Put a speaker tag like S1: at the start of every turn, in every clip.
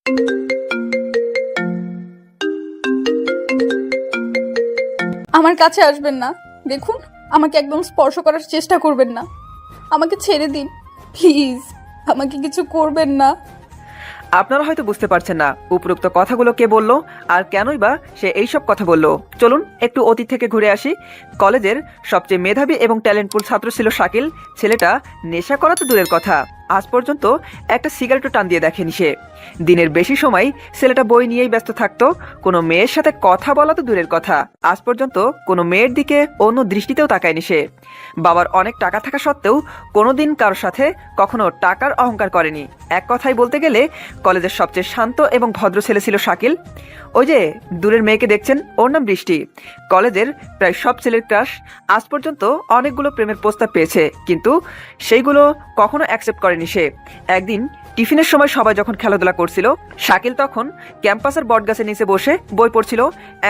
S1: আমার কাছে আসবেন না। দেখুন, আমাকে একদম স্পর্শ করার চেষ্টা করবেন না। আমাকে ছেড়ে দিন প্লিজ। আমাকে কিছু করবেন না।
S2: আপনারা হয়তো বুঝতে পারছেন না উপরোক্ত কথাগুলো কে বলল আর কেনই বা সে এইসব কথা বলল। চলুন একটু অতীত থেকে ঘুরে আসি। কলেজের সবচেয়ে মেধাবী এবং ট্যালেন্টফুল ছাত্র ছিল শাকিল। ছেলেটা নেশা করা তো দূরের কথা, আজ পর্যন্ত একটা সিগারেটও টান দিয়ে দেখেনি সে। দিনের বেশি সময় ছেলেটা বই নিয়েই ব্যস্ত থাকতো। কোনো মেয়ের সাথে কথা বলা তো দূরের কথা, আজ পর্যন্ত কোনো মেয়ের দিকে অন্য দৃষ্টিতেও তাকায়নি সে। বাবার অনেক টাকা থাকা সত্ত্বেও কোনোদিন কারোর সাথে কখনো টাকার অহংকার করেনি। এক কথায় বলতে গেলে কলেজের সবচেয়ে শান্ত এবং ভদ্র ছেলে ছিল শাকিল। ওই যে দূরের মেয়েকে দেখছেন, ওর নাম বৃষ্টি। কলেজের প্রায় সব ছেলের ক্রাশ। আজ পর্যন্ত অনেকগুলো প্রেমের প্রস্তাব পেয়েছে, কিন্তু সেইগুলো কখনো অ্যাকসেপ্ট করেনি সে। একদিন টিফিনের সময় সবাই যখন খেলাধুলা করছিল, শাকিল তখন ক্যাম্পাসের বটগাছের নিচে বসে বই পড়ছিল।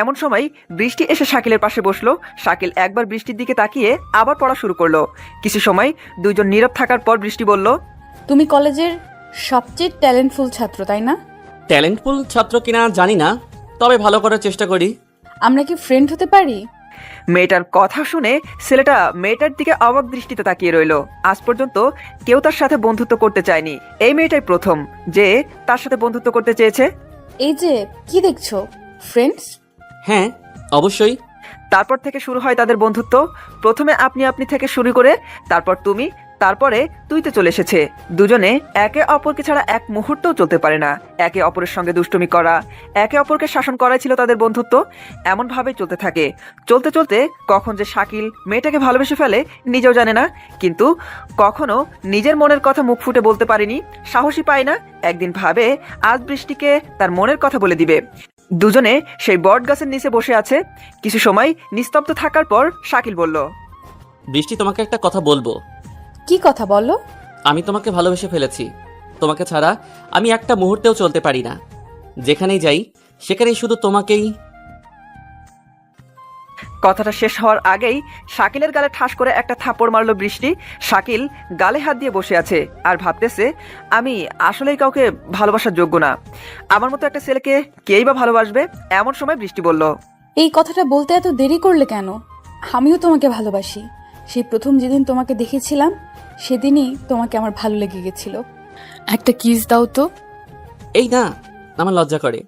S2: এমন সময় বৃষ্টি এসে শাকিলের পাশে বসলো। শাকিল একবার বৃষ্টির দিকে তাকিয়ে আবার পড়া শুরু করলো। কিছু সময় দুইজন নীরব থাকার পর বৃষ্টি বলল,
S1: তুমি কলেজের সবচেয়ে ট্যালেন্টফুল ছাত্র, তাই না?
S3: ট্যালেন্টফুল ছাত্র কিনা জানি না, তবে ভালো করার চেষ্টা করি।
S1: আমরা কি ফ্রেন্ড হতে পারি?
S2: মেয়েটার কথা শুনে ছেলেটা মেয়েটার দিকে অবাক দৃষ্টিতে তাকিয়ে রইল। আজ পর্যন্ত কেউ তার সাথে বন্ধুত্ব করতে চায়নি, এই মেয়েটাই প্রথম যে তার সাথে বন্ধুত্ব করতে চেয়েছে।
S1: এই যে কি দেখছো, ফ্রেন্ডস?
S3: হ্যাঁ, অবশ্যই।
S2: তারপর থেকে শুরু হয় তাদের বন্ধুত্ব। প্রথমে আপনি আপনি থেকে শুরু করে তারপর তুমি, তারপরে তুইতে চলে এসেছে। দুজনে একে অপরকে ছাড়া এক মুহূর্তও চলতে পারে না। একে অপরের সঙ্গে দুষ্টুমি করা, একে অপরকে শাসন করাই ছিল তাদের বন্ধুত্ব। এমন ভাবে চলতে থাকে। চলতে চলতে কখন যে শাকিল মেয়েটাকে ভালোবেসে ফেলে নিজেও জানে না, কিন্তু কখনো নিজের মনের কথা মুখ ফুটে বলতে পারেনি, সাহসী পায় না। একদিন ভাবে আজ বৃষ্টিকে তার মনের কথা বলে দিবে। দুজনে সেই বট গাছের নিচে বসে আছে। কিছু সময় নিস্তব্ধ থাকার পর শাকিল বলল,
S3: বৃষ্টি, তোমাকে একটা কথা বলবো।
S1: কি কথা বলো?
S3: আমি তোমাকে ভালোবেসে ফেলেছি। তোমাকে ছাড়া আমি একটা মুহূর্তেও চলতে পারি না। যেখানেই যাই সেখানেই শুধু তোমাকেই।
S2: কথাটা শেষ হওয়ার আগেই শাকিলের গালে ঠাস করে একটা থাপ্পড় মারল বৃষ্টি। শাকিল গালে হাত দিয়ে বসে আছে আর ভাবতেছে, আমি আসলেই কাউকে ভালোবাসার যোগ্য না। আমার মতো একটা ছেলেকে কেই বা ভালোবাসবে? এমন সময় বৃষ্টি বলল,
S1: এই কথাটা বলতে এত দেরি করলে কেন? আমিও তোমাকে ভালোবাসি। সেই প্রথম যেদিন তোমাকে দেখেছিলাম সেদিনই তোমাকে আমার ভালো লেগে গেছিল। একটা কিস দাও তো।
S3: এই না, আমার লজ্জা করে।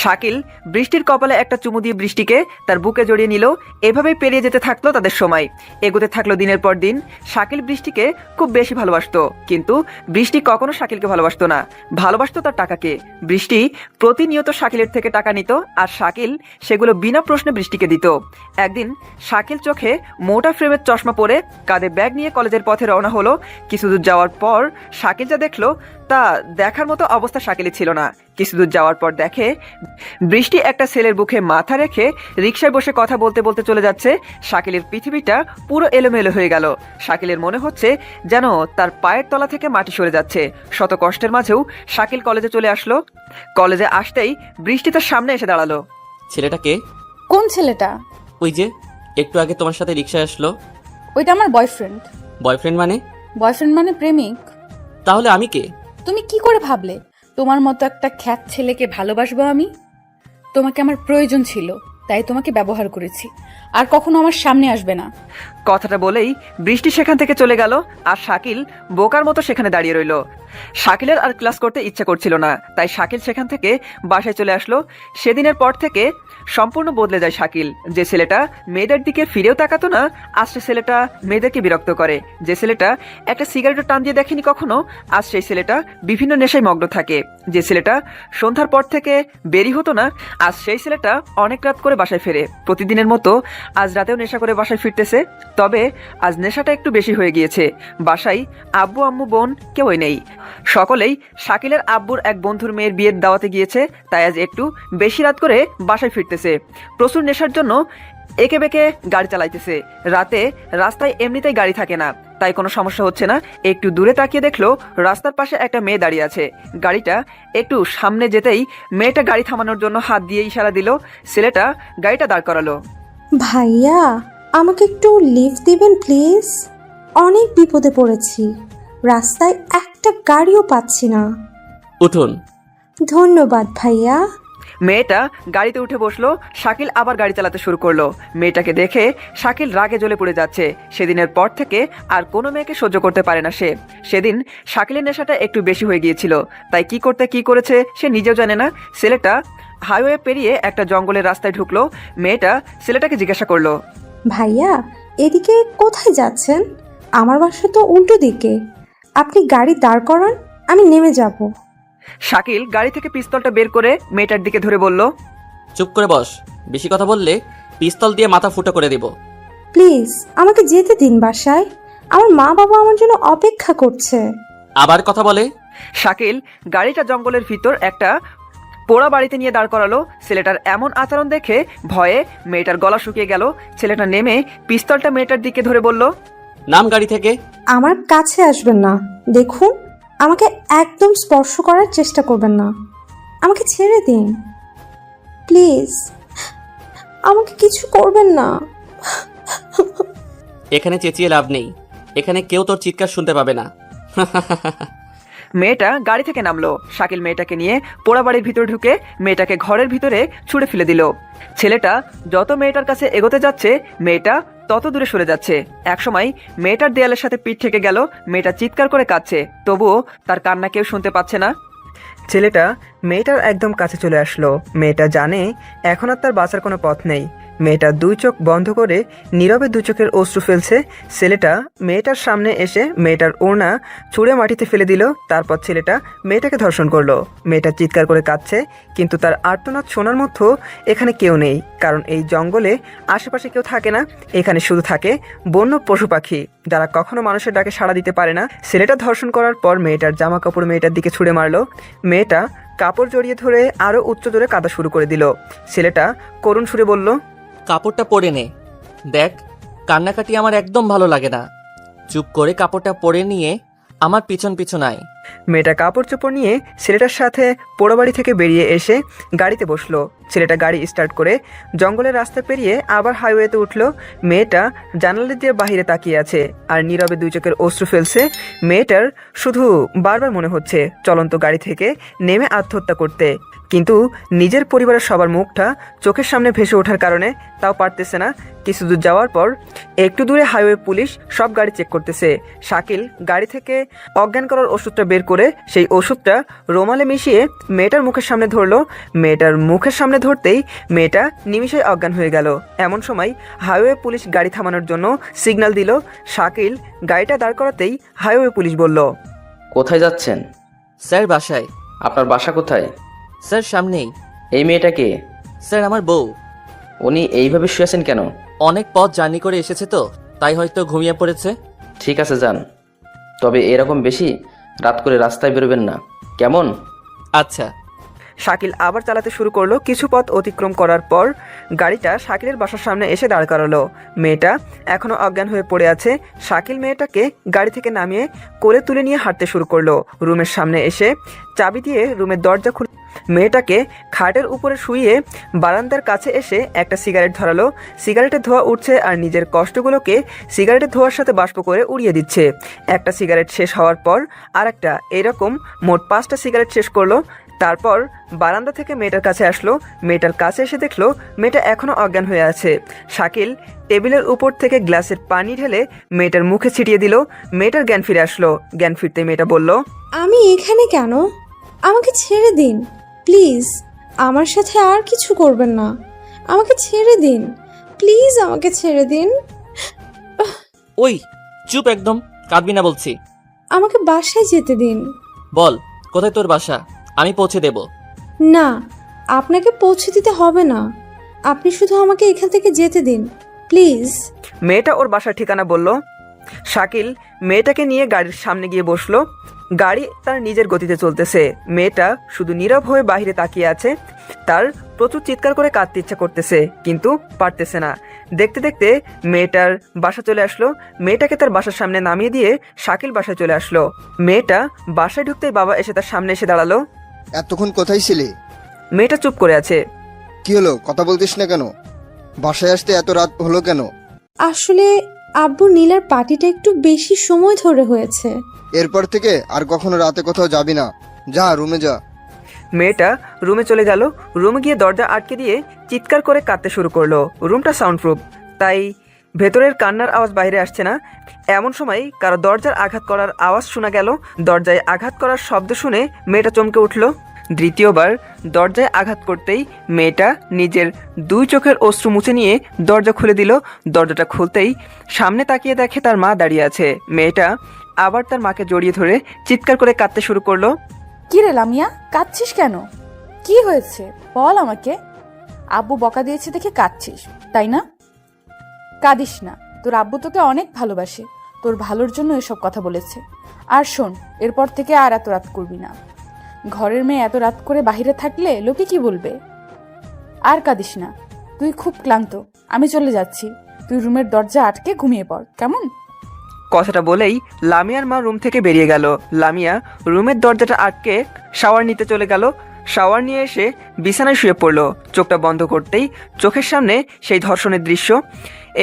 S2: শাকিল বৃষ্টির কপালে একটা চুমু দিয়ে বৃষ্টিকে তার বুকে জড়িয়ে নিল। এভাবেই পেরিয়ে যেতে থাকলো তাদের সময়। এগোতে থাকলো দিনের পর দিন। শাকিল বৃষ্টিকে খুব বেশি ভালোবাসতো, কিন্তু বৃষ্টি কখনো শাকিলকে ভালোবাসতো না, ভালোবাসতো তার টাকাকে। বৃষ্টি প্রতিনিয়ত শাকিলের থেকে টাকা নিত আর শাকিল সেগুলো বিনা প্রশ্নে বৃষ্টিকে দিত। একদিন শাকিল চোখে মোটা ফ্রেমের চশমা পরে কাঁধে ব্যাগ নিয়ে কলেজের পথে রওনা হলো। কিছু দূর যাওয়ার পর শাকিল যা দেখলো তা দেখার মতো অবস্থা শাকিলের ছিল না। কিছু দূর যাওয়ার পর দেখে বৃষ্টি একটা ছেলের বুকে মাথা রেখে রিকশায় বসে কথা বলতে বলতে চলে যাচ্ছে। শাকিলের পৃথিবীটা পুরো এলোমেলো হয়ে গেল। শাকিলের মনে হচ্ছে যেন তার পায়ের তলা থেকে মাটি সরে যাচ্ছে। শত কষ্টের মাঝেও শাকিল কলেজে চলে আসলো। কলেজে আসতেই বৃষ্টি তার সামনে এসে দাঁড়ালো।
S3: ছেলেটাকে?
S1: কোন ছেলেটা?
S3: ওই যে একটু আগে তোমার সাথে রিক্সায় আসলো।
S1: ওইটা আমার বয়ফ্রেন্ড।
S3: বয়ফ্রেন্ড মানে?
S1: বয়ফ্রেন্ড মানে প্রেমিক।
S3: তাহলে আমি কে?
S1: তুমি কি করে ভাবলে তোমার মতো একটা খ্যাত ছেলেকে ভালোবাসবো আমি? তোমাকে আমার প্রয়োজন ছিল, তাই তোমাকে ব্যবহার করেছি। আর কখনো আমার সামনে আসবে না।
S2: কথাটা বলেই বৃষ্টি সেখান থেকে চলে গেল আর শাকিল বোকার মতো সেখানে দাঁড়িয়ে রইল। শাকিলের আর ক্লাস করতে ইচ্ছা করছিল না, তাই শাকিল সেখান থেকে বাসায় চলে আসলো। সেদিনের পর থেকে সম্পূর্ণ বদলে যায় শাকিল। যে ছেলেটা মেয়েদের দিকে ফিরেও তাকাতো না, আজ সে ছেলেটা মেয়েদেরকে বিরক্ত করে। যে ছেলেটা একটা সিগারেটের টান দিয়ে দেখেনি কখনো, আজ সেই ছেলেটা বিভিন্ন নেশায় মগ্ন থাকে। যে ছেলেটা সন্ধ্যার পর থেকে বেরি হতো না, আজ সেই ছেলেটা অনেক রাত করে বাসায় ফেরে। প্রতিদিনের মতো আজ রাতেও নেশা করে বাসায় ফিরতেছে, তবে আজ নেশাটা একটু বেশি হয়ে গিয়েছে। বাসায় আব্বু আম্মু বোন কেউই নেই। সকলেই শাকিলের আব্বুর এক বন্ধুর মেয়ের বিয়ের দাওয়াতে গিয়েছে, তাই আজ একটু বেশি রাত করে বাসায় ফিরতেছে। প্রচুর নেশার জন্য একে বেঁকে গাড়ি চালাইতেছে। রাতে রাস্তায় এমনিতেই গাড়ি থাকে না, তাই কোনো সমস্যা হচ্ছে না। একটু দূরে তাকিয়ে দেখলো রাস্তার পাশে একটা মেয়ে দাঁড়িয়ে আছে। গাড়িটা একটু সামনে যেতেই মেয়েটা গাড়ি থামানোর জন্য হাত দিয়ে ইশারা দিল। ছেলেটা গাড়িটা দাঁড় করালো।
S4: ভাইয়া, আমাকে একটু লিফট দিবেন প্লিজ? অনেক বিপদে পড়েছি, রাস্তায় একটা গাড়িও পাচ্ছি না।
S3: উঠুন।
S4: ধন্যবাদ ভাইয়া।
S2: মেয়েটা গাড়িতে উঠে বসলো। শাকিল আবার গাড়ি চালাতে শুরু করলো। মেয়েটাকে দেখে শাকিল রাগে জ্বলে পড়ে যাচ্ছে। সেদিনের পর থেকে আর কোনো মেয়েকে সহ্য করতে পারে না সে। সেদিন শাকিলের নেশাটা একটু বেশি হয়ে গিয়েছিল, তাই কি করেছে সে নিজেও জানে না। ছেলেটা হাইওয়ে পেরিয়ে একটা জঙ্গলের রাস্তায় ঢুকলো। মেয়েটা ছেলেটাকে জিজ্ঞাসা করলো,
S4: ভাইয়া এদিকে কোথায় যাচ্ছেন? আমার বাসা তো উল্টো দিকে। আপনি গাড়ি দাঁড় করান, আমি নেমে যাব।
S2: শাকিল গাড়ি থেকে পিস্তলটা বের করে মেয়েটার দিকে ধরে বলল,
S3: চুপ করে বস, বেশি কথা বললে পিস্তল দিয়ে মাথা ফুটো করে দিব।
S4: প্লিজ আমাকে যেতে দিন বাসায়। আমার মা বাবা আমার জন্য অপেক্ষা করছে।
S3: আবার কথা বলে।
S2: শাকিল গাড়িটা জঙ্গলের ভিতর একটা পোড়া বাড়িতে নিয়ে দাঁড় করালো। ছেলেটার এমন আচরণ দেখে ভয়ে মেয়েটার গলা শুকিয়ে গেল। ছেলেটা নেমে পিস্তলটা মেয়েটার দিকে ধরে বলল,
S3: নাম গাড়ি থেকে।
S4: আমার কাছে আসবেন না। দেখুন, আমাকে একদম স্পর্শ করার চেষ্টা করবেন না। আমাকে ছেড়ে দিন প্লিজ। আমাকে কিছু করবেন না।
S3: এখানে চেঁচিয়ে লাভ নেই, এখানে কেউ তোর চিৎকার শুনতে পাবে না।
S2: মেয়েটা গাড়ি থেকে নামলো। শাকিল মেয়েটাকে নিয়ে পোড়া বাড়ির ভিতরে ঢুকে মেয়েটাকে ঘরের ভিতরে ছুঁড়ে ফেলে দিল। ছেলেটা যত মেয়েটার কাছে এগোতে যাচ্ছে মেয়েটা তত দূরে সরে যাচ্ছে। একসময় মেয়েটার দেয়ালের সাথে পিঠ থেকে গেল। মেয়েটা চিৎকার করে কাঁদছে, তবুও তার কান্না কেউ শুনতে পাচ্ছে না। ছেলেটা মেয়েটার একদম কাছে চলে আসলো। মেয়েটা জানে এখন আর তার বাঁচার কোনো পথ নেই। মেয়েটা দুই চোখ বন্ধ করে নীরবে দু চোখের অশ্রু ফেলছে। ছেলেটা মেয়েটার সামনে এসে মেয়েটার ওড়না ছুঁড়ে মাটিতে ফেলে দিল। তারপর ছেলেটা মেয়েটাকে ধর্ষণ করলো। মেয়েটা চিৎকার করে কাঁদছে, কিন্তু তার আর্তনাদ শোনার মতো এখানে কেউ নেই, কারণ এই জঙ্গলে আশেপাশে কেউ থাকে না। এখানে শুধু থাকে বন্য পশু পাখি, যারা কখনো মানুষের ডাকে সাড়া দিতে পারে না। ছেলেটা ধর্ষণ করার পর মেয়েটার জামা কাপড় মেয়েটার দিকে ছুঁড়ে মারলো। মেয়েটা কাপড় জড়িয়ে ধরে আরো উচ্চ জোরে কাঁদা শুরু করে দিল। ছেলেটা করুণ সুরে বলল,
S3: কাপড়টা পরে নে। দেখ, কান্নাকাটি আমার একদম ভালো লাগে না। চুপ করে কাপড়টা পরে নিয়ে আমার পিছন পিছন আয়।
S2: মেয়েটা কাপড় চোপড় নিয়ে ছেলেটার সাথে পোড়া বাড়ি থেকে বেরিয়ে এসে গাড়িতে বসলো। ছেলেটা গাড়ি স্টার্ট করে জঙ্গলের রাস্তা পেরিয়ে আবার হাইওয়েতে উঠলো। মেয়েটা জানালা দিয়ে বাহিরে তাকিয়ে আছে আর নীরবে দুই চোখের অশ্রু ফেলছে। মেয়েটার শুধু বারবার মনে হচ্ছে চলন্ত গাড়ি থেকে নেমে আত্মহত্যা করতে, কিন্তু নিজের পরিবারের সবার মুখটা চোখের সামনে ভেসে ওঠার কারণে তাও পারতেছে না। কিছু দূর যাওয়ার পর একটু দূরে হাইওয়ে পুলিশ সব গাড়ি চেক করতেছে। শাকিল গাড়ি থেকে অজ্ঞান করার ওষুধটা বের করে সেই ওষুধটা রোমালে মিশিয়ে মেয়েটার মুখের সামনে ধরলো। মেয়েটার মুখের সামনে ধরতেই মেয়েটা নিমিষে অজ্ঞান হয়ে গেল। এমন সময় হাইওয়ে পুলিশ গাড়ি থামানোর জন্য সিগন্যাল দিল। শাকিল গাড়িটা দাঁড় করাতেই হাইওয়ে পুলিশ বলল,
S5: কোথায় যাচ্ছেন?
S3: স্যার বাসায়।
S5: আপনার বাসা কোথায়?
S3: স্যার সামনেই।
S5: এই মেয়েটাকে?
S3: স্যার আমার বউ।
S5: উনি এইভাবে শুয়েছেন কেন?
S3: অনেক পথ জার্নি করে এসেছে তো, তাই হয়তো ঘুমিয়ে পড়েছে।
S5: ঠিক আছে যান, তবে এরকম বেশি রাত করে রাস্তায় বেরোবেন না, কেমন?
S3: আচ্ছা।
S2: শাকিল আবার চালাতে শুরু করলো। কিছু পথ অতিক্রম করার পর গাড়িটা শাকিলের বাসার সামনে এসে দাঁড় করালো। মেয়েটা এখনো অজ্ঞান হয়ে পড়ে আছে। শাকিল মেয়েটাকে গাড়ি থেকে নামিয়ে কোলে তুলে নিয়ে হাঁটতে শুরু করলো। রুমের সামনে এসে চাবি দিয়ে রুমের দরজা খুলে মেয়েটাকে খাটের উপরে শুইয়ে বারান্দার কাছে এসে একটা সিগারেট ধরালো। সিগারেটের ধোঁয়া উঠছে আর নিজের কষ্টগুলোকে সিগারেটের ধোঁয়ার সাথে বাষ্প করে উড়িয়ে দিচ্ছে। একটা সিগারেট শেষ হওয়ার পর আর একটা, এরকম মোট 5টা সিগারেট শেষ করলো। তারপর বারান্দা থেকে মেয়েটার কাছে আসলো। মেয়েটার কাছে এসে দেখলো মেয়েটা এখনো অজ্ঞান হয়ে আছে। শাকিল টেবিলের উপর থেকে গ্লাসের পানি ঢেলে মেয়েটার মুখে ছিটিয়ে দিল। মেয়েটার জ্ঞান ফিরে আসলো। জ্ঞান ফিরতে মেয়েটা বলল,
S4: আমি এখানে কেন? আমাকে ছেড়ে দিন প্লিজ। আমার সাথে আর কিছু করবেন না। আমাকে ছেড়ে দিন প্লিজ, আমাকে ছেড়ে দিন।
S3: ওই চুপ, একদম কাঁদবি না বলছি।
S4: আমাকে বাসায় যেতে দিন।
S3: বল কোথায় তোর বাসা, আমি পৌঁছে দেব।
S4: না, আপনাকে পৌঁছে দিতে হবে না। আপনি শুধু আমাকে এখান থেকে যেতে দিন প্লিজ।
S2: মেয়েটা ওর বাসার ঠিকানা বলল। শাকিল মেয়েটাকে নিয়ে গাড়ির সামনে গিয়ে বসলো। গাড়ি তার নিজের গতিতে চলতেছে। মেয়েটা শুধু নীরব হয়ে বাইরে তাকিয়ে আছে। তার প্রচুর চিৎকার করে কাঁদতে ইচ্ছা করতেছে, কিন্তু পারতেছে না। দেখতে দেখতে মেয়েটার বাসা চলে আসলো। মেয়েটাকে তার বাসার সামনে নামিয়ে দিয়ে শাকিল বাসায় চলে আসলো। মেয়েটা বাসায় ঢুকতেই বাবা এসে তার সামনে এসে দাঁড়ালো।
S6: এতক্ষণ কোথায় ছিলে?
S2: মেয়েটা চুপ করে আছে।
S6: কি হলো, কথা বলতিস না কেন? বাসায় আসতে এত রাত হলো কেন?
S4: আসলে আব্বু নীলার পার্টিটা একটু বেশি সময় ধরে হয়েছে।
S6: এরপর থেকে আর কখনো রাতে কোথাও যাবি না, যা রুমে যা।
S2: মেয়েটা রুমে চলে গেল। রুমে গিয়ে দরজা আটকে দিয়ে চিৎকার করে কাঁদতে শুরু করলো। রুমটা সাউন্ডপ্রুফ, তাই ভেতরের কান্নার আওয়াজ বাইরে আসছে না। এমন সময় কারো দরজার আঘাত করার আওয়াজ শোনা গেল। দরজায় আঘাত করার শব্দ শুনে মেয়েটা চমকে উঠল। দ্বিতীয়বার দরজায় আঘাত করতেই মেয়েটা নিজের 2 চোখের অশ্রু মুছে নিয়ে দরজা খুলে দিল। দরজাটা খুলতেই সামনে তাকিয়ে দেখে তার মা দাঁড়িয়ে আছে। মেয়েটা আবার তার মাকে জড়িয়ে ধরে চিৎকার করে কাঁদতে শুরু করলো।
S1: কি রে লামিয়া, কাঁদছিস কেন? কি হয়েছে বল আমাকে। আব্বু বকা দিয়েছে দেখে কাঁদছিস, তাই না? কাঁদিস না, তোর আব্বু তোকে অনেক ভালোবাসে, তোর ভালোর জন্য এসব কথা বলেছে। আর শোন, এরপর থেকে আর এত রাত করবি না। ঘরের মেয়ে এত রাত করে বাইরে থাকলে লোকে কি বলবে? আর কাঁদিস না, তুই খুব ক্লান্ত, আমি চলে যাচ্ছি। তুই রুমের দরজা আটকে ঘুমিয়ে পড়, কেমন?
S2: কথাটা বলেই লামিয়ার মা রুম থেকে বেরিয়ে গেল। লামিয়া রুমের দরজাটা আটকে শাওয়ার নিতে চলে গেল। শাওয়ার নিয়ে এসে বিছানায় শুয়ে পড়ল। চোখটা বন্ধ করতেই চোখের সামনে সেই ধর্ষণের দৃশ্য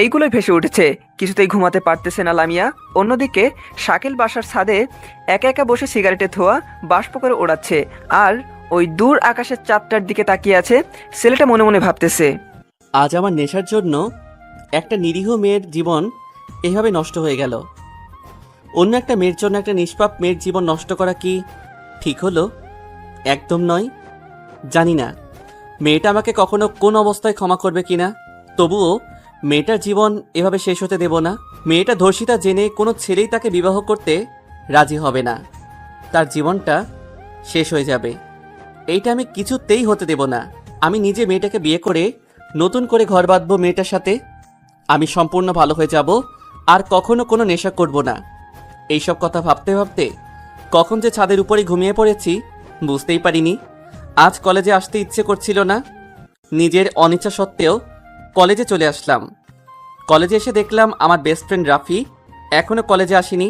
S2: এইগুলোই ভেসে উঠেছে। কিছুতেই ঘুমাতে পারতেছে না লামিয়া। অন্যদিকে শাকিল বাসার ছাদে একা একা বসে সিগারেটের ধোঁয়া বাষ্প করে ওড়াচ্ছে আর ওই দূর আকাশের চাঁদটার দিকে তাকিয়ে আছে। ছেলেটা মনে মনে ভাবতেছে,
S3: আজ আমার নেশার জন্য একটা নিরীহ মেয়ের জীবন এভাবে নষ্ট হয়ে গেল। অন্য একটা মেয়ের জন্য একটা নিষ্পাপ মেয়ের জীবন নষ্ট করা কি ঠিক হলো? একদম নয়। জানি না মেয়েটা আমাকে কখনো কোন অবস্থায় ক্ষমা করবে কিনা, তবুও মেয়েটার জীবন এভাবে শেষ হতে দেব না। মেয়েটা ধর্ষিতা জেনে কোনো ছেলেই তাকে বিবাহ করতে রাজি হবে না। তার জীবনটা শেষ হয়ে যাবে, এইটা আমি কিছুতেই হতে দেব না। আমি নিজে মেয়েটাকে বিয়ে করে নতুন করে ঘর বাঁধবো মেয়েটার সাথে। আমি সম্পূর্ণ ভালো হয়ে যাব, আর কখনো কোনো নেশা করব না। এইসব কথা ভাবতে ভাবতে কখন যে ছাদের উপরে ঘুমিয়ে পড়েছি বুঝতেই পারিনি। আজ কলেজে আসতে ইচ্ছে করছিল না, নিজের অনিচ্ছা সত্ত্বেও কলেজে চলে আসলাম। কলেজে এসে দেখলাম আমার বেস্ট ফ্রেন্ড রাফি এখনো কলেজে আসেনি।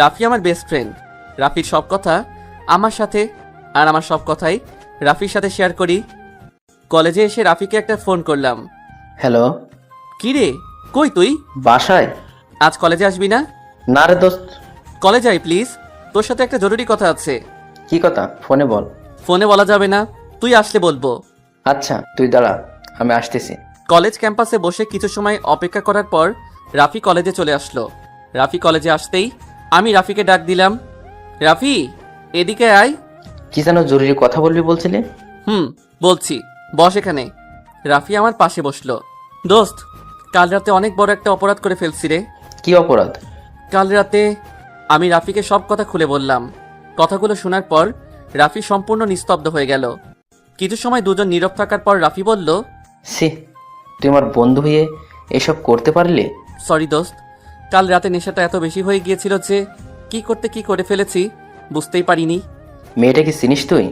S3: রাফি আমার বেস্ট ফ্রেন্ড, রাফির সব কথা আমার সাথে, আর আমার সব কথাই রাফির সাথে শেয়ার করি। কলেজে এসে রাফিকে একটা ফোন করলাম।
S5: হ্যালো,
S3: কি রে, কই তুই?
S5: বাসায়?
S3: আজ কলেজে আসবি না?
S5: না রে দোস্ত।
S3: কলেজ আই প্লিজ, তোর সাথে একটা জরুরি কথা আছে।
S5: কি কথা? ফোনে বল।
S3: ফোনে বলা যাবে না, তুই আসলে বলবো।
S5: আচ্ছা তুই দাঁড়া, আমি আসতেছি।
S3: কলেজ ক্যাম্পাসে বসে কিছু সময় অপেক্ষা করার পর রাফি কলেজে চলে আসলো। রাফি কলেজে আসতেই আমি রাফিকে ডাক দিলাম, রাফি এদিকে আয়।
S5: কি যেন জরুরি কথা বলবি বলছিলি?
S3: বলছি, বস এখানে। রাফি আমার পাশে বসলো। দোস্ত, কাল রাতে অনেক বড় একটা অপরাধ করে ফেলছি রে।
S5: কি অপরাধ?
S3: কাল রাতে আমি রাফিকে সব কথা খুলে বললাম। কথাগুলো শোনার পর রাফি সম্পূর্ণ নিস্তব্ধ হয়ে গেল। কিছু সময় দুজন নীরব থাকার পর রাফি বলল,
S5: সি, তুই আমার বন্ধু হয়ে এসব করতে পারলি?
S3: সরি দোস্ত, কাল রাতে নেশাটা এত বেশি হয়ে গিয়েছিল যে কি করতে কি করে ফেলেছি বুঝতেই পারিনি।
S5: মেয়েটা কি চিনিস তুই?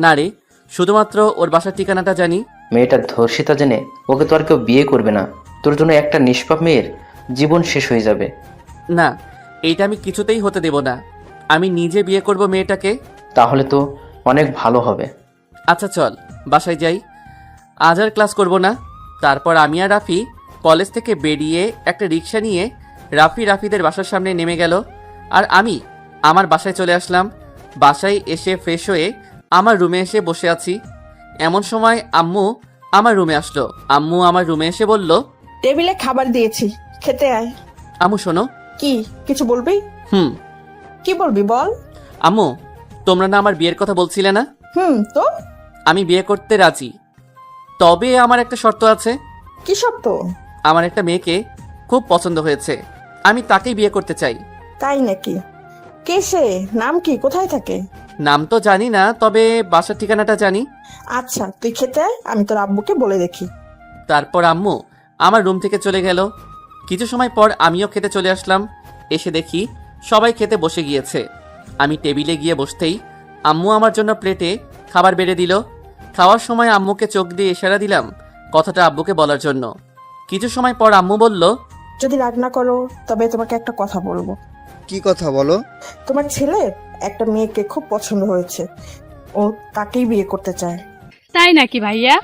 S3: না রে, শুধুমাত্র ওর বাসার ঠিকানাটা জানি।
S5: মেয়েটা ধর্ষিতা জেনে ওকে তো আর কেউ বিয়ে করবে না। তোর জন্য একটা নিষ্পাপ মেয়ের জীবন শেষ হয়ে যাবে।
S3: না, এইটা আমি কিছুতেই হতে দেব না। আমি নিজে বিয়ে করব মেয়েটাকে।
S5: তাহলে তো অনেক ভালো হবে।
S3: আচ্ছা চল বাসায় যাই, আজ আর ক্লাস করব না। তারপর আমি আর রাফি কলেজ থেকে বেরিয়ে একটা রিক্সা নিয়ে রাফিদের বাসার সামনে নেমে গেল, আর আমি আমার বাসায় চলে আসলাম। বাসায় এসে ফ্রেশ হয়ে আমার রুমে এসে বসে আছি। এমন সময় আম্মু আমার রুমে আসলো। আম্মু আমার রুমে এসে বলল,
S7: টেবিলে খাবার দিয়েছি, খেতে আয়।
S3: আম্মু শোনো।
S7: কি কিছু বলবি? কি বলবি বল।
S3: আম্মু, তোমরা না আমার বিয়ের কথা বলছিলে না?
S7: তো
S3: আমি বিয়ে করতে রাজি, তবে আমার একটা শর্ত আছে।
S7: কি শর্ত?
S3: আমার একটা মেয়েকে খুব পছন্দ হয়েছে, আমি তাকেই বিয়ে করতে চাই।
S7: তাই নাকি? কে সে? নাম কি? কোথায় থাকে?
S3: নাম তো জানি না, তবে বাসার ঠিকানাটা জানি।
S7: আচ্ছা তুই খেতে আয়, আমি তোর আব্বুকে বলে দেখি।
S3: তারপর আম্মু আমার রুম থেকে চলে গেল। কিছু সময় পর আমিও খেতে চলে আসলাম। এসে দেখি সবাই খেতে বসে গিয়েছে। আমি টেবিলে গিয়ে বসতেই আম্মু আমার জন্য প্লেটে খাবার বেড়ে দিল। খাওয়ার সময় আম্মুকে চোখ দিয়ে ইশারা দিলাম কথাটা আব্বুকে বলার জন্য। কিছু সময় পর আম্মু বলল,
S7: যদি রাগ না করো তবে তোমাকে একটা কথা বলবো।
S6: কি কথা বলো?
S7: তোমার ছেলের একটা মেয়েকে খুব পছন্দ হয়েছে, ও তাকেই বিয়ে করতে চায়।
S8: তাই নাকি ভাইয়া?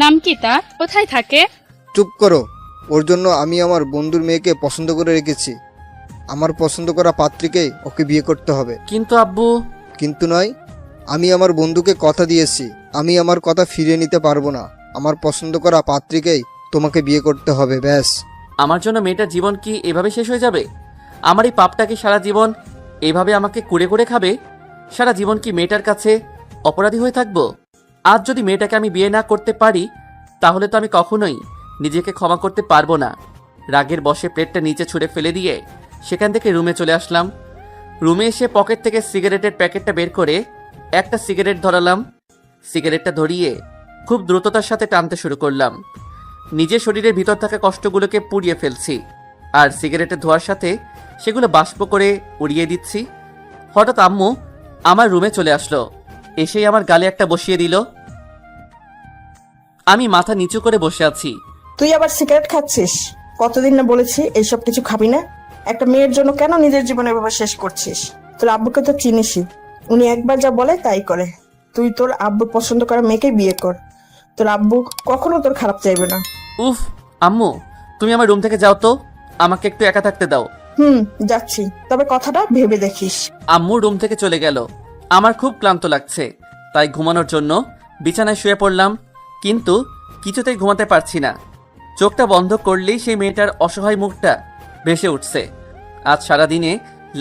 S8: নাম কি তার? কোথায় থাকে?
S6: চুপ করো। ওর জন্য আমি আমার বন্ধুর মেয়েকে পছন্দ করে রেখেছি। আমার পছন্দ করা পাত্রীকেই ওকে বিয়ে করতে হবে।
S3: কিন্তু আব্বু।
S6: কিন্তু নয়, আমি আমার বন্ধুকে কথা দিয়েছি, আমি আমার কথা ফিরিয়ে নিতে পারবো না। আমার পছন্দ করা পাত্রীকেই তোমাকে বিয়ে করতে হবে, ব্যাস।
S3: আমার জন্য মেয়েটার জীবন কি এভাবে শেষ হয়ে যাবে? আমার এই পাপটা কি সারা জীবন এভাবে আমাকে কুড়ে কুড়ে খাবে? সারা জীবন কি মেয়েটার কাছে অপরাধী হয়ে থাকবো? আজ যদি মেয়েটাকে আমি বিয়ে না করতে পারি, তাহলে তো আমি কখনোই নিজেকে ক্ষমা করতে পারবো না। রাগের বশে প্লেটটা নিচে ছুঁড়ে ফেলে দিয়ে সেখান থেকে রুমে চলে আসলাম। রুমে এসে পকেট থেকে সিগারেটের প্যাকেটটা বের করে একটা সিগারেট ধরালাম। সিগারেটটা ধরিয়ে খুব দ্রুততার সাথে টানতে শুরু করলাম। নিজের শরীরের ভিতর থাকা কষ্টগুলোকে পুড়িয়ে ফেলছি, আর সিগারেটের ধোঁয়ার সাথে সেগুলো বাষ্প করে উড়িয়ে দিচ্ছি। হঠাৎ আম্মু আমার রুমে চলে আসলো। এসেই আমার গালে একটা বসিয়ে দিল। আমি মাথা নিচু করে বসে আছি।
S7: তুই আবার সিগারেট খাচ্ছিস? কতদিন না বলেছি এইসব কিছু খাবি না। একটা মেয়ের জন্য কেন নিজের জীবন এভাবে শেষ করছিস? তোর আব্বুকে তো চিনিসই, উনি একবার যা বলে তাই করে। তুই তোর আব্বু পছন্দ করা মেয়েকে বিয়ে কর, তোর আব্বু কখনো তোর খারাপ চাইবে না।
S3: উফ আম্মু, তুমি আমার রুম থেকে যাও তো, আমাকে একটু একা থাকতে দাও।
S7: যাচ্ছি, তবে কথাটা ভেবে দেখিস।
S3: আম্মু রুম থেকে চলে গেল। আমার খুব ক্লান্ত লাগছে, তাই ঘুমানোর জন্য বিছানায় শুয়ে পড়লাম, কিন্তু কিছুতেই ঘুমাতে পারছি না। চোখটা বন্ধ করলেই সেই মেয়েটার অসহায় মুখটা ভেসে উঠছে। আজ সারাদিনে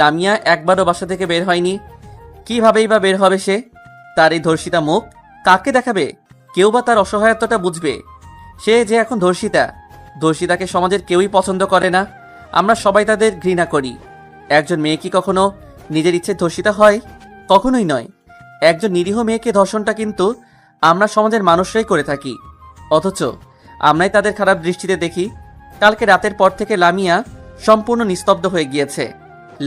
S3: লামিয়া একবারও বাসা থেকে বের হয়নি। কিভাবেই বা বের হবে সে? তার এই ধর্ষিতা মুখ কাকে দেখাবে? কেউ বা তার অসহায়ত্বটা বুঝবে? সে যে এখন ধর্ষিতাকে সমাজের কেউই পছন্দ করে না। আমরা সবাই তাদের ঘৃণা করি। একজন মেয়ে কি কখনো নিজের ইচ্ছে ধর্ষিতা হয়? কখনোই নয়। একজন নিরীহ মেয়েকে ধর্ষণটা কিন্তু আমরা সমাজের মানুষরাই করে থাকি, অথচ আমরাই তাদের খারাপ দৃষ্টিতে দেখি। কালকে রাতের পর থেকে লামিয়া সম্পূর্ণ নিস্তব্ধ হয়ে গিয়েছে।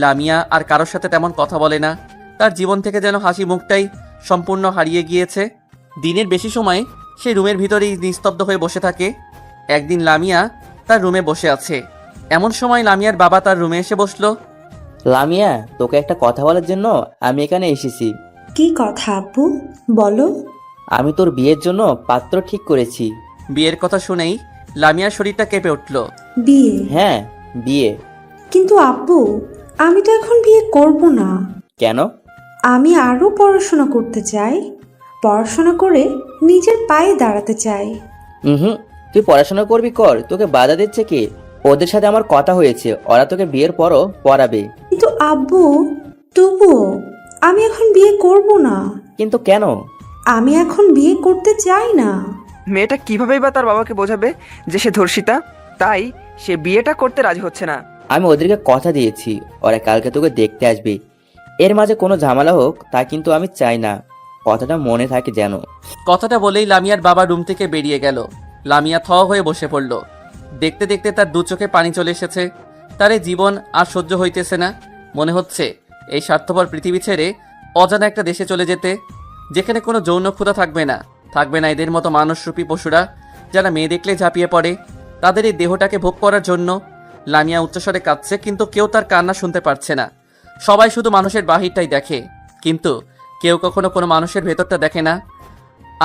S3: লামিয়া আর কারোর সাথে তেমন কথা বলে না। তার জীবন থেকে যেন হাসি মুখটাই সম্পূর্ণ হারিয়ে গিয়েছে। দিনের বেশি সময় সে রুমের ভিতরেই নিস্তব্ধ হয়ে বসে থাকে। একদিন লামিয়া তার রুমে বসে আছে, এমন সময় লামিয়ার বাবা তার রুমে এসে বসলো।
S9: লামিয়া, তোকে একটা কথা বলার জন্য আমি এখানে এসেছি।
S4: কি কথা আব্বু, বলো।
S9: আমি তোর বিয়ের জন্য পাত্র ঠিক করেছি।
S3: বিয়ের কথা শুনেই লামিয়ার শরীরটা কেঁপে উঠল।
S4: বিয়ে?
S9: হ্যাঁ, বিয়ে।
S4: কিন্তু আব্বু, আমি তো এখন বিয়ে করব না।
S9: কেন?
S4: আমি আরো পড়াশোনা করতে চাই, পড়াশোনা করে নিজের পায়ে দাঁড়াতে চাই।
S9: তুই পড়াশোনা করবি, কর, তোকে বাধা দিচ্ছে কে? ওদের সাথে আমার কথা হয়েছে, ওরা তোকে বিয়ের পরও পড়াবে।
S4: কিন্তু আব্বু, তবুও আমি এখন বিয়ে করব না।
S9: কিন্তু কেন?
S4: আমি এখন বিয়ে করতে চাই না।
S2: মেয়েটা কিভাবেই বা তার বাবাকে বোঝাবে যে সে ধর্ষিতা? তাই সে বিয়েটা করতে রাজি হচ্ছে না।
S9: আমি ওদেরকে কথা দিয়েছি, ওরা কালকে তোকে দেখতে আসবে। এর মাঝে কোনো ঝামেলা হোক তা কিন্তু আমি চাই না, কথাটা মনে থাকে যেন।
S3: কথাটা বলেই লামিয়ার বাবা রুম থেকে বেরিয়ে গেল। লামিয়া থ হয়ে বসে পড়ল। দেখতে দেখতে তার দু চোখে পানি চলে এসেছে। তার এই জীবন আর সহ্য হইতেছে না। মনে হচ্ছে এই স্বার্থপর পৃথিবী ছেড়ে অজানা একটা দেশে চলে যেতে, যেখানে কোনো যৌন ক্ষুধা থাকবে না, থাকবে না এদের মতো মানুষরূপী পশুরা যারা মেয়ে দেখলে ঝাঁপিয়ে পড়ে তাদের এই দেহটাকে ভোগ করার জন্য। লামিয়া উচ্চস্বরে কাঁদছে, কিন্তু কেউ তার কান্না শুনতে পারছে না। সবাই শুধু মানুষের বাহিরটাই দেখে, কিন্তু কেউ কখনো কোনো মানুষের ভেতরটা দেখে না।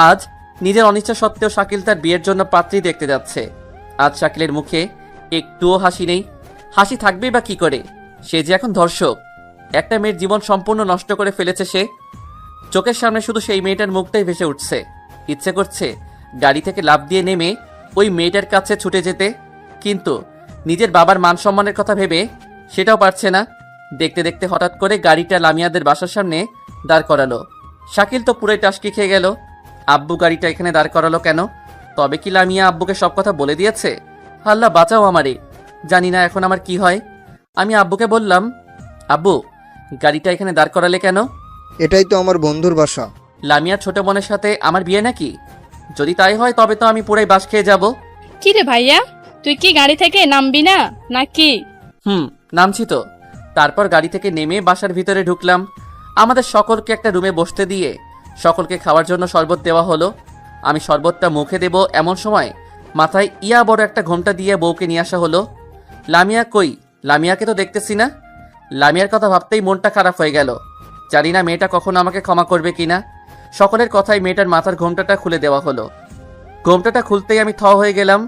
S3: আজ নিজের অনিচ্ছা সত্ত্বেও শাকিল তার বিয়ের জন্য পাত্রী দেখতে যাচ্ছে। আজ শাকিলের মুখে একটুও হাসি নেই। হাসি থাকবেই বা কি করে? সে যে এখন ধর্ষক। একটা মেয়ের জীবন সম্পূর্ণ নষ্ট করে ফেলেছে সে। চোখের সামনে শুধু সেই মেয়েটার মুখটাই ভেসে উঠছে। ইচ্ছে করছে গাড়ি থেকে লাফ দিয়ে নেমে ওই মেয়েটার কাছে ছুটে যেতে, কিন্তু নিজের বাবার মান সম্মানের কথা ভেবে সেটাও পারছে না। দেখতে দেখতে হঠাৎ করে গাড়িটা লামিয়াদের বাসার সামনে দাঁড় করালো। শাকিল তো পুরোই টাসকি খেয়ে গেল। আব্বু গাড়িটা এখানে দাঁড় করালো কেন? তবে কি লামিয়া আব্বুকে সব কথা বলে দিয়েছে? আল্লাহ বাঁচাও আমারে, জানি না এখন আমার কি হয়। আমি আব্বুকে বললাম, আব্বু গাড়িটা এখানে দাঁড় করালে কেন?
S6: এটাই তো আমার বন্ধুর বাসা।
S3: লামিয়ার ছোট বোনের সাথে আমার বিয়ে নাকি? যদি তাই হয় তবে তো আমি পুরাই বাস খেয়ে যাব।
S8: কি রে ভাইয়া, তুই কি গাড়ি থেকে নামবি না নাকি?
S3: নামছি তো। তারপর গাড়ি থেকে নেমে বাসার ভিতরে ঢুকলাম। আমাদের সকলকে একটা রুমে বসতে দিয়ে সকলকে খাওয়ার জন্য শরবত দেওয়া হলো। আমি শরবতটা মুখে দেব এমন সময় মাথায় ইয়া বড় একটা ঘোমটা দিয়ে বউকে নিয়ে আসা হলো। লামিয়া কই? লামিয়াকে তো দেখতেছি না। লামিয়ার কথা ভাবতেই মনটা খারাপ হয়ে গেল। জানি না মেয়েটা কখনো আমাকে ক্ষমা করবে কিনা। সকলের কথায় মেয়েটার মাথার ঘোমটাটা খুলে দেওয়া হলো। ঘোমটাটা খুলতেই আমি থ হয়ে গেলাম।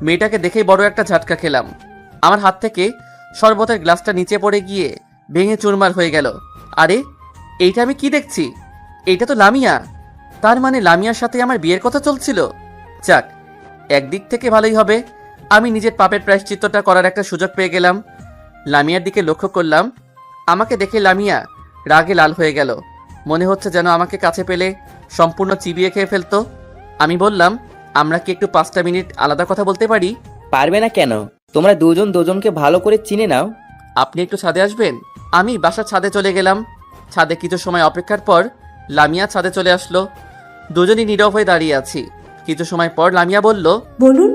S3: মেয়েটাকে দেখেই বড় একটা ঝাটকা খেলাম। আমার হাত থেকে শরবতের গ্লাসটা নিচে পড়ে গিয়ে ভেঙে চুরমার হয়ে গেল। আরে এইটা আমি কি দেখছি? এটা তো লামিয়া। তার মানে লামিয়ার সাথে আমার বিয়ের কথা চলছিল। যাক, একদিক থেকে ভালোই হবে, আমি নিজের পাপের প্রায়শ্চিত্তটা করার একটা সুযোগ পেয়ে গেলাম। লামিয়ার দিকে লক্ষ্য করলাম। আমাকে দেখে লামিয়া রাগে লাল হয়ে গেল। মনে হচ্ছে যেন আমাকে কাছে পেলে সম্পূর্ণ চিবিয়ে খেয়ে ফেলতো। আমি বললাম, আমরা কি একটু 5টা মিনিট আলাদা কথা বলতে পারি?
S9: পারবে না কেন? তোমরা দুজন দুজনকে ভালো করে চিনে নাও।
S3: আপনি একটু ছাদে আসবেন? আমি বাসার ছাদে চলে গেলাম। ছাদে কিছু সময় অপেক্ষার পর লামিয়া ছাদে চলে আসলো। দুজনই নীরব হয়ে দাঁড়িয়ে আছি। কিছু সময় পর লামিয়া বলল,
S4: বলুন,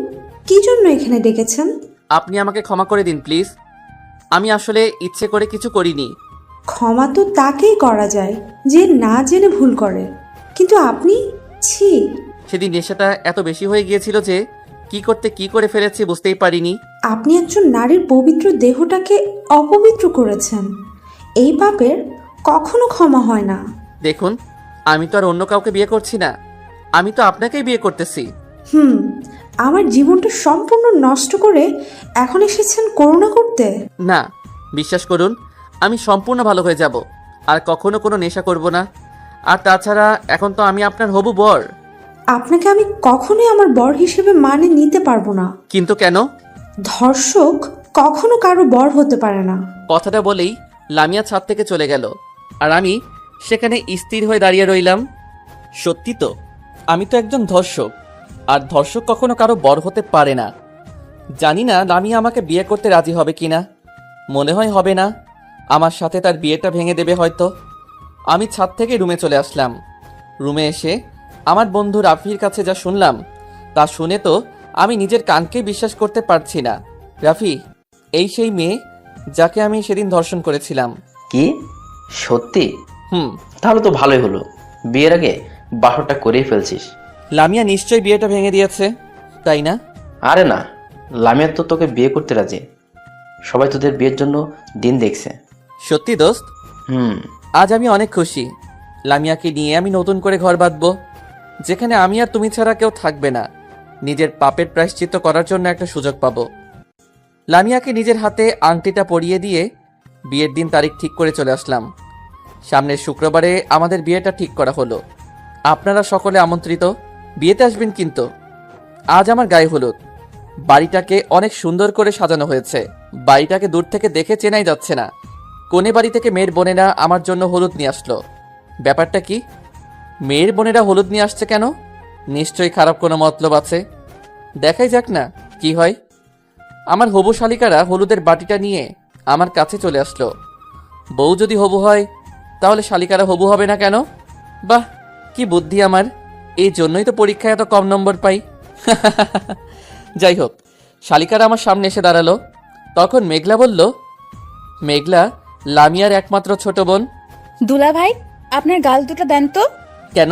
S4: কি জন্য এখানে ডেকেছেন?
S3: আপনি আমাকে ক্ষমা করে দিন প্লিজ। আমি আসলে ইচ্ছে করে কিছু করিনি।
S4: ক্ষমা তো তাকেই করা যায় যে না জেনে ভুল করে, কিন্তু আপনি, ছি।
S3: সেদিন নেশাটা এত বেশি হয়ে গিয়েছিল যে কি করতে কি করে ফেলেছি বুঝতেই পারিনি।
S4: আপনি একজন নারীর পবিত্র দেহটাকে অপবিত্র করেছেন। এই পাপের কখনো ক্ষমা হয় না।
S3: দেখুন, আমি তো আর অন্য কাউকে বিয়ে করছি না, আমি তো আপনাকেই বিয়ে করতেছি।
S4: আমার জীবনটা সম্পূর্ণ নষ্ট করে এখন এসেছেন করুণা করতে?
S3: না, বিশ্বাস করুন, আমি সম্পূর্ণ ভালো হয়ে যাব, আর কখনো কোনো নেশা করব না। আর তাছাড়া এখন তো আমি আপনার হবু বর।
S4: আপনাকে আমি কখনোই আমার বর হিসেবে মানে নিতে পারবো না।
S3: কিন্তু কেন?
S4: ধর্ষক কখনো কারো বর হতে পারে না।
S3: কথাটা বলেই লামিয়া ছাদ থেকে চলে গেল, আর আমি সেখানে স্থির হয়ে দাঁড়িয়ে রইলাম। সত্যি তো, আমি তো একজন ধর্ষক, আর ধর্ষক কখনো কারো বর হতে পারে না। জানি না লামিয়া আমাকে বিয়ে করতে রাজি হবে কিনা। মনে হয় হবে না, আমার সাথে তার বিয়েটা ভেঙে দেবে হয়তো। আমি ছাদ থেকে রুমে চলে আসলাম। রুমে এসে আমার বন্ধু রাফির কাছে যা শুনলাম তা শুনে তো আমি নিজের কানকে বিশ্বাস করতে পারছি না। রাফি, এই সেই মেয়ে যাকে আমি সেদিন ধর্ষণ করেছিলাম।
S5: কি সত্যি?
S3: হুম।
S5: তাহলে তো ভালোই হলো, বিয়ের আগে বাসরটা করেই ফেলছিস।
S3: লামিয়া নিশ্চয়ই বিয়েটা ভেঙে দিয়েছে, তাই না?
S5: আরে না, লামিয়া তো তোকে বিয়ে করতে রাজি। সবাই তোদের বিয়ের জন্য দিন দেখছে।
S3: সত্যি দোস্ত? আজ আমি অনেক খুশি। লামিয়াকে নিয়ে আমি নতুন করে ঘর বাঁধবো, যেখানে আমি আর তুমি ছাড়া কেউ থাকবে না। নিজের পাপের প্রায়শ্চিত্ত করার জন্য একটা সুযোগ পাবো। লামিয়াকে নিজের হাতে আংটিটা পরিয়ে দিয়ে বিয়ের দিন তারিখ ঠিক করে চলে আসলাম। সামনের শুক্রবারে আমাদের বিয়েটা ঠিক করা হলো। আপনারা সকলে আমন্ত্রিত, বিয়েতে আসবেন কিন্তু। আজ আমার গায়ে হলুদ। বাড়িটাকে অনেক সুন্দর করে সাজানো হয়েছে। বাড়িটাকে দূর থেকে দেখে চেনাই যাচ্ছে না। কোনে বাড়ি থেকে মেয়ের বোনেরা আমার জন্য হলুদ নিয়ে আসলো। ব্যাপারটা কি? মেয়ের বোনেরা হলুদ নিয়ে আসছে কেন? নিশ্চয়ই খারাপ কোনো মতলব আছে। দেখাই যাক না কি হয়। আমার হবু শালিকারা হলুদের বাটিটা নিয়ে আমার কাছে চলে আসলো। বউ যদি হবু হয় তাহলে শালিকারা হবু হবে না কেন? বাহ, কি বুদ্ধি আমার! এই জন্যই তো পরীক্ষায় এত কম নম্বর পাই। যাই হোক, শালিকারা আমার সামনে এসে দাঁড়ালো। তখন মেঘলা বলল, মেঘলা লামিয়ার একমাত্র ছোট বোন।
S1: দুলা ভাই, আপনার গাল দুটো দেন তো।
S3: কেন?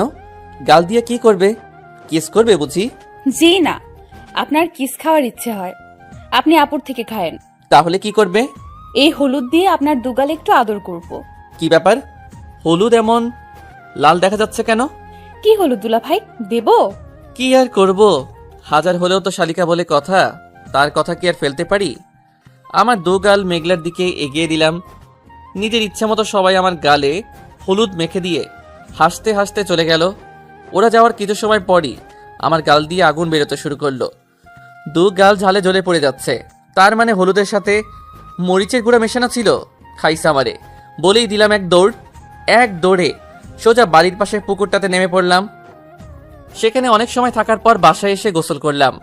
S3: গাল দিয়ে কি করবে? কিস করবে বুঝি?
S1: জি না, আপনার কিস খাওয়ার ইচ্ছে হয়, আপনি আপুর থেকে খায়েন।
S3: তাহলে কি করবে?
S1: এই হলুদ দিয়ে আপনার দুগাল একটু আদর করব।
S3: কি ব্যাপার, হলুদ এমন লাল দেখা যাচ্ছে কেন?
S1: কি হলুদ দুলা ভাই, দেব?
S3: কি আর করব, হাজার হলেও তো শালিকা বলে কথা, তার কথা কি আর ফেলতে পারি? আমার দু গাল মেঘলার দিকে এগিয়ে দিলাম। নিজের ইচ্ছা মতো সবাই আমার গালে হলুদ মেখে দিয়ে হাসতে হাসতে চলে গেল। ওরা যাওয়ার কিছু সময় পরই আমার গাল দিয়ে আগুন বেরোতে শুরু করলো। দু গাল ঝালে জ্বলে পড়ে যাচ্ছে। তার মানে হলুদের সাথে মরিচের গুঁড়া মেশানো ছিল। খাইসা মারে বলেই দিলাম এক দৌড়ে সোজা বাড়ির পাশে পুকুরটাতে নেমে পড়লাম। সেখানে অনেক সময় থাকার পর বাসায় এসে গোসল করলাম।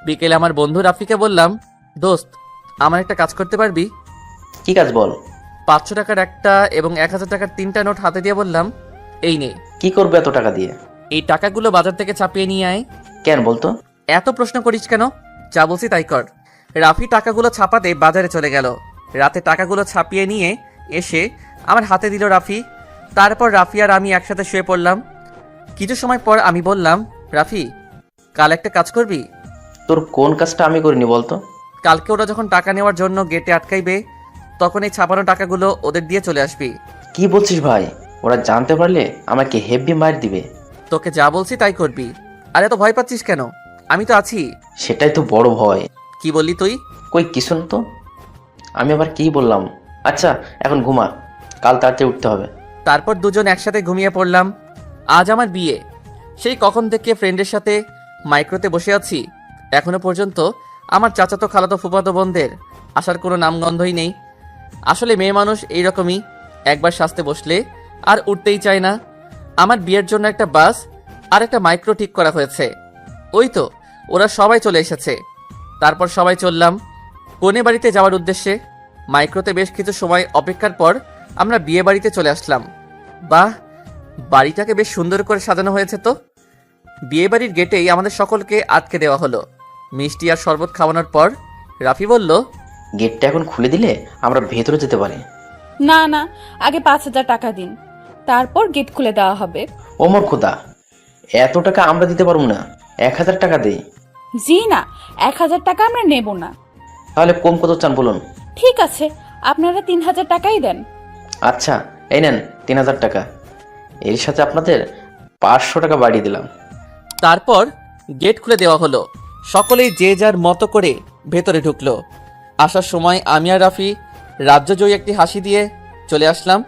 S3: বিকেলে আমার বন্ধু রাফিকে বললাম, দোস্ত, আমার একটা কাজ করতে পারবি?
S5: কি কাজ বল?
S3: 500 টাকার একটা এবং 1000 টাকার 3টা নোট হাতে দিয়ে বললাম, এই নে।
S5: কি করবে এত টাকা দিয়ে?
S3: এই টাকাগুলো বাজার থেকে ছাপিয়ে নিয়ে আয়।
S5: কেন বলতো?
S3: এত প্রশ্ন করিস কেন? যা বলছি তাই কর। রাফি টাকাগুলো ছাপাতে বাজারে চলে গেল। রাতে টাকাগুলো ছাপিয়ে নিয়ে এসে আমার হাতে দিল রাফি। তারপর রাফি আর আমি একসাথে শুয়ে পড়লাম। কিছু সময় পর আমি বললাম, রাফি, কাল একটা কাজ করবি?
S5: তোর কোন কাজটা আমি করিনি বলতো?
S3: কালকে ওরা যখন টাকা নেওয়ার জন্য গেটে আটকাইবে তখন এই ছাপানো টাকাগুলো ওদের দিয়ে চলে আসবি।
S5: কি বলছিস ভাই? ওরা জানতে পারলে আমাকে হেভি মার দিবে।
S3: তোকে যা বলছি তাই করবি। আর এত ভয় পাচ্ছিস কেন? আমি তো আছি।
S5: সেটাই তো বড় ভয়।
S3: কি বললি তুই?
S5: কই কিছু না তো। আমি আবার কি বললাম? আচ্ছা এখন ঘুমা, কাল তাড়াতাড়ি উঠতে হবে।
S3: তারপর দুজন একসাথে ঘুমিয়ে পড়লাম। আজ আমার বিয়ে। সেই কখন থেকে ফ্রেন্ডের সাথে মাইক্রোতে বসে আছি, এখনো পর্যন্ত আমার চাচাতো খালাতো ফুফাতো বোনদের আসার কোনো নামগন্ধই নেই। আসলে মেয়ে মানুষ এইরকমই, একবার সাজতে বসলে আর উঠতেই চায় না। আমার বিয়ের জন্য একটা বাস আর একটা মাইক্রো ঠিক করা হয়েছে। ওই তো ওরা সবাই চলে এসেছে। তারপর সবাই চললাম কনে বাড়িতে যাওয়ার উদ্দেশ্যে। মাইক্রোতে বেশ কিছু সময় অপেক্ষার পর আমরা বিয়ে বাড়িতে চলে আসলাম। বাহ, বাড়িটাকে বেশ সুন্দর করে সাজানো হয়েছে তো। বিয়ে বাড়ির গেটেই আমাদের সকলকে আটকে দেওয়া হলো। মিষ্টি আর শরবত খাওয়ানোর পর রাফি বলল,
S5: গেটটা এখন খুলে দিলে আমরা ভেতরে যেতে পারি।
S1: না না, আগে 5,000 টাকা দিন, তারপর গেট খুলে দেওয়া হবে।
S5: ওমর খোদা, এত টাকা আমরা দিতে পারবো না, 1,000 টাকা দেই।
S1: জি না, 1,000 টাকা আমরা নেব না।
S5: তাহলে কম কত চান বলুন?
S1: ঠিক আছে, আপনারা 3,000 টাকাই দেন।
S5: আচ্ছা, এই নেন 3,000 টাকা। এর সাথে আপনাদের 500 টাকা বাড়িয়ে দিলাম।
S3: তারপর গেট খুলে দেওয়া হলো। সকলেই যে যার মতো করে ভেতরে ঢুকলো। আসার সময় আমি আর রাফি রাজ্যজয়ী একটি হাসি দিয়ে চলে আসলাম।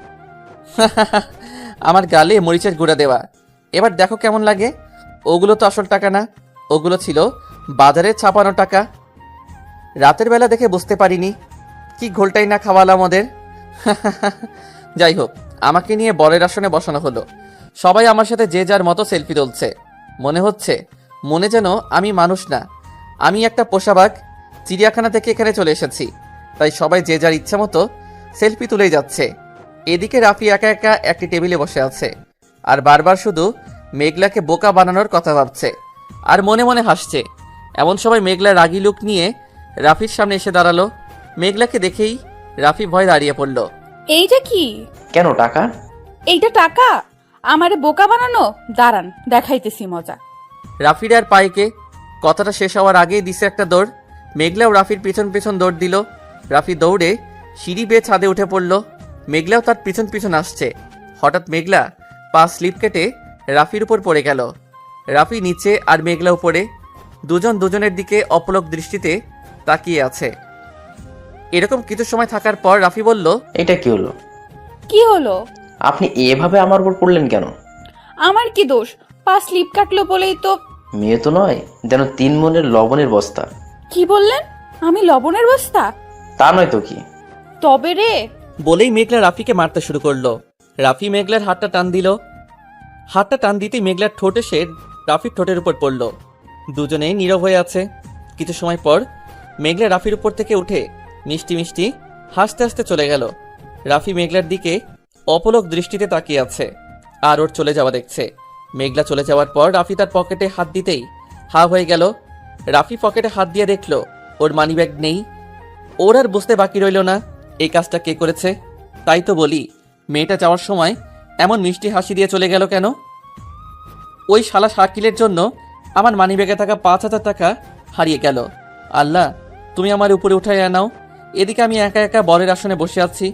S3: আমার গালে মরিচের গুঁড়া দেওয়া। এবার দেখো কেমন লাগে। ওগুলো তো আসল টাকা না, ওগুলো ছিল বাজারে ছাপানো টাকা। রাতের বেলা দেখে বুঝতে পারিনি কি ঘোলটাই না খাওয়ালাম ওদের। যাই হোক, আমাকে নিয়ে বরের আসনে বসানো হলো। সবাই আমার সাথে যে যার মতো সেলফি তুলছে। মনে হচ্ছে মনে যেন আমি মানুষ না, আমি একটা পোষা বাঘ চিড়িয়াখানা থেকে এখানে চলে এসেছি। তাই সবাই যে যার ইচ্ছা মতো সেলফি তুলেই যাচ্ছে। এদিকে রাফি একা একা একটি টেবিলে বসে আছে আর বারবার শুধু মেঘলাকে বোকা বানানোর কথা ভাবছে আর মনে মনে হাসছে। এমন সময় মেঘলা রাগী লুক নিয়ে রাফির সামনে এসে দাঁড়ালো। মেঘলাকে দেখেই রাফি ভয় দাঁড়িয়ে পড়ল।
S1: এইটা কি?
S5: কেন টাকা?
S1: এইটা টাকা? আমারে বোকা বানানো? দাঁড়ান, দেখাইতেছি মজা।
S3: রাফির আর পাইকে কথাটা শেষ হওয়ার আগেই দিছে একটা দৌড়। মেঘলাও রাফির পিছন পিছন দৌড় দিল। রাফি দৌড়ে সিঁড়ি বেয়ে ছাদে উঠে পড়ল। মেঘলাও তার পিছন পিছন আসছে। হঠাৎ মেঘলা পা স্লিপ কেটে রাফির উপর পড়ে গেল। রাফি নিচে আর মেঘলা উপরে, দুজন দুজনের দিকে অপলক দৃষ্টিতে তাকিয়ে আছে। এরকম কিছু সময় থাকার পর রাফি বলল,
S5: এটা কি হলো?
S1: কি হলো?
S5: আপনি এভাবে আমার উপর পড়লেন কেন?
S1: আমার কি দোষ? পা স্লিপ কাটলো বলেই তো।
S5: মেয়ে তো নয়, যেন 3 মনের লবণের বস্তা।
S1: কি বললেন? আমি লবণের বস্তা?
S5: তা নয় তো কি।
S1: তবে রে।
S3: বলেই মেঘলা রাফিকে মারতে শুরু করলো। রাফি মেঘলার হাতটা টান দিল। হাতটা টান দিতেই মেঘলার ঠোঁটে সে রাফির ঠোঁটের উপর পড়ল। দুজনেই নীরব হয়ে আছে। কিছু সময় পর মেঘলা রাফির উপর থেকে উঠে মিষ্টি মিষ্টি হাসতে হাসতে চলে গেল। রাফি মেঘলার দিকে অপলক দৃষ্টিতে তাকিয়ে আছে আর ওর চলে যাওয়া দেখছে। মেঘলা চলে যাওয়ার পর রাফি তার পকেটে হাত দিতেই হা হয়ে গেল। রাফি পকেটে হাত দিয়ে দেখলো ওর মানিব্যাগ নেই। ওর আর বুঝতে বাকি রইল না এই কাজটা কে করেছে। তাই তো বলি, মেয়েটা যাওয়ার সময় এমন মিষ্টি হাসি দিয়ে চলে গেল কেন? ওই শালা শাকিলের জন্য আমার মানিব্যাগে থাকা 5,000 টাকা হারিয়ে গেল। আল্লাহ, তুমি আমার উপরে উঠায় আনাও। এদিকে আমি একা একা বরের আসনে বসে আছি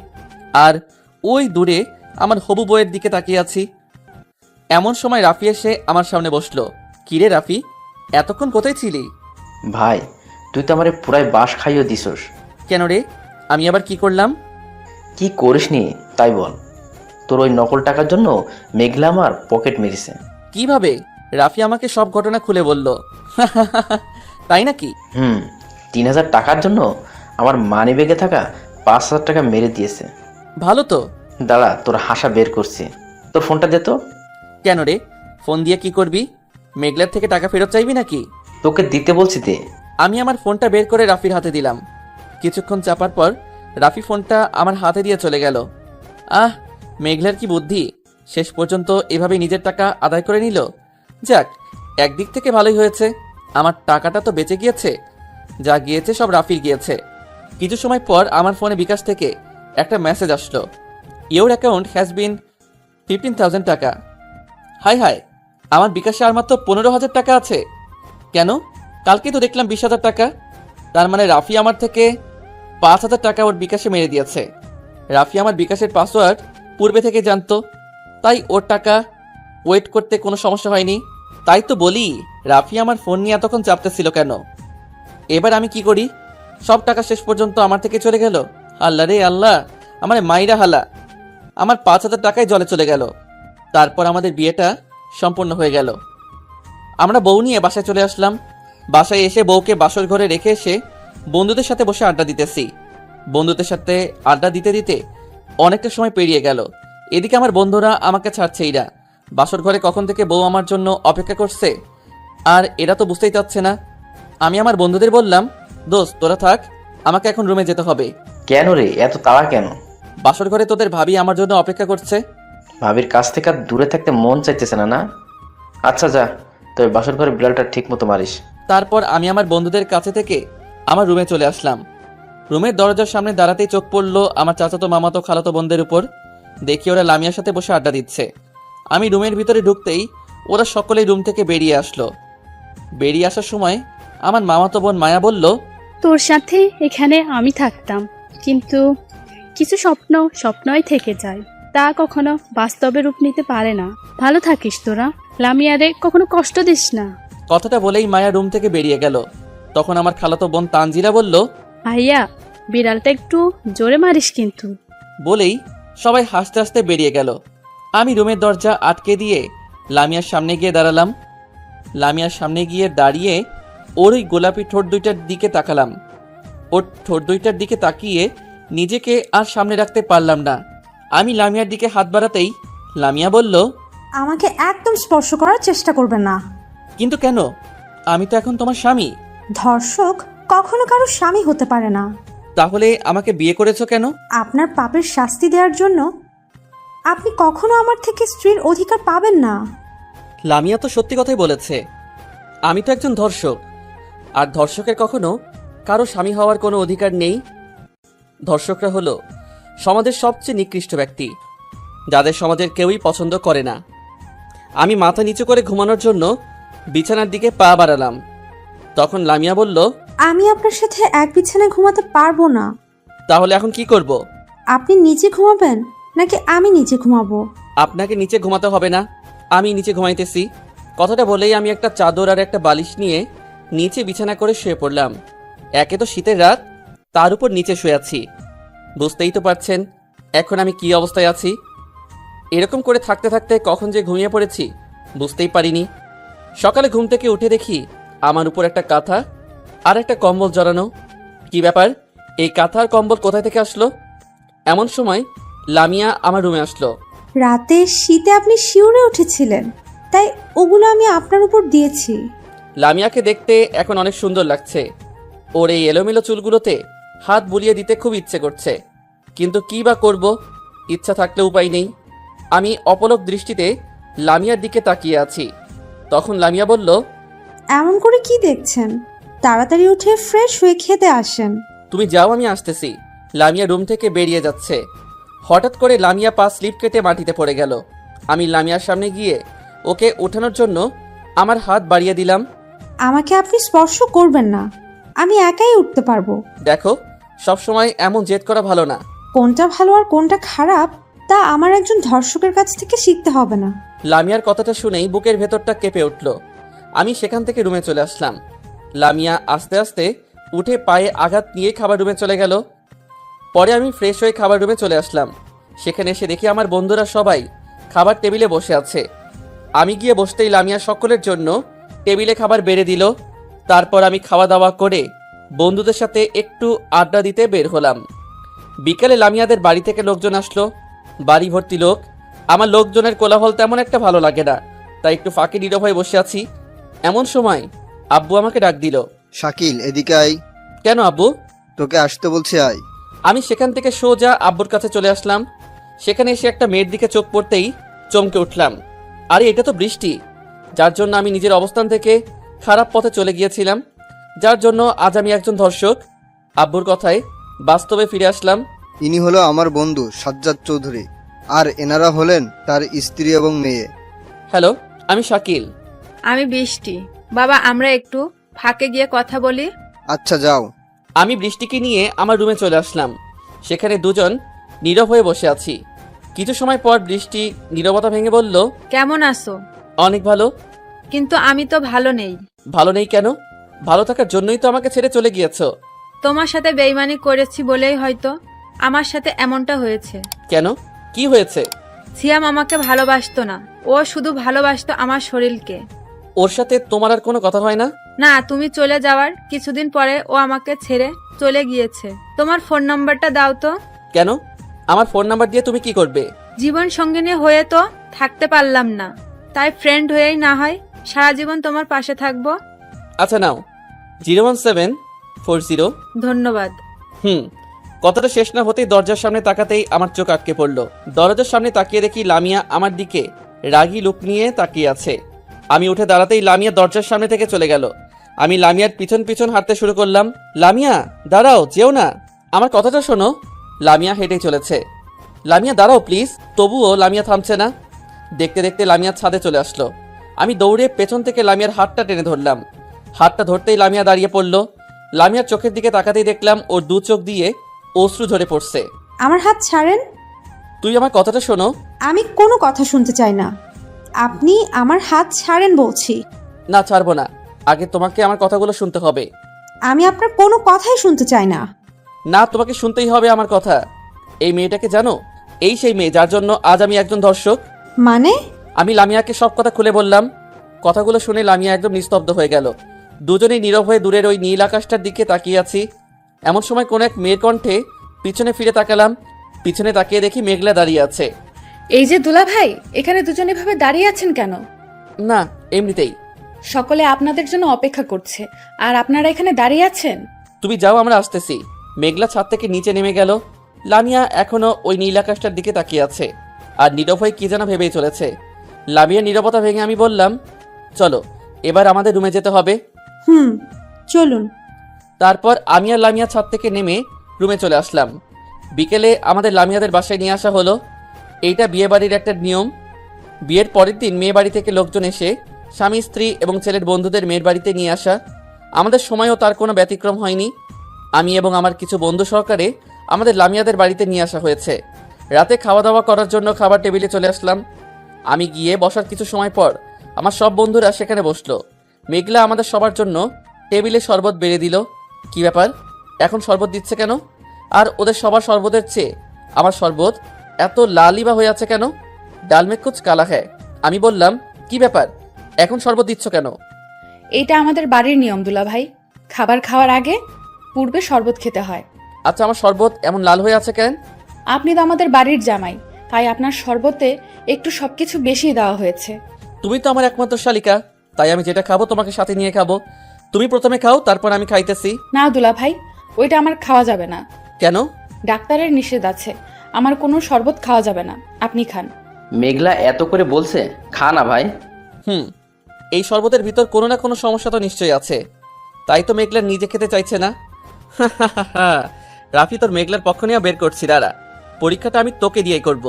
S3: আর ওই দূরে আমার হবু বউয়ের দিকে তাকিয়ে আছি। এমন সময় রাফি এসে আমার সামনে বসলো। কিরে রাফি, এতক্ষণ কোথায় ছিলি?
S5: ভাই, তুই তো আমারে পুরাই বাঁশ খাইয়ে দিছস।
S3: কেন রে, আমি আবার কি করলাম?
S5: কি করিসনি তাই বল। তোর ওই নকল টাকার জন্য মেঘলা আমার পকেট মেরেছে।
S3: কিভাবে? রাফি আমাকে সব ঘটনা খুলে বলল। তাই নাকি?
S5: 3,000 টাকার জন্য আমার মানিব্যাগে থাকা 5,000 টাকা মেরে দিয়েছে।
S3: ভালো তো।
S5: দাঁড়া, তোর হাসা বের করছি। তোর ফোনটা দে তো।
S3: কেন রে, ফোন দিয়ে কি করবি? মেঘলার থেকে টাকা ফেরত চাইবি নাকি?
S5: তোকে দিতে বলছি দে।
S3: আমি আমার ফোনটা বের করে রাফির হাতে দিলাম। কিছুক্ষণ চাপার পর রাফি ফোনটা আমার হাতে দিয়ে চলে গেল। আহ, মেঘলার কি বুদ্ধি, শেষ পর্যন্ত এভাবে নিজের টাকা আদায় করে নিল। যাক, একদিক থেকে ভালোই হয়েছে, আমার টাকাটা তো বেঁচে গিয়েছে। যা গিয়েছে সব রাফির গিয়েছে। কিছু সময় পর আমার ফোনে বিকাশ থেকে একটা মেসেজ আসলো, ইওর অ্যাকাউন্ট হ্যাজ বিন 15,000 টাকা। হাই হাই, আমার বিকাশে আর মাত্র 15,000 টাকা আছে। কেন? কালকে তো দেখলাম 20,000 টাকা। তার মানে রাফি আমার থেকে 5,000 টাকা ওর বিকাশে মেরে দিয়েছে। রাফি আমার বিকাশের পাসওয়ার্ড পূর্বে থেকে জানতো, তাই ওর টাকা ওয়েট করতে কোনো সমস্যা হয়নি। তাই তো বলি, রাফি আমার ফোন নিয়ে এতক্ষণ চাপতেছিল কেন? এবার আমি কি করি? সব টাকা শেষ পর্যন্ত আমার থেকে চলে গেল। আল্লাহ রে আল্লাহ, আমার মাইরা হালা, আমার 5,000 টাকাই জলে চলে গেল। তারপর আমাদের বিয়েটা সম্পূর্ণ হয়ে গেল। আমরা বউ নিয়ে বাসায় চলে আসলাম। বাসায় এসে বউকে বাসর ঘরে রেখে এসে বন্ধুদের সাথে বসে আড্ডা দিতেছি। বন্ধুদের সাথে আড্ডা দিতে দিতে অনেকটা সময় পেরিয়ে গেল। এদিকে আমার বন্ধুরা আমাকে ছাড়ছেই না। বাসর ঘরে কখন থেকে বউ আমার জন্য অপেক্ষা করছে, আর এরা তো বুঝতেই চাচ্ছে না। আমি আমার বন্ধুদের বললাম, দোস্ত তোরা থাক, আমাকে এখন রুমে যেতে হবে।
S5: কেন রে, এত তাড়া কেন?
S3: বাসর ঘরে তোদের ভাবি আমার জন্য অপেক্ষা করছে।
S5: ভাবির কাছ থেকে আর দূরে থাকতে মন চাইতেছে না, না? আচ্ছা যা, তবে বাসর ঘরে বিড়ালটা ঠিক মতো মারিস।
S3: তারপর আমি আমার বন্ধুদের কাছে থেকে আমার রুমে চলে আসলাম। রুমের দরজার সামনে দাঁড়াতেই চোখ পড়লো আমার চাচাতো মামাতো খালাতো বোনদের উপর। দেখি ওরা লামিয়ার সাথে বসে আড্ডা দিচ্ছে। আমি রুমের ভিতরে ঢুকতেই ওরা সকলেই রুম থেকে বেরিয়ে আসলো। বেরিয়ে আসার সময় আমার মামাতো বোন মায়া বলল,
S8: তোর সাথে এখানে আমি থাকতাম, কিন্তু কিছু স্বপ্ন স্বপ্নই থেকে যায়, তা কখনো বাস্তবে রূপ নিতে পারে না। ভালো থাকিস তোরা, লামিয়ারে কখনো কষ্ট দিস না।
S3: কথাটা বলেই মায়া রুম থেকে বেরিয়ে গেল। তখন আমার খালাতো বোন তানজিলা বলল,
S8: ভাইয়া বিড়ালটা একটু জোরে মারিস কিন্তু।
S3: বলেই সবাই হাসতে হাসতে বেরিয়ে গেল। আমি রুমের দরজা আটকে দিয়ে লামিয়ার সামনে গিয়ে দাঁড়ালাম। লামিয়ার সামনে গিয়ে দাঁড়িয়ে ওর ওই গোলাপি ঠোঁট দুইটার দিকে তাকালাম। ওর ঠোঁট দুইটার দিকে তাকিয়ে নিজেকে আর সামনে রাখতে পারলাম না। আমি লামিয়ার দিকে হাত বাড়াতেই লামিয়া বলল,
S4: আমাকে একদম স্পর্শ করার চেষ্টা করবেন না।
S3: কিন্তু কেন? আমি তো এখন তোমার স্বামী।
S4: ধর্ষক কখনো কারো স্বামী হতে পারে না।
S3: তাহলে আমাকে বিয়ে করেছো কেন?
S4: আপনার পাপের শাস্তি দেওয়ার জন্য। আপনি কখনো আমার থেকে স্ত্রীর অধিকার পাবেন না।
S3: লামিয়া তো সত্যি কথাই বলেছে। আমি তো একজন ধর্ষক, আর ধর্ষকের কখনো কারো স্বামী হওয়ার কোনো অধিকার নেই। ধর্ষকরা হলো সমাজের সবচেয়ে নিকৃষ্ট ব্যক্তি, যাদের সমাজের কেউই পছন্দ করে না। আমি মাথা নিচু করে ঘুমানোর জন্য বিছানার দিকে পা বাড়ালাম। তখন লামিয়া বলল,
S4: আমি আপনার সাথে এক বিছানায় ঘুমাতে পারবো না।
S3: তাহলে এখন কি করব?
S4: আপনি নিচে ঘুমাবেন নাকি আমি নিচে ঘুমাবো?
S3: আপনাকে নিচে ঘুমাতে হবে না, আমি নিচে ঘুমাইতেছি। কথাটা বলেই আমি একটা চাদর আর একটা বালিশ নিয়ে নিচে বিছানা করে শুয়ে পড়লাম। একে তো শীতের রাত, তার উপর নিচে শুয়ে আছি। বুঝতেই তো পারছেন এখন আমি কি অবস্থায় আছি। এরকম করে থাকতে থাকতে কখন যে ঘুমিয়ে পড়েছি বুঝতেই পারিনি। সকালে ঘুম থেকে উঠে দেখি আমার উপর একটা কাঁথা আর একটা কম্বল জড়ানো। কি ব্যাপার, এই কাঁথা আর কম্বল কোথায় থেকে আসলো? এমন সময় লামিয়া আমার রুমে আসলো।
S4: রাতে শীতে আপনি শিউরে উঠেছিলেন, তাই ওগুলো আমি আপনার উপর দিয়েছি।
S3: লামিয়াকে দেখতে এখন অনেক সুন্দর লাগছে। ওর এই এলোমেলো চুলগুলোতে হাত বুলিয়ে দিতে খুব ইচ্ছে করছে, কিন্তু কি বা করব, ইচ্ছা থাকলে উপায় নেই। আমি অপলক দৃষ্টিতে লামিয়ার দিকে তাকিয়ে আছি। তখন লামিয়া বলল,
S4: এমন করে কি দেখছেন? তাড়াতাড়ি উঠে ফ্রেশ হয়ে খেতে আসেন।
S3: তুমি যাও, আমি আসতেছি। লামিয়া রুম থেকে বেরিয়ে যাচ্ছে। হঠাৎ করে লামিয়া পা স্লিপ কেটে মাটিতে পড়ে গেল। আমি লামিয়ার সামনে গিয়ে ওকে ওঠানোর জন্য আমার হাত বাড়িয়ে দিলাম।
S4: আমাকে আপনি স্পর্শ করবেন না, আমি একাই উঠতে পারবো।
S3: দেখো, সবসময় এমন জেদ করা ভালো না।
S4: কোনটা ভালো আর কোনটা খারাপ তা আমার একজন ধর্ষকের কাছ থেকে শিখতে হবে না।
S3: লামিয়ার কথাটা শুনেই বুকের ভেতরটা কেঁপে উঠল। আমি সেখান থেকে রুমে চলে আসলাম। লামিয়া আস্তে আস্তে উঠে পায়ে আঘাত নিয়ে খাবার রুমে চলে গেল। পরে আমি ফ্রেশ হয়ে খাবার রুমে চলে আসলাম। সেখানে এসে দেখি আমার বন্ধুরা সবাই খাবার টেবিলে বসে আছে। আমি গিয়ে বসতেই লামিয়া সকলের জন্য টেবিলে খাবার বেড়ে দিল। তারপর আমি খাওয়া দাওয়া করে বন্ধুদের সাথে একটু আড্ডা দিতে বের হলাম। বিকালে লামিয়াদের বাড়ি থেকে লোকজন আসলো। বাড়ি ভর্তি লোক। আমার লোকজনের কোলাহল তেমন একটা ভালো লাগে না, তাই একটু ফাঁকে নীরব হয়ে বসে আছি। এমন সময় আব্বু আমাকে ডাক দিল।
S6: শাকিল, এদিকে আয়।
S3: কেন আব্বু?
S6: তোকে আসতে বলছি, আয়।
S3: আমি সেখান থেকে সোজা আব্বুর কাছে চলে আসলাম। সেখানে এসে একটা মেয়ের দিকে চোখ পড়তেই চমকে উঠলাম। আরে এটা তো বৃষ্টি, যার জন্য আমি নিজের অবস্থান থেকে খারাপ পথে চলে গিয়েছিলাম, যার জন্য আজ আমি একজন ধর্ষক। আব্বুর কথায় বাস্তবে ফিরে আসলাম।
S6: ইনি হলো আমার বন্ধু সাজ্জাদ চৌধুরী, আর এনারা হলেন তার স্ত্রী এবং মেয়ে।
S3: হ্যালো, আমি শাকিল।
S10: আমি বৃষ্টি। বাবা, আমরা একটু ফাঁকে গিয়ে কথা বলি।
S6: আচ্ছা, যাও।
S3: আমি বৃষ্টিকে নিয়ে আমার রুমে চলে আসলাম। সেখানে দুজন নীরব হয়ে বসে আছি। কিছু সময় পর বৃষ্টি নীরবতা ভেঙে বলল,
S10: কেমন আছো?
S3: অনেক ভালো।
S10: কিন্তু আমি তো ভালো নেই।
S3: ভালো নেই কেন? ভালো থাকার জন্যই তো আমাকে ছেড়ে চলে গিয়েছো।
S10: তোমার সাথে বেইমানি করেছি বলেই হয়তো আমার সাথে এমনটা হয়েছে।
S3: কেন, কি হয়েছে?
S10: সিয়াম আমাকে ভালোবাসতো না, ও শুধু ভালোবাসতো আমার শরীরকে।
S3: ওর সাথে তোমার আর কোনো কথা হয় না?
S10: না, তুমি চলে যাওয়ার কিছুদিন পরে ও আমাকে ছেড়ে চলে গিয়েছে। তোমার ফোন নাম্বারটা দাও তো।
S3: কেন? আমার ফোন নাম্বার দিয়ে তুমি কি করবে?
S10: জীবন সঙ্গিনী হয়ে তো থাকতে পারলাম না, তাই ফ্রেন্ড হয়েই না হয় সারা জীবন তোমার পাশে থাকবো।
S3: আচ্ছা নাও, 01740।
S10: ধন্যবাদ।
S3: কথাটা শেষ না হতেই দরজার সামনে তাকাতেই আমার চোখ আটকে পড়লো। দরজার সামনে তাকিয়ে দেখি লামিয়া আমার দিকে রাগী লুক নিয়ে তাকিয়ে আছে। আমি উঠে দাঁড়াতেই লামিয়া দরজার সামনে থেকে চলে গেল। আমি লামিয়ার পিছন পিছন হাঁটতে শুরু করলাম। লামিয়া দাঁড়াও, যেও না, আমার কথাটা শোনো। লামিয়া হেঁটেই চলেছে। লামিয়া দাঁড়াও প্লিজ। তবুও লামিয়া থামছে না। দেখতে দেখতে লামিয়া ছাদে চলে আসলো। আমি দৌড়ে পেছন থেকে লামিয়ার হাতটা টেনে ধরলাম। হাতটা ধরতেই লামিয়া দাঁড়িয়ে পড়ল। লামিয়ার চোখের দিকে তাকাতেই দেখলাম ওর দু চোখ দিয়ে অশ্রু ঝরে পড়ছে।
S4: আমার হাত ছাড়েন।
S3: তুই আমার কথাটা শোনো।
S4: আমি কোনো কথা শুনতে চাই না, আপনি আমার হাত ছাড়েন বলছি।
S3: না, ছাড়বো না। আগে তোমাকে আমার কথাগুলো শুনতে হবে।
S4: আমি আপনার কোনো কথাই শুনতে চাই না।
S3: না, তোমাকে শুনতেই হবে আমার কথা। এই মেয়েটাকে জানো? এই সেই মেয়ে যার জন্য আজ আমি একজন ধর্ষক।
S4: মানে?
S3: আমি লামিয়াকে সব কথা খুলে বললাম। কথাগুলো শুনে লামিয়া একদম নিস্তব্ধ হয়ে গেল। দুজনেই নীরব হয়ে দূরের ওই নীল আকাশটার দিকে তাকিয়ে আছি। এমন সময় কোন এক মেয়ের কণ্ঠে পিছনে ফিরে তাকালাম। পিছনে তাকিয়ে দেখি মেঘলা দাঁড়িয়ে আছে।
S1: এই যে দুলা ভাই, এখানে দুজনে ভাবে দাঁড়িয়ে আছেন কেন?
S3: না, এমনিতেই।
S1: সকলে আপনাদের জন্য অপেক্ষা করছে, আর আপনারা এখানে দাঁড়িয়ে আছেন।
S3: তুমি যাও, আমরা আসতেছি। মেঘলা ছাদ থেকে নিচে নেমে গেল। লামিয়া এখনো ওই নীল আকাশটার দিকে তাকিয়ে আছে আর নীরব হয়ে কি যেন ভেবেই চলেছে। লামিয়া নীরবতা ভেঙে আমি বললাম, চলো এবার আমাদের রুমে যেতে হবে।
S4: চলুন।
S3: তারপর আমি আর লামিয়া ছাদ থেকে নেমে রুমে চলে আসলাম। বিকেলে আমাদের লামিয়াদের বাসায় নিয়ে আসা হলো। এইটা বিয়ে বাড়ির একটা নিয়ম। বিয়ের পরের দিন মেয়ে বাড়ি থেকে লোকজন এসে স্বামী স্ত্রী এবং ছেলের বন্ধুদের মেয়ের বাড়িতে নিয়ে আসা। আমাদের সময়ও তার কোনো ব্যতিক্রম হয়নি। আমি এবং আমার কিছু বন্ধু সহকারে আমাদের লামিয়াদের বাড়িতে নিয়ে আসা হয়েছে। রাতে খাওয়া দাওয়া করার জন্য খাবার টেবিলে চলে আসলাম। আমি গিয়ে বসার কিছু সময় পর আমার সব বন্ধুরা সেখানে বসলো। মেঘলা আমাদের সবার জন্য টেবিলে শরবত বেড়ে দিল। কি ব্যাপার, এখন শরবত দিচ্ছে কেন? আর ওদের সবার শরবতের চেয়ে আমার শরবত এত লালই বা হয়ে আছে কেন? ডাল মে কুছ কালা হ্যায়। আমি বললাম, কি ব্যাপার, এখন শরবত দিচ্ছ কেন?
S1: এটা আমাদের বাড়ির নিয়ম দুলা ভাই, খাবার খাওয়ার আগে পূর্বে শরবত খেতে হয়।
S3: আচ্ছা, আমার শরবত এমন লাল হয়ে আছে কেন?
S1: আপনি তো আমাদের বাড়ির জামাই, তাই আপনার শরবতে একটু সবকিছু বেশি দেওয়া হয়েছে।
S3: তুমি তো আমার একমাত্র শালিকা, তাই আমি যেটা খাবো তোমাকে সাথে নিয়ে খাবো। তুমি প্রথমে খাও, তারপর আমি খাইতেছি।
S1: না দুলা ভাই, ওইটা আমার খাওয়া যাবে না।
S3: কেন?
S1: ডাক্তারের নিষেধ আছে, আমার কোনো শরবত খাওয়া যাবে না। আপনি খান।
S5: মেঘলা এত করে বলছে, খা না ভাই।
S3: এই শরবতের ভিতর কোনো না কোনো সমস্যা তো নিশ্চয়ই আছে, তাই তো মেঘলা নিজে খেতে চাইছে না। রাফি, তোর মেঘলার পক্ষ নিয়ে বের করছি, দাঁড়া। পরীক্ষাটা আমি তোকে দিয়েই করব।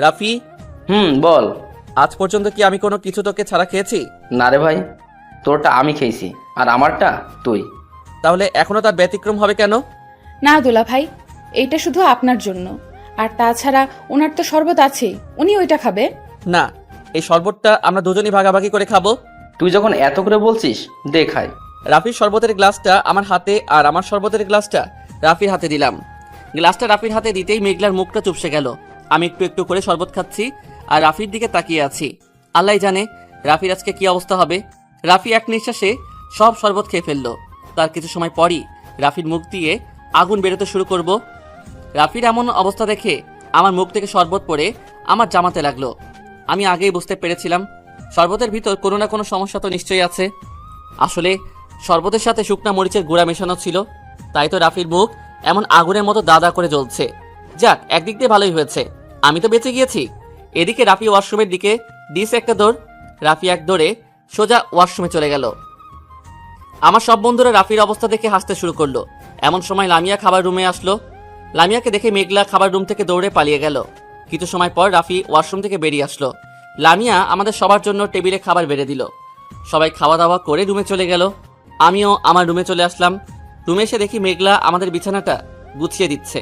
S3: রাফি।
S5: বল।
S3: আজ পর্যন্ত কি আমি কোনো কিছু তোকে ছাড়া খেয়েছি?
S5: না রে ভাই, তোরটা আমি খেয়েছি আর আমারটা তুই।
S3: তাহলে এখনো তার ব্যতিক্রম হবে কেন?
S1: না দুলা ভাই, এইটা শুধু আপনার জন্য, আর তাছাড়া ওনার তো শরবত আছেই, উনি ওইটা খাবে
S3: না। এই শরবতটা আমরা দুজনই ভাগাভাগি করে খাবো।
S5: তুই যখন এত করে বলছিস, দে খাই।
S3: রাফির শরবতের গ্লাসটা আমার হাতে আর আমার শরবতের গ্লাসটা রাফির হাতে দিলাম। গ্লাসটা রাফির হাতে দিতেই মেঘলার মুখটা চুপসে গেল। আমি একটু একটু করে শরবত খাচ্ছি আর রাফির দিকে তাকিয়ে আছি। আল্লাহ জানে রাফির আজকে কি অবস্থা হবে। রাফি এক নিঃশ্বাসে সব শরবত খেয়ে ফেললো। তার কিছু সময় পরই রাফির মুখ দিয়ে আগুন বেরোতে শুরু করব। রাফির এমন অবস্থা দেখে আমার মুখ থেকে শরবত পড়ে আমার জামাতে লাগলো। আমি আগেই বুঝতে পেরেছিলাম শরবতের ভিতর কোনো না কোনো সমস্যা তো নিশ্চয়ই আছে। আসলে শরবতের সাথে শুকনা মরিচের গুঁড়া মেশানো ছিল, তাই তো রাফির মুখ এমন আগুনের মতো দাদা করে জ্বলছে। যাক, একদিক দিয়ে ভালোই হয়েছে, আমি তো বেঁচে গিয়েছি। এদিকে রাফি ওয়াশরুমের দিকে দিস একটা দৌড়। রাফি এক দৌড়ে সোজা ওয়াশরুমে চলে গেল। আমার সব বন্ধুরা রাফির অবস্থা দেখে হাসতে শুরু করলো। এমন সময় লামিয়া খাবার রুমে আসলো। লামিয়াকে দেখে মেঘলা খাবার রুম থেকে দৌড়ে পালিয়ে গেল। কিছু সময় পর রাফি ওয়াশরুম থেকে বেরিয়ে আসলো। লামিয়া আমাদের সবার জন্য টেবিলে খাবার বেড়ে দিল। সবাই খাওয়া দাওয়া করে রুমে চলে গেল। আমিও আমার রুমে চলে আসলাম। রুমে এসে দেখি মেঘলা আমাদের বিছানাটা গুছিয়ে দিচ্ছে।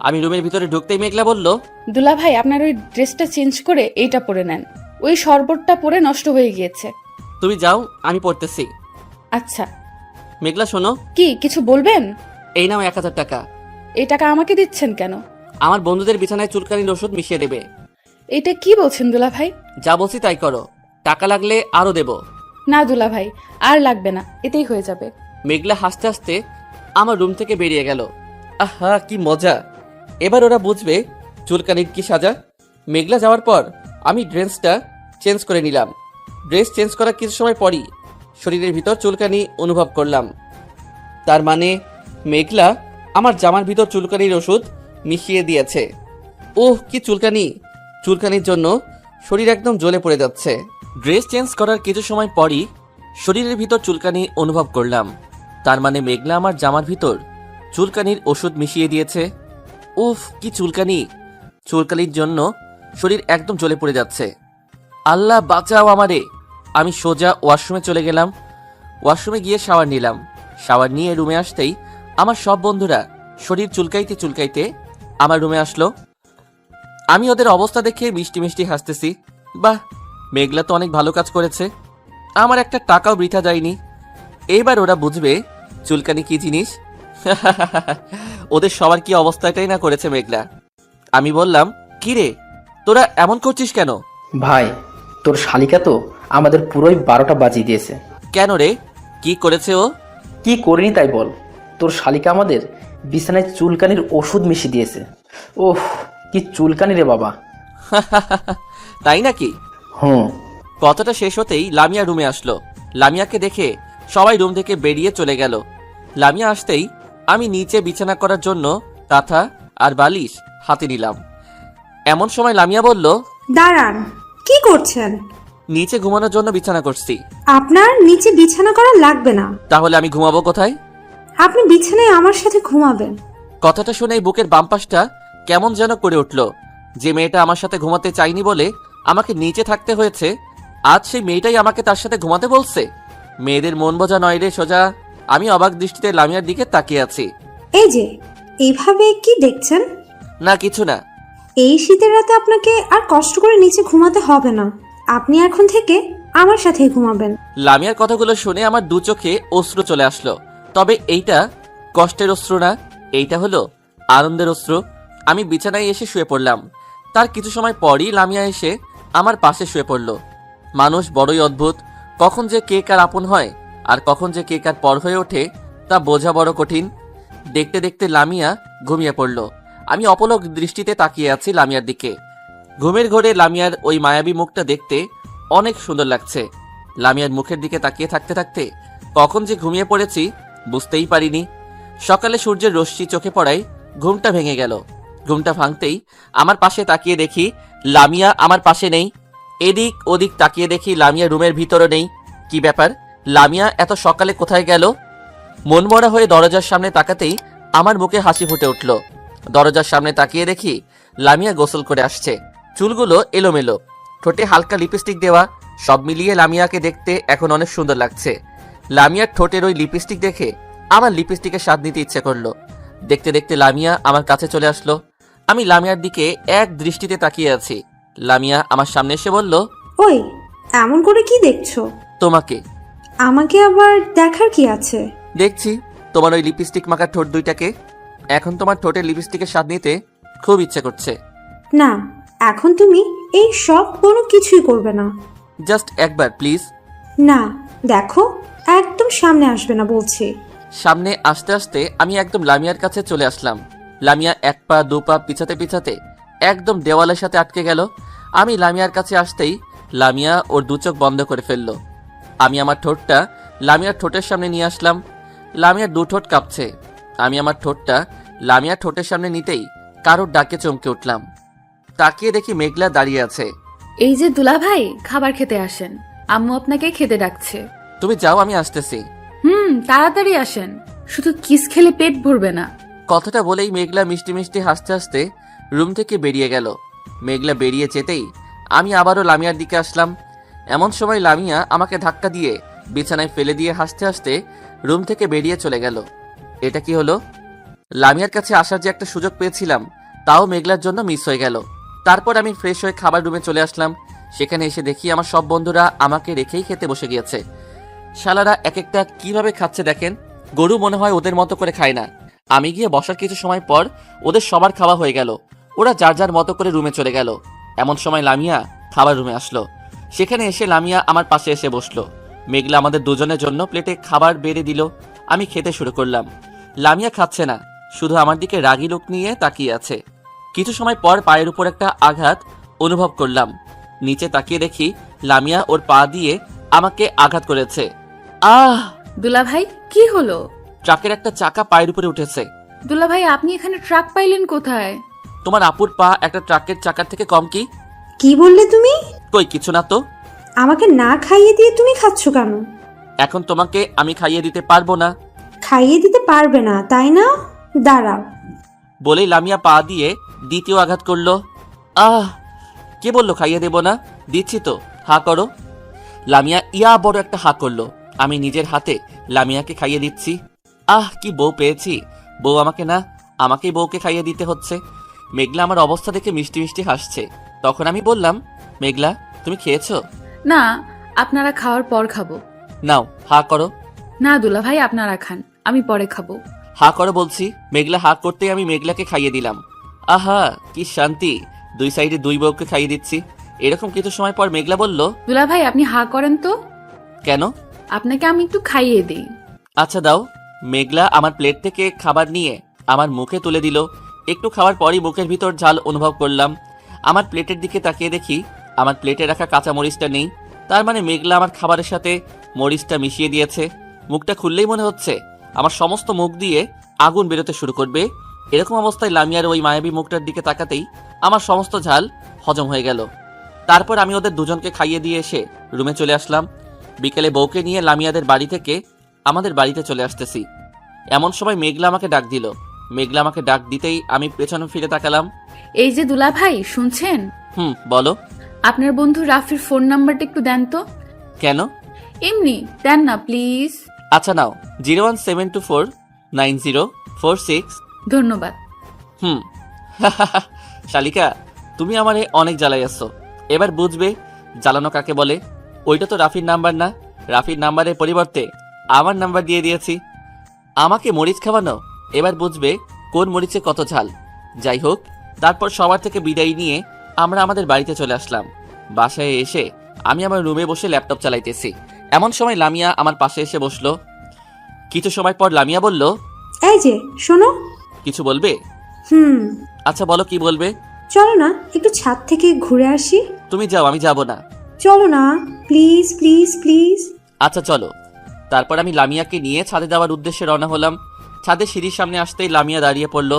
S3: আমি রুমের ভিতরে ঢুকতেই মেঘলা বলল,
S1: দুলা ভাই, আপনার ওই ড্রেসটা চেঞ্জ করে এইটা পরে নেন, ওই শরবতটা পরে নষ্ট হয়ে গিয়েছে।
S3: তুমি যাও, আমি পড়তেছি।
S1: আচ্ছা।
S3: মেঘলা শোনো।
S1: কি কিছু বলবেন?
S3: এই নাও 1000 টাকা।
S1: এই টাকা আমাকে দিচ্ছেন কেন?
S3: আমার বন্ধুদের বিছানায় চুলকানির ওষুধ মিশিয়ে দেবে।
S1: এটা কি বলছেন দুলা ভাই?
S3: যা বলছি তাই করো, টাকা লাগলে আরো দেব।
S1: না দুলা ভাই, আর লাগবে না, এতেই হয়ে যাবে।
S3: মেঘলা হাসতে হাসতে আমার রুম থেকে বেরিয়ে গেল। আহা কি মজা, এবার ওরা বুঝবে চুলকানির কি সাজা। মেঘলা যাওয়ার পর আমি ড্রেসটা চেঞ্জ করে নিলাম। ড্রেস চেঞ্জ করার কিছু সময় পরই শরীরের ভিতর চুলকানি অনুভব করলাম। তার মানে মেঘলা আমার জামার ভিতর চুলকানির ওষুধ মিশিয়ে দিয়েছে। ওহ কি চুলকানি! চুলকানির জন্য শরীর একদম জ্বলে পড়ে যাচ্ছে। ড্রেস চেঞ্জ করার কিছু সময় পরই শরীরের ভিতর চুলকানি অনুভব করলাম। তার মানে মেঘলা আমার জামার ভিতর চুলকানির ওষুধ মিশিয়ে দিয়েছে। উফ কি চুলকানি! চুলকানির জন্য শরীর একদম জ্বলে পড়ে যাচ্ছে। আল্লাহ বাঁচাও আমারে! আমি সোজা ওয়াশরুমে চলে গেলাম। ওয়াশরুমে গিয়ে শাওয়ার নিলাম। শাওয়ার নিয়ে রুমে আসতেই আমার সব বন্ধুরা শরীর চুলকাইতে চুলকাইতে আমার রুমে আসলো। আমি ওদের অবস্থা দেখে মিষ্টি মিষ্টি হাসতেছি। বাহ, মেঘলা তো অনেক ভালো কাজ করেছে, আমার একটা টাকাও বৃথা যায়নি। এইবার ওরা বুঝবে চুলকানি কি জিনিস। ওদের সবার কি অবস্থাটাই না করেছে মেঘলা। আমি বললাম, কি রে তোরা এমন করছিস কেন?
S5: ভাই, তোর শালিকা তো আমাদের পুরোই 12টা বাজিয়ে দিয়েছে।
S3: কেন রে, কি করেছে ও?
S5: কি করিনি তাই বল, তোর শালিকা আমাদের বিছানায় চুলকানির ওষুধ মিশিয়ে দিয়েছে। ওহ কি চুলকানি রে বাবা।
S3: তাই নাকি?
S5: হুম।
S3: কথাটা শেষ হতেই লামিয়া রুমে আসলো। লামিয়াকে দেখে সবাই রুম থেকে বেরিয়ে চলে গেল। লামিয়া আসতেই আমি নিচে বিছানা করার জন্য কাঁথা আর বালিশ হাতে নিলাম। এমন সময় লামিয়া বলল,
S4: দাঁড়ান, কি করছেন?
S3: নিচে ঘুমানোর জন্য বিছানা করছি।
S4: আপনার নিচে বিছানা করা লাগবে না।
S3: তাহলে আমি ঘুমাবো কোথায়?
S4: আপনি বিছানায় আমার সাথে ঘুমাবেন।
S3: কথাটা শুনেই বুকের বাম পাশটা কেমন যেন করে উঠল। যে মেয়েটা আমার সাথে ঘুমাতে চাইনি বলে আমাকে নিচে থাকতে হয়েছে, আজ সেই মেয়েটাই আমাকে তার সাথে ঘুমাতে বলছে। মেয়েদের মন বোঝা নয় রে সোজা। আমি অবাক দৃষ্টিতে লামিয়ার দিকে তাকিয়ে আছি।
S4: এই যে এইভাবে কি দেখছেন?
S3: না কিছু না।
S4: এই শীতের রাতে আপনাকে আর কষ্ট করে নিচে ঘুমাতে হবে না। আপনি এখন থেকে আমার সাথেই ঘুমাবেন।
S3: লামিয়ার কথাগুলো শুনে আমার দু চোখে অশ্রু চলে আসলো। তবে এইটা কষ্টের অশ্রু না, এইটা হলো আনন্দের অশ্রু। আমি বিছানায় এসে শুয়ে পড়লাম। তার কিছু সময় পরই লামিয়া এসে আমার পাশে শুয়ে পড়ল। মানুষ বড়ই অদ্ভুত, কখন যে কে কার আপন হয় আর কখন যে কে কার পর হয়ে ওঠে তা বোঝা বড় কঠিন। দেখতে দেখতে লামিয়া ঘুমিয়ে পড়ল। আমি অপলক দৃষ্টিতে তাকিয়ে আছি লামিয়ার দিকে। ঘুমের ঘোরে লামিয়ার ওই মায়াবী মুখটা দেখতে অনেক সুন্দর লাগছে। লামিয়ার মুখের দিকে তাকিয়ে থাকতে থাকতে কখন যে ঘুমিয়ে পড়েছি বুঝতেই পারিনি। সকালে সূর্যের রশ্মি চোখে পড়ায় ঘুমটা ভেঙে গেল। ঘুমটা ভাঙতেই আমার পাশে তাকিয়ে দেখি লামিয়া আমার পাশে নেই। এদিক ওদিক তাকিয়ে দেখি লামিয়া রুমের ভিতরে নেই। কি ব্যাপার, লামিয়া এত সকালে কোথায় গেল? মনমরা হয়ে দরজার সামনে তাকাতেই আমার মুখে হাসি ফুটে উঠল। দরজার সামনে তাকিয়ে দেখি লামিয়া গোসল করে আসছে। চুলগুলো এলোমেলো, ঠোঁটে হালকা লিপস্টিক দেওয়া, সব মিলিয়ে লামিয়াকে দেখতে এখন অনেক সুন্দর লাগছে। লামিয়ার ঠোঁটের ওই লিপস্টিক দেখে আমার লিপস্টিকের স্বাদ নিতে ইচ্ছে করলো। দেখতে দেখতে লামিয়া আমার কাছে চলে আসলো। আমি লামিয়ার দিকে এক দৃষ্টিতে তাকিয়ে আছি। লামিয়া আমার সামনে এসে বলল,
S4: ওই এমন করে কি দেখছো?
S3: তোমাকে।
S4: আমাকে আবার দেখার কি আছে?
S3: দেখছি তোমার ওই লিপস্টিক মাখা ঠোঁট দুইটাকে। এখন তোমার ঠোঁটের লিপস্টিকের স্বাদ নিতে খুব ইচ্ছে করছে।
S4: না, এখন তুমি এই সব কোনো কিছুই করবে না।
S3: জাস্ট একবার প্লিজ।
S4: না, দেখো, একদম সামনে আসবে না বলছি।
S3: সামনে আসতে আসতে আমি একদম লামিয়ার কাছে চলে আসলাম। লামিয়া এক পা দু পা পিছাতে পিছাতে একদম দেওয়ালের সাথে আটকে গেল। আমি লামিয়ার কাছে আসতেই লামিয়া ওর দু চোখ বন্ধ করে ফেললো। আমি আমার ঠোঁটটা লামিয়ার ঠোঁটের সামনে নিয়ে আসলাম। লামিয়ার দু ঠোঁট কাঁপছে। আমি আমার ঠোঁটটা লামিয়ার ঠোঁটের সামনে নিতেই কারোর ডাকে চমকে উঠলাম। তাকিয়ে দেখি মেঘলা দাঁড়িয়ে আছে।
S1: এই যে দুলা ভাই, খাবার খেতে আসেন, আম্মু আপনাকে খেতে ডাকছে।
S3: তুমি যাও, আমি আসতেছি।
S1: তাড়াতাড়ি আসেন, শুধু কিস খেলে পেট ভরবে না।
S3: কথাটা বলেই মেঘলা মিষ্টি মিষ্টি হাসতে হাসতে রুম থেকে বেরিয়ে গেল। মেঘলা বেরিয়ে যেতেই আমি আবারও লামিয়ার দিকে আসলাম। এমন সময় লামিয়া আমাকে ধাক্কা দিয়ে বিছানায় ফেলে দিয়ে হাসতে হাসতে রুম থেকে বেরিয়ে চলে গেল। এটা কি হলো? লামিয়ার কাছে আসার যে একটা সুযোগ পেয়েছিলাম তাও মেঘলার জন্য মিস হয়ে গেল। তারপর আমি ফ্রেশ হয়ে খাবার রুমে চলে আসলাম। সেখানে এসে দেখি আমার সব বন্ধুরা আমাকে রেখেই খেতে বসে গিয়েছে। শালারা এক একটা কিভাবে খাচ্ছে দেখেন, গরু মনে হয় ওদের মতো করে খায় না। আমি গিয়ে বসার কিছু সময় পর ওদের সবার খাওয়া হয়ে গেল। ওরা যার যার মতো করে রুমে চলে গেল। এমন সময় লামিয়া খাবার রুমে আসলো। সেখানে এসে লামিয়া আমার পাশে এসে বসলো। মেঘলা আমাদের দুজনের জন্য প্লেটে খাবার বেড়ে দিল। আমি খেতে শুরু করলাম। লামিয়া খাচ্ছে না, শুধু আমার দিকে রাগী লোক নিয়ে তাকিয়ে আছে। কিছু সময় পর পায়ের উপর একটা আঘাত অনুভব করলাম। নিচে তাকিয়ে দেখি লামিয়া ওর পা দিয়ে আমাকে আঘাত করেছে। আহ!
S1: দুলাভাই কি হলো?
S3: ট্রাকের একটা চাকা পায়ের উপরে উঠেছে।
S1: দুলাভাই আপনি এখানে ট্রাক পাইলেন কোথায়?
S3: তোমার আপুর পা একটা ট্রাকের চাকার থেকে কম কি?
S4: কি বললে তুমি?
S3: কই কিছু না তো।
S4: আমাকে না খাইয়ে দিয়ে তুমি খাচ্ছ কেন?
S3: এখন তোমাকে আমি খাইয়ে দিতে পারবো না।
S4: খাইয়ে দিতে পারবে না তাই না? দাঁড়াও।
S3: বলেই লামিয়া পা দিয়ে দ্বিতীয় আঘাত করলো। আহ! কে বললো খাইয়ে দেব না? দিচ্ছি তো, হা করো। লামিয়া ইয়া বড় একটা হা করলো। আমি নিজের হাতে লামিয়াকে খাইয়ে দিচ্ছি। আহ, কি বউ পেয়েছি! বউ আমাকে না, আমাকেই বউকে খাইয়ে দিতে হচ্ছে। মেঘলা আমার অবস্থা দেখে মিষ্টি মিষ্টি হাসছে। তখন আমি বললাম, মেঘলা তুমি খেয়েছো?
S1: না, আপনারা খাওয়ার পর খাবো।
S3: নাও হা করো।
S1: না দুলাভাই আপনারা খান, আমি পরে খাবো।
S3: হা করো বলছি। মেঘলা হা করতেই আমি মেঘলাকে খাইয়ে দিলাম। আহা, কি শান্তি! দুই সাইডে দুই বউকে খাইয়ে দিচ্ছি। এরকম কিছু সময় পর মেঘলা বলল,
S1: দুলাভাই আপনি হা করেন তো,
S3: কেন?
S1: আপনাকে আমি একটু খাইয়ে দিই।
S3: আচ্ছা দাও। মেঘলা আমার প্লেট থেকে খাবার নিয়ে আমার মুখে তুলে দিল। একটু খাওয়ার পরই মুখের ভিতর ঝাল অনুভব করলাম। আমার প্লেটের দিকে তাকিয়ে দেখি আমার প্লেটে রাখা কাঁচা মরিচটা নেই। তার মানে মেঘলা আমার খাবারের সাথে মরিচটা মিশিয়ে দিয়েছে। মুখটা খুললেই মনে হচ্ছে আমার সমস্ত মুখ দিয়ে আগুন বেরোতে শুরু করবে। এরকম অবস্থায় লামিয়ার ওই মায়াবী মুখটার দিকে তাকাতেই আমার সমস্ত ঝাল হজম হয়ে গেল। তারপর আমি ওদের দুজনকে খাইয়ে দিয়ে এসে রুমে চলে আসলাম। বিকেলে বউকে নিয়ে লামিয়াদের বাড়ি থেকে আমাদের বাড়িতে চলে আসতেছি। এমন সময় মেঘলা আমাকে ডাক দিল। মেঘলা আমাকে ডাক দিতেই আমি পেছনে ফিরে তাকালাম।
S1: এই যে দুলাভাই শুনছেন?
S3: বলো।
S1: আপনার বন্ধু রাফির ফোন নাম্বারটা একটু দেন তো।
S3: কেন?
S1: এমনি দেন না প্লিজ।
S3: আচ্ছা নাও, 017249046।
S1: ধন্যবাদ।
S3: শালিকা, তুমি আমারে অনেক জ্বালাই আসছো। এবার বুঝবে জ্বালানো কাকে বলে। ওইটা তো রাফির নাম্বার না। রাফির নাম্বারের পরিবর্তে আমার নাম্বার দিয়ে দিয়েছি। আমাকে মরিচ খাওয়ানো। এবার বুঝবে কোন মরিচে কত ঝাল। যাই হোক, তারপর সবার থেকে বিদায় নিয়ে আমরা আমাদের বাড়িতে চলে আসলাম। বাসায় এসে আমি আমার রুমে বসে ল্যাপটপ চালাইতেছি। এমন সময় লামিয়া আমার পাশে এসে বসলো। কিছু সময় পর লামিয়া বলল,
S4: এই যে শোনো।
S3: কিছু বলবে? আচ্ছা বলো, কি বলবে?
S4: চলো না একটু ছাদ থেকে ঘুরে আসি।
S3: তুমি যাও, আমি যাব না।
S4: চলো না প্লিজ প্লিজ প্লিজ।
S3: আচ্ছা চলো। তারপর আমি লামিয়াকে নিয়ে ছাদে যাওয়ার উদ্দেশ্যে রওনা হলাম। ছাদে সিঁড়ির সামনে আসতেই লামিয়া দাঁড়িয়ে পড়ল।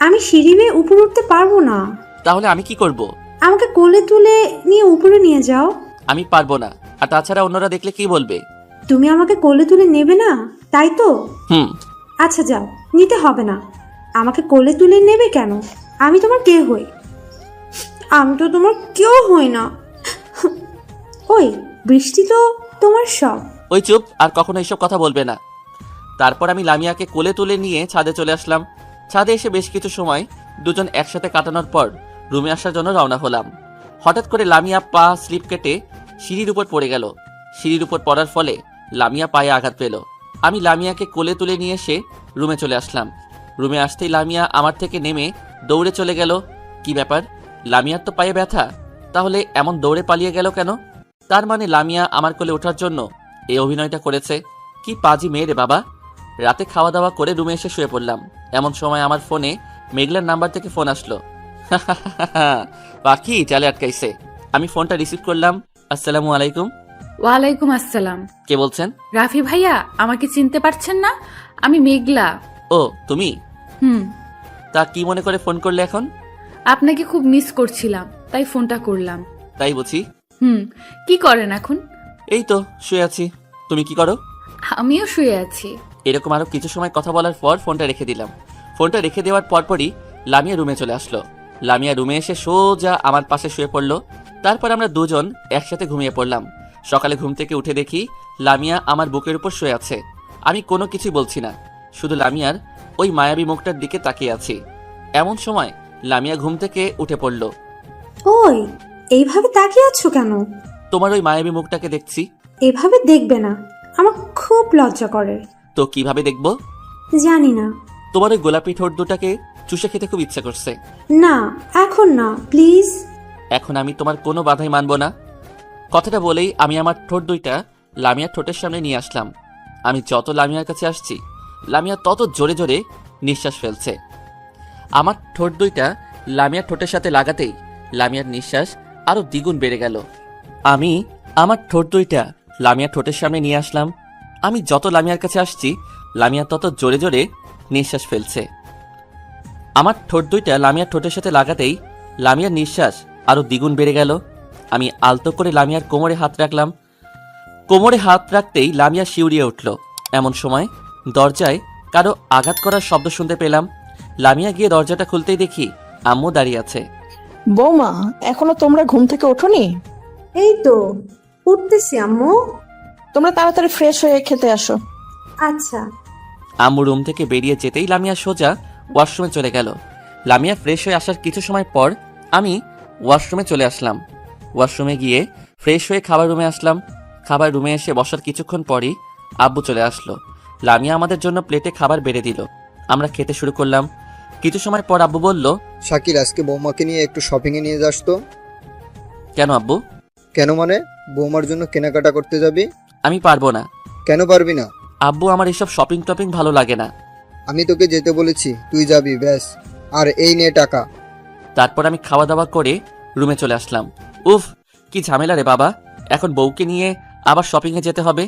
S4: আমি সিঁড়ি বেয়ে উপরে উঠতে পারবো না।
S3: তাহলে আমি কি করব?
S4: আমাকে কোলে তুলে নিয়ে উপরে নিয়ে যাও।
S3: আমি পারবো না। আর তাছাড়া অন্যরা দেখলে কি বলবে?
S4: তুমি আমাকে কোলে তুলে নেবে না, তাই তো? আচ্ছা যাও, নিতে হবে না। আমাকে কোলে তুলে নেবে কেন? আমি তোমার কে হই? আমি তো তোমার কেউ হই না। ওই বৃষ্টি তো তোমার সব।
S3: ওই চুপ, আর কখনো এইসব কথা বলবে না। তারপর আমি লামিয়াকে কোলে তুলে নিয়ে ছাদে চলে আসলাম। ছাদে এসে বেশ কিছু সময় দুজন একসাথে কাটানোর পর রুমে আসার জন্য রওনা হলাম। হঠাৎ করে লামিয়া পা স্লিপ কেটে সিঁড়ির উপর পড়ে গেল। সিঁড়ির উপর পড়ার ফলে লামিয়া পায়ে আঘাত পেল। আমি লামিয়াকে কোলে তুলে নিয়ে এসে রুমে চলে আসলাম। রুমে আসতেই লামিয়া আমার থেকে নেমে দৌড়ে চলে গেল। কি ব্যাপার? লামিয়ার তো পায়ে ব্যথা, তাহলে এমন দৌড়ে পালিয়ে গেল কেন? তার মানে লামিয়া আমার কোলে ওঠার জন্য এই অভিনয়টা করেছে। কি পাজি মেয়ে রে বাবা। রাতে খাওয়া দাওয়া করে রুমে এসে শুয়ে পড়লাম। এমন সময় আমার ফোনে মেঘলার নাম্বার থেকে ফোন আসলো। পাখি চালে আটকাইছে। আমি ফোনটা রিসিভ করলাম। আসসালামু আলাইকুম।
S1: ওয়ালাইকুম আসসালাম।
S3: কে বলছেন?
S1: রাফি ভাইয়া, আমাকে চিনতে পারছেন না? আমি মেঘলা।
S3: ও তুমি? তা কি মনে করে ফোন করলে এখন?
S1: আপনাকে খুব মিস করছিলাম, তাই ফোনটা করলাম।
S3: তাই বুঝি?
S1: কি করেন এখন?
S3: এই তো শুয়ে আছি। তুমি কি করো?
S1: আমিও শুয়ে আছি।
S3: এরকম আরো কিছু সময় কথা বলার পর ফোনটা রেখে দিলাম। ফোনটা রেখে দেওয়ার পরপরই লামিয়া রুমে চলে আসলো। লামিয়া রুমে এসে সোজা আমার পাশে শুয়ে পড়লো। তারপর আমরা দুজন একসাথে ঘুমিয়ে পড়লাম। সকালে ঘুম থেকে উঠে দেখি লামিয়া আমার বুকের উপর শুয়ে আছে। আমি কোনো কিছুই বলছি না, শুধু লামিয়ার ওই মায়াবী মুখটার দিকে তাকিয়ে আছি। এমন সময় লামিয়া ঘুম থেকে উঠে পড়ল।
S4: ওই এইভাবে তাকিয়ে আছো কেন?
S3: তোমার ওই মায়াবী মুখটাকে দেখছি।
S4: এভাবে দেখবে না, আমার খুব লজ্জা করে।
S3: তো কিভাবে দেখবো?
S4: জানি না।
S3: তোমার ওই গোলাপি ঠোঁট দুটাকে চুষে খেতে খুব ইচ্ছা করছে।
S4: না এখন না প্লিজ।
S3: এখন আমি তোমার কোনো বাধাই মানব না। কথাটা বলেই আমি আমার ঠোঁট দুইটা লামিয়ার ঠোঁটের সামনে নিয়ে আসলাম। আমি যত লামিয়ার কাছে আসছি, লামিয়া তত জোরে জোরে নিঃশ্বাস ফেলছে। আমার ঠোঁট দুইটা লামিয়ার ঠোঁটের সাথে লাগাতেই লামিয়ার নিঃশ্বাস আরো দ্বিগুণ বেড়ে গেল। আমি আমার ঠোঁট দুইটা লামিয়ার ঠোঁটের সামনে নিয়ে আসলাম। আমি যত লামিয়ার কাছে আসছি, লামিয়া তত জোরে জোরে নিঃশ্বাস ফেলছে। আমার ঠোঁট দুইটা লামিয়ার ঠোঁটের সাথে লাগাতেই লামিয়ার নিঃশ্বাস আরো দ্বিগুণ বেড়ে গেল। আমি আলতো করে লামিয়ার কোমরে হাত রাখলাম। কোমরে হাত রাখতেই লামিয়া শিউরিয়ে উঠল। এমন সময় দরজায় কারো আঘাত করার শব্দ শুনতে পেলাম। লামিয়া গিয়ে দরজাটা খুলতেই দেখি আম্মু দাঁড়িয়ে আছে।
S7: বৌমা, এখনো তোমরা ঘুম থেকে ওঠোনি?
S4: এই তো উঠতেছি আম্মু।
S7: তোমরা তাড়াতাড়ি ফ্রেশ হয়ে খেতে আসো।
S4: আচ্ছা।
S3: আম্মু রুম থেকে বেরিয়ে যেতেই লামিয়া সোজা ওয়াশরুমে চলে গেল। লামিয়া ফ্রেশ হয়ে আসার কিছু সময় পর আমি ওয়াশরুমে চলে আসলাম। ওয়াশরুমে গিয়ে ফ্রেশ হয়ে খাবার রুমে আসলাম। খাবার রুমে এসে বসার কিছুক্ষণ পরই আব্বু চলে আসলো। লামিয়া আমাদের জন্য প্লেটে খাবার বেড়ে দিল। আমরা খেতে শুরু করলাম। কিছু সময় পর আব্বু বলল,
S6: শাকিল, আজকে বৌমাকে নিয়ে একটু শপিংয়ে নিয়ে যাস তো।
S3: কেন আব্বু?
S6: কেন মানে? বৌমার জন্য কেনাকাটা করতে যাবি?
S3: আমি পারবো না।
S6: কেন পারবি না?
S3: আব্বু, আমার এসব শপিং টপিং ভালো লাগে না।
S6: আমি তোকে যেতে বলেছি, তুই যাবি ব্যাস। আর এই নে টাকা।
S3: তারপর আমি খাওয়া দাওয়া করে রুমে চলে আসলাম। উফ, কি ঝামেলা রে বাবা, এখন বউকে নিয়ে আবার শপিংয়ে যেতে হবে।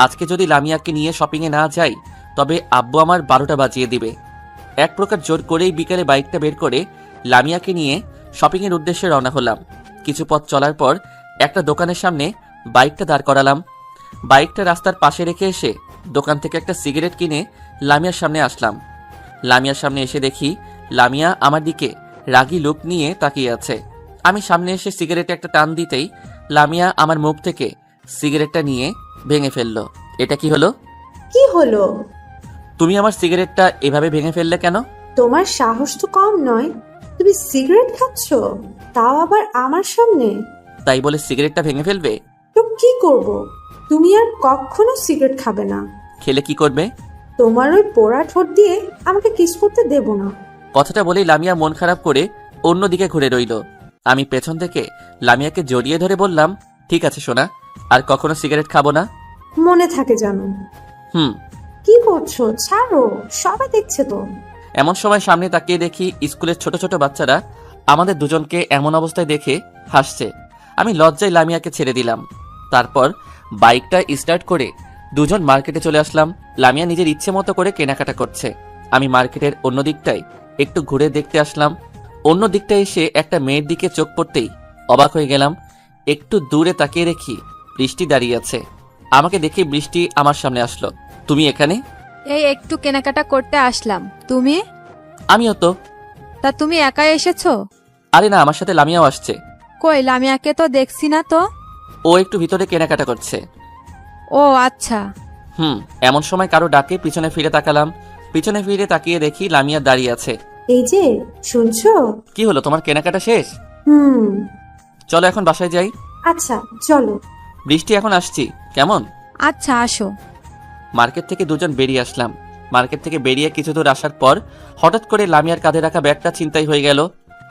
S3: আজকে যদি লামিয়াকে নিয়ে শপিংয়ে না যাই, তবে আব্বু আমার 12টা বাজিয়ে দিবে। এক প্রকার জোর করেই বিকেলে বাইকটা বের করে লামিয়াকে নিয়ে শপিংয়ের উদ্দেশ্যে রওনা হলাম। কিছু পথ চলার পর একটা দোকানের সামনে বাইকটা দাঁড় করালাম। বাইকটা রাস্তার পাশে রেখে এসে দোকান থেকে একটা সিগারেট কিনে লামিয়ার সামনে আসলাম। লামিয়ার সামনে এসে দেখি লামিয়া আমার দিকে রাগী লুক নিয়ে তাকিয়ে আছে। আমি সামনে এসে সিগারেটে একটা টান দিতেই লামিয়া আমার মুখ থেকে সিগারেটটা নিয়ে ভেঙে ফেললো। এটা কি হলো?
S4: কি হলো?
S3: তুমি আমার সিগারেটটা এভাবে ভেঙে ফেললে কেন?
S4: তোমার সাহস তো কম নয়, তুমি সিগারেট খাচ্ছ, তাও আবার আমার সামনে।
S3: তাই বলে সিগারেটটা ভেঙে ফেলবে?
S4: তো কি করব? তুমি আর কখনো সিগারেট খাবে না।
S3: খেলে কি করবে?
S4: তোমার ওই পোড়া ঠোঁট দিয়ে আমাকে কিস করতে দেব না।
S3: কথাটা বলেই লামিয়া মন খারাপ করে অন্যদিকে ঘুরে রইল। আমি পেছন থেকে লামিয়াকে জড়িয়ে ধরে বললাম, ঠিক আছে সোনা, আর কখনো সিগারেট খাবো না।
S4: মনে থাকে জানো।
S3: হুম।
S4: কি করছো? ছাড়ো, সবাই দেখছে তো।
S3: এমন সময় সামনে তাকিয়ে দেখি স্কুলের ছোট ছোট বাচ্চারা আমাদের দুজনকে এমন অবস্থায় দেখে হাসছে। আমি লজ্জায় লামিয়াকে ছেড়ে দিলাম। তারপর বাইকটা স্টার্ট করে দুজন মার্কেটে চলে আসলাম। লামিয়া নিজের ইচ্ছে মতো করে কেনাকাটা করছে। আমি মার্কেটের অন্য দিকটায় একটু ঘুরে দেখতে আসলাম। অন্য দিকটায় এসে একটা মেয়ের দিকে চোখ পড়তেই অবাক হয়ে গেলাম। একটু দূরে তাকিয়ে দেখি বৃষ্টি দাঁড়িয়ে আছে। আমাকে দেখে বৃষ্টি আমার সামনে আসলো। তুমি এখানে?
S10: এই একটু কেনাকাটা করতে আসলাম। তুমি?
S3: আমিও তো।
S10: তা তুমি একাই এসেছো?
S3: আরে না, আমার সাথে লামিয়াও আসছে।
S10: কই, লামিয়াকে তো দেখছি না তো।
S3: ও একটু ভিতরে কেনাকাটা করছে।
S10: ও আচ্ছা।
S3: এমন সময় কারো ডাকে পিছনে ফিরে তাকালাম। পিছনে ফিরে তাকিয়ে দেখি লামিয়া দাঁড়িয়ে আছে।
S4: এই যে, শুনছো?
S3: কি হলো, তোমার কেনাকাটা শেষ? চলো এখন বাসায় যাই।
S4: আচ্ছা চলো।
S3: বৃষ্টি, এখন আসছি কেমন?
S10: আচ্ছা আসো।
S3: মার্কেট থেকে দুজন বেরিয়ে আসলাম। মার্কেট থেকে বেরিয়ে কিছু দূর আসার পর হঠাৎ করে লামিয়ার কাঁধে রাখা ব্যাগটা ছিনতাই হয়ে গেল।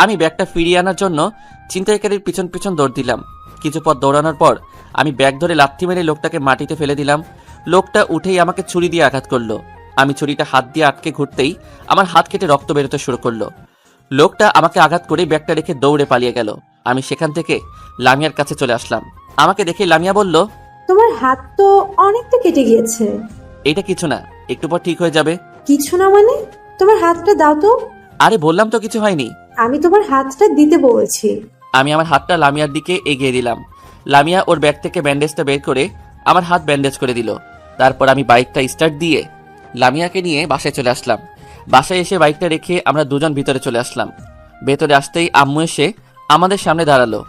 S3: আমি ব্যাগটা ফিরিয়ে আনার জন্য ছিনতাইকারীর পিছন পিছন দৌড় দিলাম। কিছু পথ দৌড়ানোর পর আমি ব্যাগ ধরে লাথি মেরে লোকটাকে মাটিতে ফেলে দিলাম। লোকটা উঠেই আমাকে ছুরি দিয়ে আঘাত করলো। আমি ছুরিটা হাত দিয়ে আটকে ঘুরতেই আমার হাত কেটে রক্ত বেরোতে শুরু করলো। লোকটা আমাকে আঘাত করে ব্যাগটা রেখে দৌড়ে পালিয়ে গেল। আমি সেখান থেকে লামিয়ার কাছে চলে আসলাম। আমাকে দেখে লামিয়া বলল,
S4: তোমার হাত তো অনেকটা কেটে গিয়েছে।
S3: এটা কিছু না, একটু পর ঠিক হয়ে যাবে।
S4: কিছু না মানে? তোমার হাতটা দাও তো।
S3: আরে বললাম তো কিছু হয়নি।
S4: আমি তোমার হাতটা দিতে বলেছি।
S3: আমি আমার হাতটা লামিয়ার দিকে এগিয়ে দিলাম। লামিয়া ওর ব্যাগ থেকে ব্যান্ডেজটা বের করে আমার হাত ব্যান্ডেজ করে দিল। তারপর আমি বাইকটা স্টার্ট দিয়ে লামিয়াকে নিয়ে বাসায় চলে আসলাম। বাসায় এসে বাইকটা রেখে আমরা দুজন ভিতরে চলে আসলাম। ভেতরে আসতেই আম্মু এসে আমাদের সামনে দাঁড়ালো।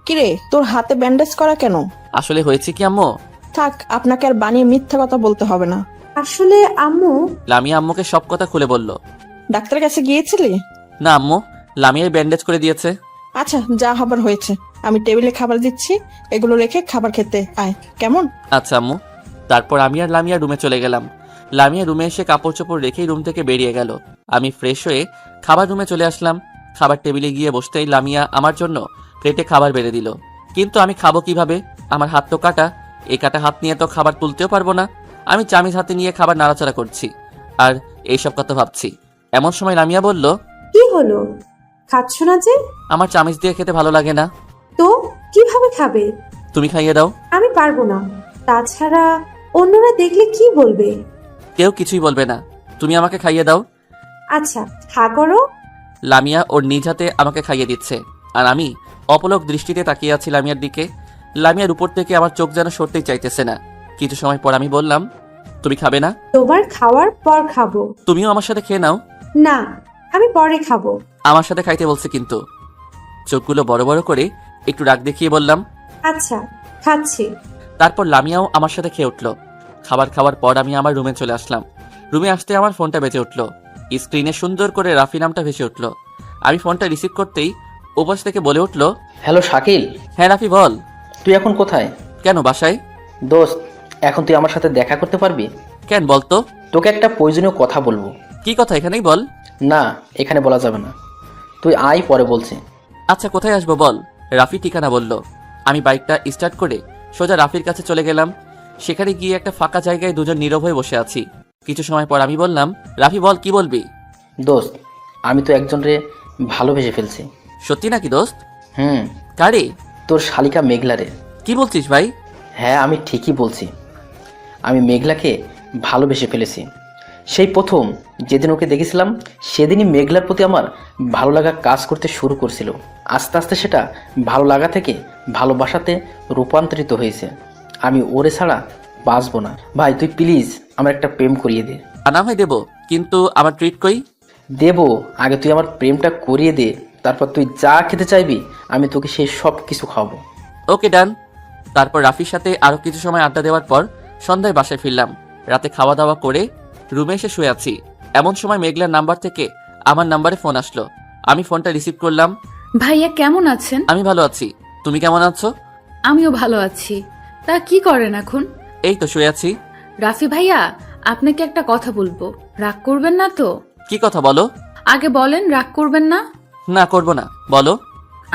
S7: কিরে, তোর হাতে ব্যান্ডেজ করা কেন?
S3: আসলে হয়েছে কি আম্মু?
S7: থাক, আপনাকে আর বানিয়ে মিথ্যা কথা বলতে হবে না।
S4: আসলে আম্মু।
S3: লামিয়া আম্মুকে সব কথা খুলে বলল।
S7: ডাক্তারের কাছে গিয়েছিলি?
S3: না আম্মু, লামিয়াই ব্যান্ডেজ করে দিয়েছে।
S7: আচ্ছা, যা হবার হয়েছে। আমি টেবিলে খাবার দিচ্ছি, এগুলো রেখে খাবার খেতে আয়, কেমন?
S3: আচ্ছা আম্মু। তারপর আমি আর লামিয়া রুমে চলে গেলাম। লামিয়া রুমে এসে কাপড় চোপড় রেখেই রুম থেকে বেরিয়ে গেল। আমি ফ্রেশ হয়ে খাবার রুমে চলে আসলাম। খাবার টেবিলে গিয়ে বসতেই লামিয়া আমার জন্য প্লেটে খাবার বেড়ে দিল। কিন্তু আমি খাবো কিভাবে? আমার হাত তো কাটা। এই কাটা হাত নিয়ে তো খাবার তুলতেও পারবো না। আমি চামিচ হাতে নিয়ে খাবার নাড়াচাড়া করছি আর এইসব কথা ভাবছি। এমন সময় লামিয়া বলল,
S4: কি হলো, খাচ্ছ না যে?
S3: আমার চামিচ দিয়ে খেতে ভালো লাগে না।
S4: তো কিভাবে খাবে?
S3: তুমি খাইয়ে দাও।
S4: আমি পারবো না। তাছাড়া অন্যরা দেখলে কি বলবে?
S3: কেউ কিছুই বলবে না, তুমি আমাকে খাইয়ে দাও।
S4: আচ্ছা, খা করো।
S3: লামিয়া ওর নিজ হাতে আমাকে খাইয়ে দিচ্ছে আর আমি অপলক দৃষ্টিতে তাকিয়ে আছি লামিয়ার দিকে। লামিয়ার উপর থেকে আমার চোখ যেন সরতেই চাইতেছে না। কিছু সময় পর আমি বললাম, তুমি খাবে না?
S4: তোমার খাওয়ার পর খাবো।
S3: তুমিও আমার সাথে খেয়ে নাও।
S4: না, আমি পরে খাবো।
S3: আমার সাথে খাইতে বলছে কিন্তু। চোখগুলো বড় বড় করে একটু রাগ দেখিয়ে বললাম,
S4: আচ্ছা, খাচ্ছি।
S3: তারপর লামিয়াও আমার সাথে খেয়ে উঠলো। খাবার খাওয়ার পর আমি আমার রুমে চলে আসলাম। রুমে আসতে আমার ফোনটা বেজে উঠলো। স্ক্রিনে সুন্দর করে রাফি নামটা ভেসে উঠলো। আমি ফোনটা রিসিভ করতেই ওপাশ থেকে বলে উঠলো,
S5: হ্যালো শাকিল,
S3: হ্যাঁ রাফি বল।
S5: তুই এখন কোথায়?
S3: কেন, বাসায়।
S5: দোস্ত, এখন তুই আমার সাথে দেখা করতে পারবি?
S3: কেন বলতো?
S5: তোকে একটা প্রয়োজনীয় কথা বলবো।
S3: কি কথা, এখানেই বল।
S5: না, এখানে বলা যাবে না, তুই আয়, পরে বলছি।
S3: আচ্ছা, কোথায় আসবো বল। রাফি ঠিকানা বলল। আমি বাইকটা স্টার্ট করে সোজা রাফির কাছে চলে গেলাম। সেখানে গিয়ে একটা ফাঁকা জায়গায় দুজন নীরব হয়ে বসে আছি। কিছু সময় পর আমি বললাম, রাফি বল, কি বলবি?
S5: দোস্ত, আমি তো একজনরে ভালোবেসে ফেলছি।
S3: সত্যি নাকি দোস্ত?
S5: হুম।
S3: কারে?
S5: তোর শালিকা মেঘলারে।
S3: কি বলছিস ভাই?
S5: হ্যাঁ, আমি ঠিকই বলছি। আমি মেঘলাকে ভালোবেসে ফেলেছি। সেই প্রথম যেদিন ওকে দেখেছিলাম সেদিনই মেঘলার প্রতি আমার ভালো লাগা কাজ করতে শুরু করছিল। আস্তে আস্তে সেটা ভালো লাগা থেকে ভালোবাসাতে রূপান্তরিত হয়েছে। আমি ওরে ছাড়া বাঁচবো না। ভাই, তুই প্লিজ আমার একটা প্রেম করিয়ে দে।
S3: না ভাই দেবো, কিন্তু আমার ট্রিট কই?
S5: দেবো, আগে তুই আমার প্রেমটা করিয়ে দে, তারপর তুই যা খেতে চাইবি আমি তোকে সেই সব কিছু খাওয়াবো।
S3: ওকে, ডান। তারপর রাফির সাথে আরো কিছু সময় আড্ডা দেওয়ার পর সন্ধ্যায় বাসায় ফিরলাম। রাতে খাওয়া দাওয়া করে রুমে এসে শুয়ে আছি। এমন সময় মেঘলার নাম্বার থেকে আমার নাম্বারে ফোন আসলো। আমি ফোনটা রিসিভ করলাম।
S1: ভাইয়া কেমন আছেন?
S3: আমি ভালো আছি, তুমি কেমন আছো?
S1: আমিও ভালো আছি। তা কি করেন এখন?
S3: এই তো শুয়ে আছি।
S1: রাফি ভাইয়া, আপনাকে একটা কথা বলবো, রাগ করবেন না তো?
S3: কি কথা বলো?
S1: আগে বলেন, রাগ করবেন না?
S3: না, করবো না, বলো।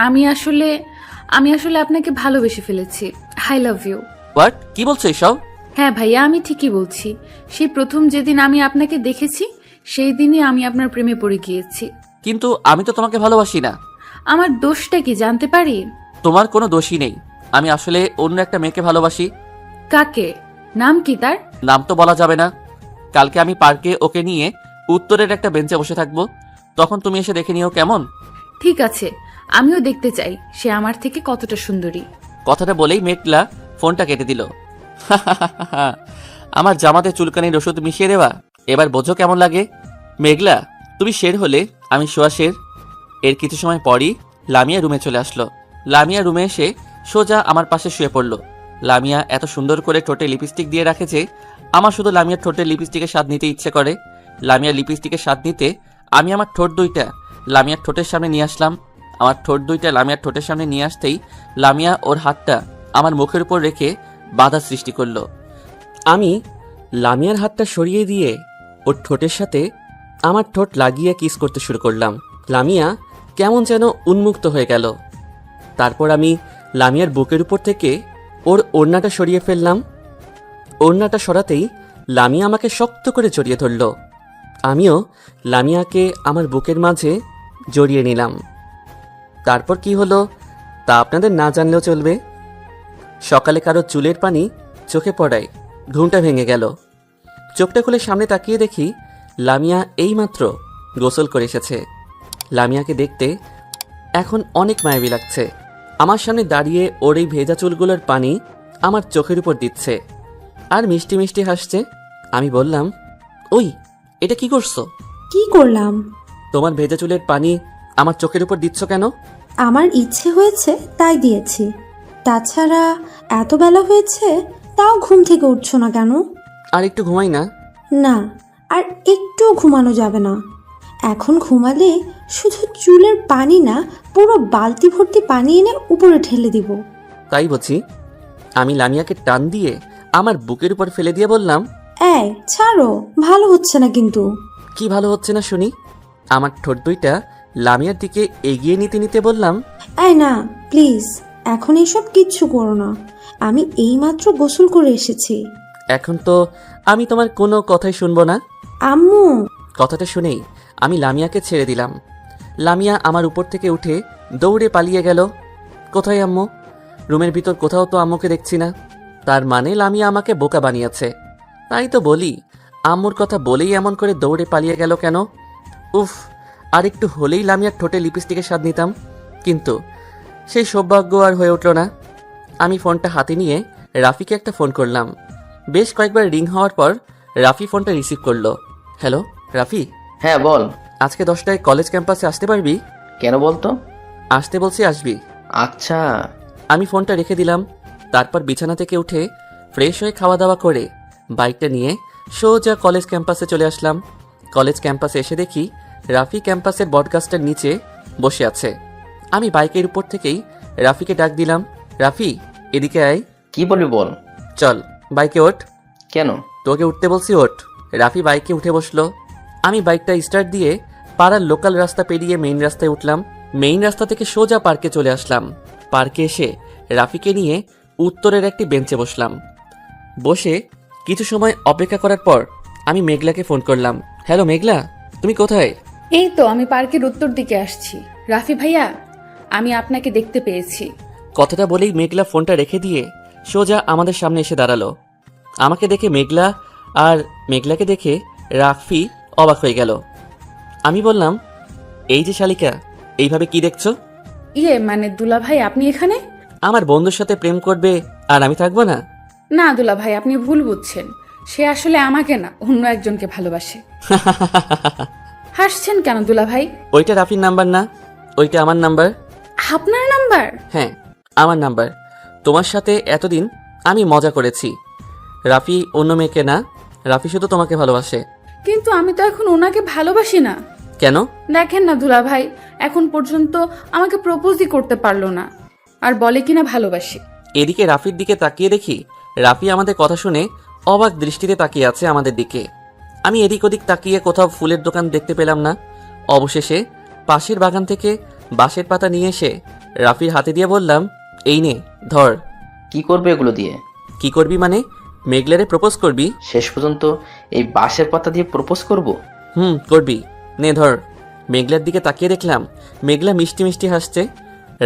S1: আমি আসলে আপনাকে ভালোবেসে ফেলেছি। I love you.
S3: হোয়াট? কি বলছো এসব?
S1: হ্যাঁ ভাইয়া, আমি ঠিকই বলছি। সেই প্রথম যেদিন আমি আপনাকে দেখেছি সেই দিনই আমি আপনার প্রেমে পড়ে গিয়েছি।
S3: কিন্তু আমি তো তোমাকে ভালোবাসি না।
S1: আমার দোষটা কি জানতে পারি?
S3: তোমার কোনো দোষই নেই। আমি আসলে অন্য একটা মেয়েকে ভালোবাসি।
S1: কাকে? নাম কি তার?
S3: নাম তো বলা যাবে না। কালকে আমি পার্কে ওকে নিয়ে উত্তরের একটা বেঞ্চে বসে থাকবো, তখন তুমি এসে দেখে নিও, কেমন?
S1: ঠিক আছে, আমিও দেখতে চাই সে আমার থেকে কতটা সুন্দরী।
S3: কথাটা বলেই মেঘলা ফোনটা কেটে দিল। আমার জামাতে চুলকানির ওষুধ মিশিয়ে দেওয়া, এবার বোঝো কেমন লাগে। মেঘলা, তুমি শের হলে আমি শোয়া শের। এর কিছু সময় পরই লামিয়া রুমে চলে আসলো। লামিয়া রুমে এসে সোজা আমার পাশে শুয়ে পড়লো। লামিয়া এত সুন্দর করে ঠোঁটে লিপস্টিক দিয়ে রাখে যে আমার শুধু লামিয়ার ঠোঁটে লিপস্টিকের স্বাদ নিতে ইচ্ছে করে। লামিয়ার লিপস্টিকের স্বাদ নিতে আমি আমার ঠোঁট দুইটা লামিয়ার ঠোঁটের সামনে নিয়ে আসলাম। আমার ঠোঁট দুইটা লামিয়ার ঠোঁটের সামনে নিয়ে আসতেই লামিয়া ওর হাতটা আমার মুখের উপর রেখে বাধা সৃষ্টি করলো। আমি লামিয়ার হাতটা সরিয়ে দিয়ে ওর ঠোঁটের সাথে আমার ঠোঁট লাগিয়ে কিস করতে শুরু করলাম। লামিয়া কেমন যেন উন্মুক্ত হয়ে গেল। তারপর আমি লামিয়ার বুকের উপর থেকে ওর ওড়নাটা সরিয়ে ফেললাম। ওড়নাটা সরাতেই লামিয়া আমাকে শক্ত করে জড়িয়ে ধরল। আমিও লামিয়াকে আমার বুকের মাঝে জড়িয়ে নিলাম। তারপর কি হলো তা আপনাদের না জানলেও চলবে। সকালে কারো চুলের পানি চোখে পড়ায় ঘুমটা ভেঙে গেল। চোখটা খুলে সামনে তাকিয়ে দেখি লামিয়া এইমাত্র গোসল করে এসেছে। লামিয়াকে দেখতে এখন অনেক মায়াবী লাগছে। আমার সামনে দাঁড়িয়ে ওর এই ভেজা চুলগুলোর পানি আমার চোখের উপর দিচ্ছে আর মিষ্টি মিষ্টি হাসছে। আমি বললাম, ওই এটা কি করছো?
S4: কি করলাম?
S3: তোমার ভেজা চুলের পানি আমার চোখের উপর দিচ্ছ কেন?
S4: আমার ইচ্ছে হয়েছে তাই দিয়েছি। তাছাড়া এত বেলা হয়েছে তাও ঘুম থেকে উঠছো না কেন?
S3: আর একটু ঘুমাই না?
S4: না, আর একটু ঘুমানো যাবে না। এখন ঘুমালে শুধু চুলের পানি না, পুরো বালতি ভর্তি পানি এনে উপরে ঠেলে দিব।
S3: তাই বলছি। আমি লামিয়াকে টান দিয়ে আমার বুকের উপর ফেলে দিয়ে বললাম,
S4: এই ছাড়ো, ভালো হচ্ছে না কিন্তু।
S3: কি ভালো হচ্ছে না শুনি? আমার ঠোঁট দুইটা লামিয়ার দিকে এগিয়ে নিতে নিতে বললাম,
S4: এই না, প্লিজ এখন এসব কিচ্ছু করো না। আমি এইমাত্র গোসল করে এসেছি।
S3: এখন তো আমি তোমার কোনো কথাই শুনবো না।
S4: আম্মু,
S3: কথাটা শুনেই আমি লামিয়াকে ছেড়ে দিলাম। লামিয়া আমার উপর থেকে উঠে দৌড়ে পালিয়ে গেল। কোথায় আম্মু? রুমের ভিতর কোথাও তো আম্মুকে দেখছি না। তার মানে লামিয়া আমাকে বোকা বানিয়েছে। তাই তো বলি, আম্মুর কথা বলেই এমন করে দৌড়ে পালিয়ে গেল কেন? উফ, আর একটু হলেই লামিয়ার ঠোঁটে লিপস্টিকের স্বাদ নিতাম, কিন্তু সেই সৌভাগ্য আর হয়ে উঠল না। আমি ফোনটা হাতে নিয়ে রাফিকে একটা ফোন করলাম। বেশ কয়েকবার রিং হওয়ার পর রাফি ফোনটা রিসিভ করলো। হ্যালো রাফি,
S5: হ্যাঁ বল।
S3: আজকে 10টায় কলেজ ক্যাম্পাসে আসতে পারবি?
S5: কেন বলতো?
S3: আসতে বলছি, আসবি।
S5: আচ্ছা।
S3: আমি ফোনটা রেখে দিলাম। তারপর বিছানা থেকে উঠে ফ্রেশ হয়ে খাওয়া দাওয়া করে বাইকটা নিয়ে সোজা কলেজ ক্যাম্পাসে চলে আসলাম। কলেজ ক্যাম্পাসে এসে দেখি রাফি ক্যাম্পাসের বটগাছটার নিচে বসে আছে। আমি বাইকের উপর থেকেই রাফিকে ডাক দিলাম, রাফি এদিকে আয়।
S5: কি বলবি বল।
S3: চল বাইকে ওঠ।
S5: কেন?
S3: তোকে উঠতে বলছি, ওঠ। রাফি বাইকে উঠে বসলো। আমি বাইকটা স্টার্ট দিয়ে পাড়ার লোকাল রাস্তা পেরিয়ে মেইন রাস্তায় উঠলাম। মেইন রাস্তা থেকে সোজা পার্কে চলে আসলাম। পার্কে এসে রাফিকে নিয়ে উত্তরের একটি বেঞ্চে বসলাম। বসে কিছু সময় অপেক্ষা করার পর আমি মেঘলাকে ফোন করলাম। হ্যালো মেঘলা, তুমি কোথায়?
S1: এই তো আমি পার্কের উত্তর দিকে আসছি। রাফি ভাইয়া, আমি আপনাকে দেখতে পেয়েছি।
S3: কথাটা বলেই মেঘলা ফোনটা রেখে দিয়ে সোজা আমাদের সামনে এসে দাঁড়ালো। আমাকে দেখে মেঘলা আর মেঘলাকে দেখে রাফি অবাক হয়ে গেল। আমি বললাম, এই যে শালিকা, এইভাবে কি দেখছো?
S1: মানে দুলা ভাই আপনি এখানে?
S3: আমার বন্ধুর সাথে প্রেম করবে আর আমি থাকবো না?
S1: না দুলা ভাই, আপনি ভুল বুঝছেন। সে আসলে আমাকে না, অন্য একজনকে ভালোবাসে। হাসছেন কেন দুলা ভাই?
S3: ওইটা রাফির নাম্বার না, ওইটা আমার নাম্বার।
S1: আপনার নাম্বার?
S3: হ্যাঁ, আমার নাম্বার। তোমার সাথে এতদিন আমি মজা করেছি। রাফি অন্য মেয়েকে না, রাফি শুধু তোমাকে ভালোবাসে।
S1: কিন্তু আমি তো এখন ওনাকে ভালোবাসি না।
S3: কেন?
S1: দেখেন না দুলা ভাই, এখন পর্যন্ত আমাকে প্রপোজই করতে পারলো না, আর বলে কিনা ভালোবাসি।
S3: এদিকে রাফির দিকে তাকিয়ে দেখি রাফি আমাদের কথা শুনে অবাক দৃষ্টিতে তাকিয়ে আছে আমাদের দিকে। আমি এদিক ওদিক তাকিয়ে কোথাও ফুলের দোকান দেখতে পেলাম না। অবশেষে পাশের বাগান থেকে বাঁশের পাতা নিয়ে এসে রাফির হাতে দিয়ে বললাম, এই নে ধর।
S5: কি করবে এগুলো দিয়ে?
S3: কি করবি মানে? মেঘলারে প্রপোজ করবি?
S5: শেষ পর্যন্ত এই বাঁশের পাতা দিয়ে প্রপোজ করব?
S3: করবি, নে ধর। মেঘলার দিকে তাকিয়ে দেখলাম মেঘলা মিষ্টি মিষ্টি হাসছে।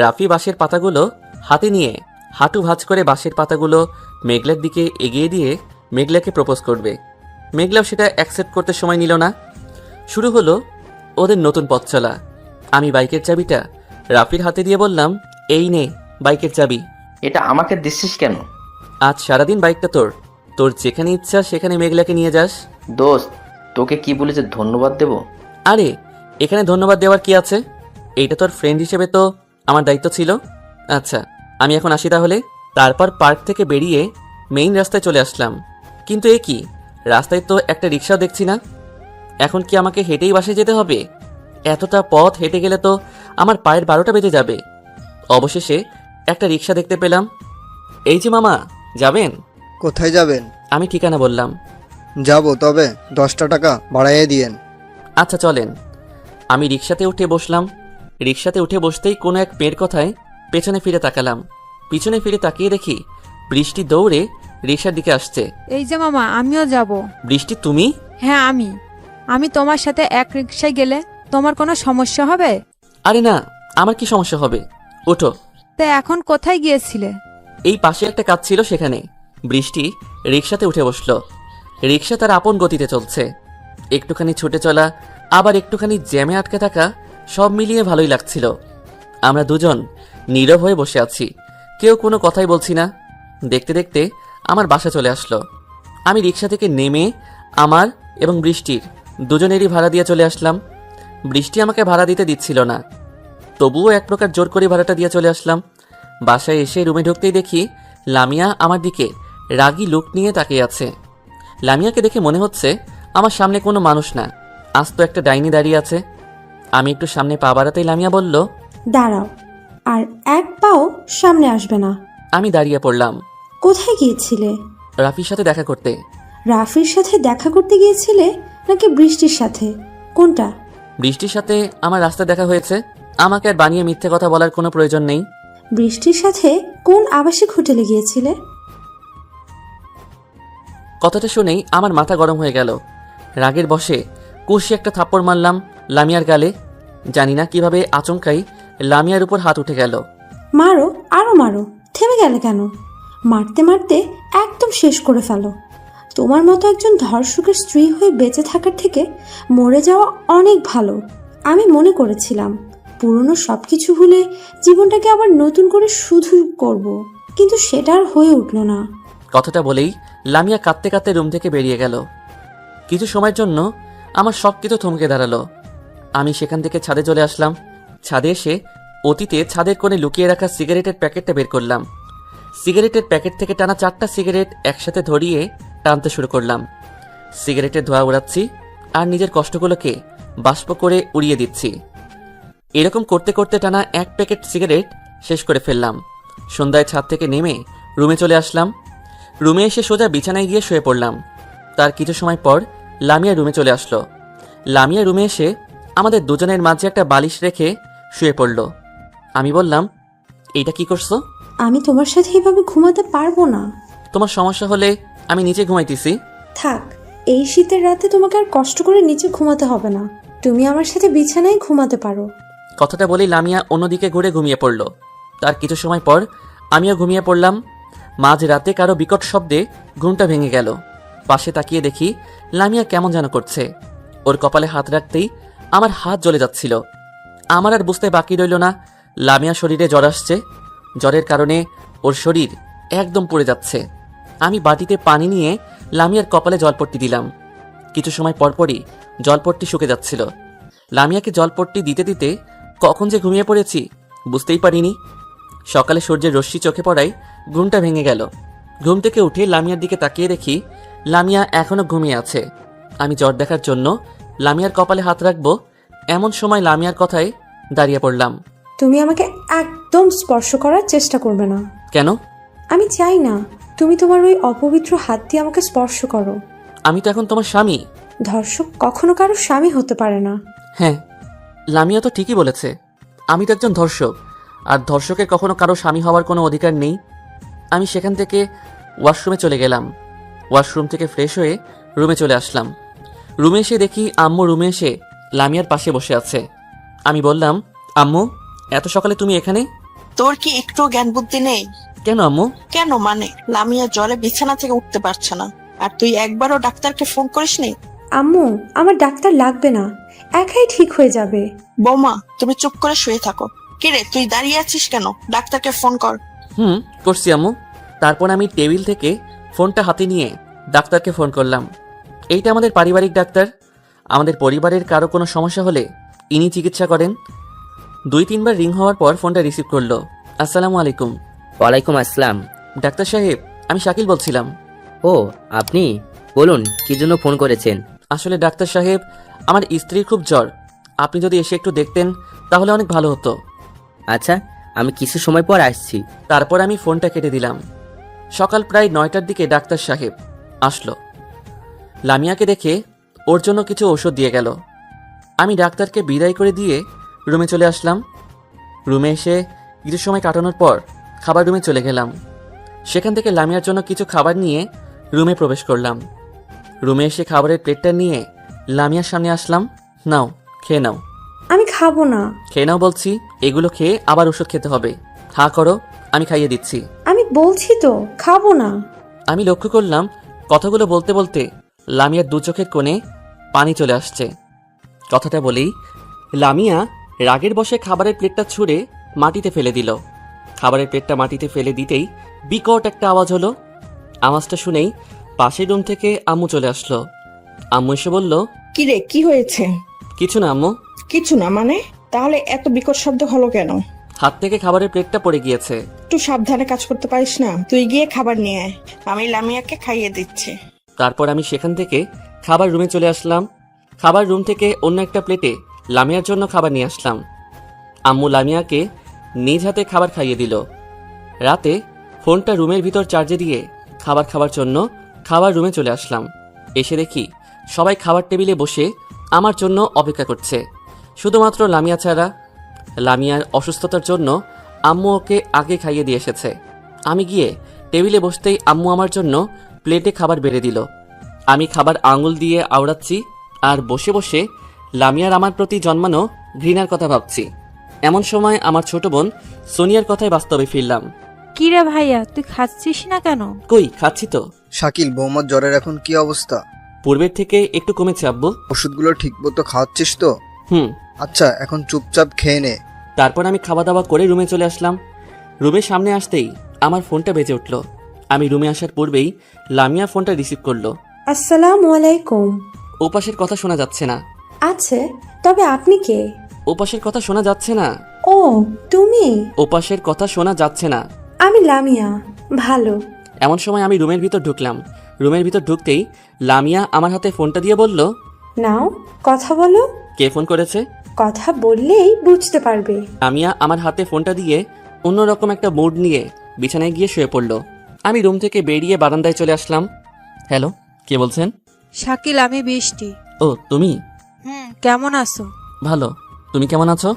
S3: রাফি বাঁশের পাতাগুলো হাতে নিয়ে হাঁটু ভাঁজ করে বাঁশের পাতাগুলো মেঘলার দিকে এগিয়ে দিয়ে মেঘলাকে প্রপোজ করবে। মেঘলাও সেটা অ্যাকসেপ্ট করতে সময় নিল না। শুরু হলো ওদের নতুন পথ চলা। আমি বাইকের চাবিটা রাফির হাতে দিয়ে বললাম, এই নে বাইকের চাবি।
S5: এটা আমাকে দিচ্ছিস কেন?
S3: আজ সারাদিন বাইকটা তোর, তোর যেখানে ইচ্ছা সেখানে মেঘলাকে নিয়ে যাস।
S5: দোস্ত, তোকে কি বলে যে ধন্যবাদ দেব?
S3: আরে এখানে ধন্যবাদ দেওয়ার কি আছে? এইটা তোর ফ্রেন্ড হিসেবে তো আমার দায়িত্ব ছিল। আচ্ছা আমি এখন আসি তাহলে। তারপর পার্ক থেকে বেরিয়ে মেইন রাস্তায় চলে আসলাম। কিন্তু এ কি, রাস্তায় তো একটা রিক্সাও দেখছি না। এখন কি আমাকে হেঁটেই বাসায় যেতে হবে? এতটা পথ হেঁটে গেলে তো আমার পায়ের 12টা বেজে যাবে। অবশেষে একটা রিক্সা দেখতে পেলাম। এই যে মামা, যাবেন?
S6: কোথায় যাবেন?
S3: আমি ঠিকানা বললাম।
S6: যাব, তবে 10টা টাকা বাড়াইয়ে দিয়েন।
S3: আচ্ছা চলেন। আমি রিক্সাতে উঠে বসলাম। রিক্সাতে উঠে বসতেই কোনো এক মেয়ের কথায় পেছনে ফিরে তাকালাম। পিছনে ফিরে তাকিয়ে দেখি বৃষ্টি দৌড়ে রিক্সার দিকে আসছে।
S10: এই যে মামা, আমিও যাব।
S3: বৃষ্টি তুমি?
S10: হ্যাঁ আমি তোমার সাথে এক রিকশায় গেলে তোমার কোনো সমস্যা হবে?
S3: আরে না, আমার কি সমস্যা হবে, ওঠো।
S10: তা এখন কোথায় গিয়েছিলে?
S3: এই পাশে একটা কাজ ছিল সেখানে। বৃষ্টি রিক্সাতে উঠে বসলো। রিক্সা তার আপন গতিতে চলছে। একটুখানি ছুটে চলা, আবার একটুখানি জ্যামে আটকে থাকা, সব মিলিয়ে ভালোই লাগছিল। আমরা দুজন নীরব হয়ে বসে আছি, কেউ কোনো কথাই বলছি না। দেখতে দেখতে আমার বাসা চলে আসলো। আমি রিক্সা থেকে নেমে আমার এবং বৃষ্টির দুজনেরই ভাড়া দিয়ে চলে আসলাম। বৃষ্টি আমাকে ভাড়া দিতে দিচ্ছিল না, তবুও এক প্রকার জোর করে ভাড়াটা দিয়ে চলে আসলাম। বাসায় এসে রুমে ঢুকতেই দেখি লামিয়া আমার দিকে রাগী লুক নিয়ে তাকিয়ে আছে। লামিয়াকে দেখে মনে হচ্ছে আমার সামনে কোনো মানুষ না, আজ তো একটা ডাইনি দাঁড়িয়ে আছে। আমি একটু সামনে পা বাড়াতেই লামিয়া বলল,
S4: দাঁড়াও, আর এক পাও সামনে আসবে না।
S3: আমি দাঁড়িয়ে পড়লাম।
S4: কোথায় গিয়েছিলে?
S3: রাফির সাথে দেখা করতে।
S4: রাফির সাথে দেখা করতে গিয়েছিলে নাকি বৃষ্টির সাথে? কোনটা?
S3: বৃষ্টির সাথে আমার রাস্তায় দেখা হয়েছে। আমাকে আর বানিয়ে মিথ্যে কথা বলার কোনো প্রয়োজন নেই।
S4: বৃষ্টির সাথে কোন আবাসিক হোটেলে গিয়েছিলে?
S3: কথাটা শুনেই আমার মাথা গরম হয়ে গেল। রাগের বশে কষি একটা থাপ্পড় মারলাম লামিয়ার গালে। জানি না কিভাবে আচমকাই লামিয়ার উপর হাত উঠে গেল।
S4: মারো, আরো মারো, থেমে গেলে কেন? মারতে মারতে একদম শেষ করে ফেলো। তোমার মতো একজন ধর্ষকের স্ত্রী হয়ে বেঁচে থাকার থেকে মরে যাওয়া অনেক ভালো। আমি মনে করেছিলাম পুরনো সব কিছু ভুলে জীবনটাকে আবার নতুন করে শুধু করব, কিন্তু সেটা আর হয়ে উঠল না।
S3: কথাটা বলেই লামিয়া কাঁদতে কাঁদতে রুম থেকে বেরিয়ে গেল। কিছু সময়ের জন্য আমার সব কিছু থমকে দাঁড়ালো। আমি সেখান থেকে ছাদে চলে আসলাম। ছাদে এসে অতীতে ছাদের কোণে লুকিয়ে রাখা সিগারেটের প্যাকেটটা বের করলাম। সিগারেটের প্যাকেট থেকে টানা 4টা সিগারেট একসাথে ধরিয়ে টানতে শুরু করলাম। সিগারেটের ধোঁয়া উড়াচ্ছি আর নিজের কষ্টগুলোকে বাষ্প করে উড়িয়ে দিচ্ছি। এরকম করতে করতে টানা 1 প্যাকেট সিগারেট শেষ করে ফেললাম। সন্ধ্যায় ছাদ থেকে নেমে রুমে চলে আসলাম। রুমে এসে সোজা বিছানায় গিয়ে শুয়ে পড়লাম। তার কিছু সময় পর লামিয়া রুমে চলে আসলো। লামিয়া রুমে এসে আমাদের দুজনের মাঝে একটা বালিশ রেখে শুয়ে পড়ল। আমি বললাম, এইটা কি করছো?
S4: আমি তোমার সাথে এভাবে ঘুমাতে পারবো না।
S3: তোমার সমস্যা হলে আমি নিচে ঘুমাইতেছি।
S4: থাক, এই শীতের রাতে তোমাকে আর কষ্ট করে নিচে ঘুমাতে হবে না। তুমি আমার সাথে বিছানায় ঘুমাতে পারো।
S3: কথাটা বলেই লামিয়া অন্যদিকে ঘুরে ঘুমিয়ে পড়ল। তার কিছু সময় পর আমিও ঘুমিয়ে পড়লাম। মাঝ রাতে কারো বিকট শব্দে ঘুমটা ভেঙে গেল। পাশে তাকিয়ে দেখি লামিয়া কেমন যেন করছে। ওর কপালে হাত রাখতেই আমার হাত জ্বলে যাচ্ছিল। আমার আর বুঝতে বাকি রইল না লামিয়া শরীরে জ্বর আসছে। জ্বরের কারণে ওর শরীর একদম পুড়ে যাচ্ছে। আমি বাটিতে পানি নিয়ে লামিয়ার কপালে জলপট্টি দিলাম। কিছু সময় পরপরই জলপট্টি শুকে যাচ্ছিল। লামিয়াকে জলপট্টি দিতে দিতে কখন যে ঘুমিয়ে পড়েছি বুঝতেই পারিনি। সকালে সূর্যের রশ্মি চোখে পড়ায় ঘুমটা ভেঙে গেল। ঘুম থেকে উঠে লামিয়ার দিকে তাকিয়ে দেখি লামিয়া এখনো ঘুমিয়ে আছে। আমি জ্বর দেখার জন্য লামিয়ার কপালে হাত রাখবো, এমন সময় লামিয়ার কথায় দাঁড়িয়ে পড়লাম।
S4: তুমি আমাকে একদম স্পর্শ করার চেষ্টা করবে না।
S3: কেন?
S4: আমি চাই না তুমি তোমার ওই অপবিত্র হাত দিয়ে আমাকে স্পর্শ করো।
S3: আমি তো এখন তোমার স্বামী।
S4: ধর্ষক কখনো কারো স্বামী হতে পারে না।
S3: হ্যাঁ, লামিয়া তো ঠিকই বলেছে। আমি তো একজন ধর্ষক, আর ধর্ষকের কখনো কারো স্বামী হওয়ার কোনো অধিকার নেই। আমি সেখান থেকে ওয়াশরুমে চলে গেলাম। ওয়াশরুম থেকে ফ্রেশ হয়ে রুমে চলে আসলাম। রুমে এসে দেখি আম্মু রুমে এসে লামিয়ার পাশে বসে আছে। আমি বললাম, আম্মু, এত সকালে তুমি এখানে?
S7: তোর কি একটু জ্ঞান বুদ্ধি নেই?
S3: কেন আম্মু?
S7: কেন মানে, লামিয়া জ্বরে বিছানা থেকে উঠতে পারছে না, আর তুই একবারও ডাক্তারকে ফোন করিসনি?
S4: আম্মু, আমার ডাক্তার লাগবে না, একাই ঠিক হয়ে যাবে।
S7: বৌমা, তুমি চুপ করে শুয়ে থাকো। কিরে, তুই দাঁড়িয়ে আছিস কেন? ডাক্তারকে ফোন কর।
S3: করছি আম্মু। তারপর আমি টেবিল থেকে ফোনটা হাতে নিয়ে ডাক্তারকে ফোন করলাম। এইটা আমাদের পারিবারিক ডাক্তার। আমাদের পরিবারের কারো কোনো সমস্যা হলে ইনি চিকিৎসা করেন। 2-3 বার রিং হওয়ার পর ফোনটা রিসিভ করলো। আসসালামু আলাইকুম।
S9: ওয়ালাইকুম আসসালাম।
S3: ডাক্তার সাহেব, আমি শাকিল বলছিলাম।
S9: ও, আপনি বলুন, কি জন্য ফোন করেছেন?
S3: আসলে ডাক্তার সাহেব, আমার স্ত্রীর খুব জ্বর। আপনি যদি এসে একটু দেখতেন তাহলে অনেক ভালো হতো।
S9: আচ্ছা, আমি কিছু সময় পর আসছি।
S3: তারপর আমি ফোনটা কেটে দিলাম। সকাল প্রায় 9টার দিকে ডাক্তার সাহেব আসলো। লামিয়াকে দেখে ওর জন্য কিছু ওষুধ দিয়ে গেল। আমি ডাক্তারকে বিদায় করে দিয়ে রুমে চলে আসলাম। রুমে এসে কিছু সময় কাটানোর পর খাবার রুমে চলে গেলাম। সেখান থেকে লামিয়ার জন্য কিছু খাবার নিয়ে রুমে প্রবেশ করলাম। রুমে এসে খাবারের প্লেটটা নিয়ে লামিয়ার সামনে আসলাম। নাও, খেয়ে নাও।
S4: আমি খাবো না।
S3: খেয়ে নাও বলছি। এগুলো খেয়ে আবার ওষুধ খেতে হবে। হা করো, আমি খাইয়ে দিচ্ছি।
S4: আমি বলছি তো খাবো না।
S3: আমি লক্ষ্য করলাম কথাগুলো বলতে বলতে লামিয়ার 2 চোখের কোণে পানি চলে আসছে। কথাটা বলেই লামিয়া রাগের বশে খাবারের প্লেটটা ছুঁড়ে মাটিতে ফেলে দিল। খাবারের প্লেটটা মাটিতে ফেলে দিতেই বিকট একটা আওয়াজ হলো। আওয়াজটা শুনেই পাশের রুম থেকে আম্মু চলে আসলো। আম্মু এসে বলল,
S7: কিরে, কি হয়েছে?
S3: কিছু না আম্মু।
S7: কিছু না মানে? তাহলে এত বিকট শব্দ হলো কেন?
S3: হাত থেকে খাবারের প্লেটটা পড়ে গিয়েছে।
S7: একটু সাবধানে কাজ করতে পারিস না? তুই গিয়ে খাবার নিয়ে আয়, আমি লামিয়াকে খাইয়ে দিচ্ছি।
S3: তারপর আমি সেখান থেকে খাবার রুমে চলে আসলাম। খাবার রুম থেকে অন্য একটা প্লেটে লামিয়ার জন্য খাবার নিয়ে আসলাম। আম্মু লামিয়াকে নিজ হাতে খাবার খাইয়ে দিল। রাতে ফোনটা রুমের ভিতর চার্জে দিয়ে খাবার খাওয়ার জন্য খাবার রুমে চলে আসলাম। এসে দেখি সবাই খাবার টেবিলে বসে আমার জন্য অপেক্ষা করছে, শুধুমাত্র লামিয়া ছাড়া। লামিয়ার অসুস্থতার জন্য আম্মু ওকে আগে খাইয়ে দিয়ে এসেছে। আমি গিয়ে টেবিলে বসতেই আম্মু আমার জন্য প্লেটে খাবার বেড়ে দিল। আমি খাবার আঙুল দিয়ে আওড়াচ্ছি আর বসে বসে লামিয়ার আমার প্রতি জন্মানো ঘৃণার কথা ভাবছি। এমন সময় আমার ছোট বোন সোনিয়ার কথায় বাস্তবে ফিরলাম।
S10: কি রে ভাইয়া, তুই খাচ্ছিস না কেন?
S3: কই, খাচ্ছি তো।
S6: শাকিল, বৌমার জ্বরের এখন কি অবস্থা?
S3: পূর্বের থেকে একটু কমেছে আব্বু।
S6: ওষুধগুলো ঠিক মতো খাওয়াচ্ছিস তো?
S3: হুম।
S6: আচ্ছা, এখন চুপচাপ খেয়ে নে।
S3: তারপর আমি খাওয়া দাওয়া করে রুমে চলে আসলাম। রুমের সামনে আসতেই আমার ফোনটা বেজে উঠল। আমি রুমে আসার পূর্বেই লামিয়া ফোনটা রিসিভ করলো।
S4: আসসালামু আলাইকুম।
S3: ওপাশের কথা শোনা যাচ্ছে না।
S4: আছে, তবে আপনি কে?
S3: ওপাশের কথা শোনা যাচ্ছে না।
S4: ও, তুমি?
S3: ওপাশের কথা শোনা যাচ্ছে না।
S4: আমি লামিয়া। ভালো।
S3: এমন সময় আমি রুমের ভিতর ঢুকলাম। রুমের ভিতর ঢুকতেই লামিয়া আমার হাতে ফোনটা দিয়ে বলল,
S4: নাও, কথা বলো।
S3: কে ফোন করেছে?
S4: কথা বললেই বুঝতে পারবে।
S3: লামিয়া আমার হাতে ফোনটা দিয়ে অন্যরকম একটা মুড নিয়ে বিছানায় গিয়ে শুয়ে পড়ল। আমি রুম থেকে বেরিয়ে বারান্দায় চলে আসলাম। হ্যালো, কে বলছেন?
S10: শাকিল, আমি বৃষ্টি।
S3: ও, তুমি?
S10: কেমন আছো?
S3: ভালো। তুমি কেমন আছো?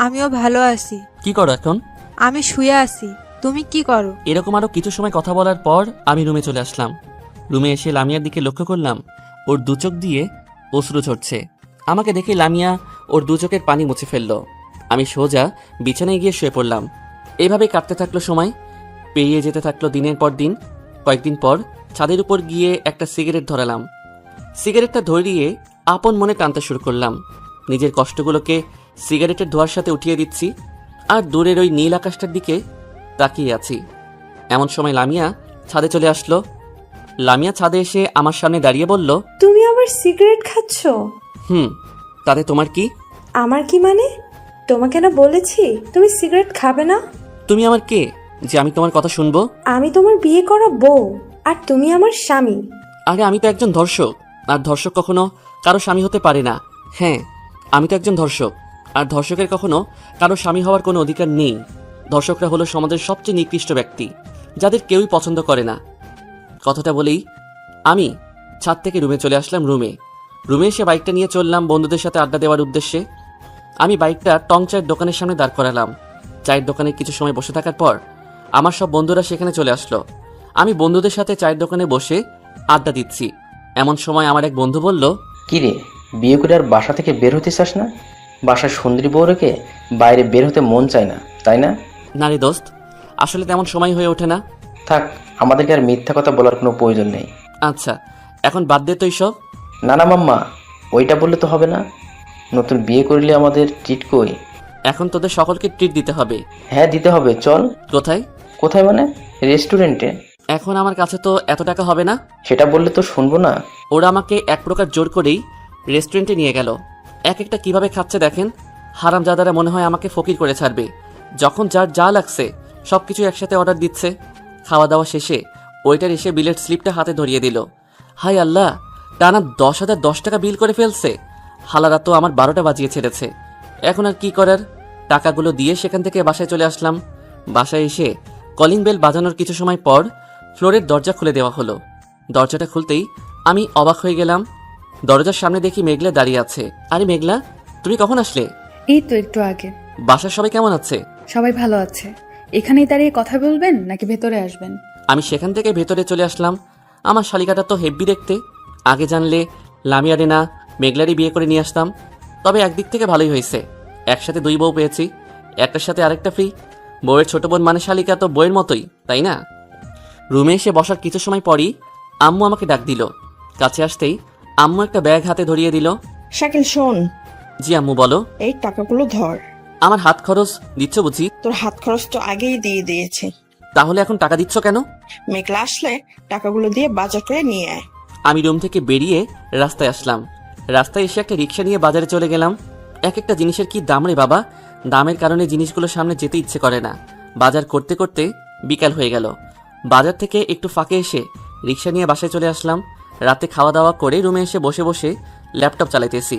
S10: আমিও ভালো আছি।
S3: কি করো এখন?
S10: আমি শুয়ে আছি। তুমি কি করো?
S3: এরকম আরো কিছু সময় কথা বলার পর আমি রুমে চলে আসলাম। রুমে এসে লামিয়ার দিকে লক্ষ্য করলাম ওর দু চোখ দিয়ে অশ্রু ঝরছে। আমাকে দেখে লামিয়া ওর দু চোখের পানি মুছে ফেললো। আমি সোজা বিছানায় গিয়ে শুয়ে পড়লাম। এভাবে কাটতে থাকলো সময়। পেরিয়ে যেতে থাকলো দিনের পর দিন। কয়েকদিন পর ছাদের উপর গিয়ে একটা সিগারেট ধরালাম। সিগারেটটা ধরিয়ে আপন মনে টানতে শুরু করলাম। নিজের কষ্টগুলোকে সিগারেটের ধোঁয়ার সাথে উঠিয়ে দিচ্ছি আর দূরের ওই নীল আকাশটার দিকে তাকিয়ে আছি। এমন সময় লামিয়া ছাদে চলে আসলো। লামিয়া ছাদে এসে আমার সামনে দাঁড়িয়ে বলল,
S4: তুমি আবার সিগারেট খাচ্ছ?
S3: তাতে তোমার কি?
S4: আমার কি মানে? তোমাকে না বলেছি তুমি সিগারেট খাবে না?
S3: তুমি আমার কে যে আমি তোমার কথা শুনবো?
S4: আমি তোমার বিয়ে করা বউ, আর তুমি আমার স্বামী।
S3: আরে আমি তো একজন ধর্ষক, আর ধর্ষক কখনো কারো স্বামী হতে পারে না। হ্যাঁ, আমি তো একজন ধর্ষক, আর ধর্ষকের কখনো কারো স্বামী হওয়ার কোনো অধিকার নেই। ধর্ষকরা হলো সমাজের সবচেয়ে নিকৃষ্ট ব্যক্তি, যাদের কেউই পছন্দ করে না। কথাটা বলেই আমি ছাদ থেকে রুমে চলে আসলাম। রুমে এসে বাইকটা নিয়ে চললাম বন্ধুদের সাথে আড্ডা দেওয়ার উদ্দেশ্যে। আমি বাইকটা টং চায়ের দোকানের সামনে দাঁড় করালাম। চায়ের দোকানে কিছু সময় বসে থাকার পর আমার সব বন্ধুরা সেখানে চলে আসলো। আমি বন্ধুদের সাথে চায়ের দোকানে বসে আড্ডা দিচ্ছি। এমন সময় আমার এক বন্ধু বলল,
S5: কি রে, বিয়ে করে আর বাসা থেকে বের হতে চাস না? বাসার সুন্দরী বউ রেখে বাইরে বের হতে মন চায় না, তাই না?
S3: না রে দোস্ত, আসলে তেমন সময় হয়ে ওঠে না।
S5: থাক, আমাদেরকে আর মিথ্যা কথা বলার কোনো প্রয়োজন নেই।
S3: আচ্ছা, এখন বাদ দে তো এইসব।
S5: না না মাম্মা, ওইটা বললে তো হবে না। নতুন বিয়ে করলে আমাদের ট্রিট কই?
S3: এখন তোদের সকলকে ট্রিট দিতে হবে।
S5: হ্যাঁ, দিতে হবে। চল।
S3: কোথায়?
S5: কোথায় মানে? রেস্টুরেন্টে।
S3: এখন আমার কাছে তো এত টাকা হবে না।
S5: সেটা বললে তো শুনবো না।
S3: ওরা আমাকে এক প্রকার জোর করেই রেস্টুরেন্টে নিয়ে গেল। এক একটা কিভাবে খাচ্ছে দেখেন। হারামজাদারা মনে হয় আমাকে ফকির করে ছাড়বে। যখন যার যা লাগছে সবকিছু একসাথে অর্ডার দিচ্ছে। খাওয়া দাওয়া শেষে ওইটার এসে বিলের স্লিপটা হাতে ধরিয়ে দিল। হাই আল্লাহ, টানা 10,010 টাকা বিল করে ফেলছে। হালারা তো আমার 12টা বাজিয়ে ছেড়েছে। এখন আর কি করার, টাকাগুলো দিয়ে সেখান থেকে বাসায় চলে আসলাম। বাসায় এসে কলিং বেল বাজানোর কিছু সময় পর ফ্লোরের দরজা খুলে দেওয়া হলো। দরজাটা খুলতেই আমি অবাক হয়ে গেলাম। দরজার সামনে দেখি মেঘলা দাঁড়িয়ে আছে। আরে মেঘলা, তুমি কখন আসলে?
S1: এই তো একটু আগে।
S3: বাসার সবাই কেমন আছে?
S1: সবাই ভালো আছে। এখানেই দাঁড়িয়ে কথা বলবেন নাকি ভেতরে আসবেন?
S3: আমি সেখান থেকে ভেতরে চলে আসলাম। আমার শালিকাটা তো হেব্বি দেখতে। আগে জানলে লামিয়ারে না মেঘলারই বিয়ে করে নিয়ে আসতাম। তবে একদিক থেকে ভালোই হয়েছে, একসাথে 2 বউ পেয়েছি, একটার সাথে আরেকটা ফ্রি। বউয়ের ছোট বোন মানে শালিকা তো বউয়ের মতোই, তাই না? রুমে এসে বসার কিছু সময় পরই আম্মু আমাকে ডাক দিল। কাছে আসতেই আম্মু একটা ব্যাগ হাতে ধরিয়ে দিল।
S7: শাকিল শোন।
S3: জি আম্মু, বলো।
S7: এই টাকাগুলো ধর।
S3: আমার হাত খরচ দিচ্ছ বুঝি?
S7: তোর হাত খরচ তো আগেই দিয়ে দিয়েছে।
S3: তাহলে এখন টাকা দিচ্ছ কেন?
S7: মেঘলা আসলে টাকাগুলো দিয়ে বাজার করে নিয়ে আয়।
S3: আমি রুম থেকে বেরিয়ে রাস্তায় আসলাম। রাস্তায় এসে একটা রিক্সা নিয়ে বাজারে চলে গেলাম। এক একটা জিনিসের কি দাম রে বাবা! দামের কারণে জিনিসগুলোর সামনে যেতে ইচ্ছে করে না। বাজার করতে করতে বিকাল হয়ে গেল। বাজার থেকে একটু ফাঁকে এসে রিক্সা নিয়ে বাসায় চলে আসলাম। রাতে খাওয়া দাওয়া করে রুমে এসে বসে বসে ল্যাপটপ চালাইতেছি।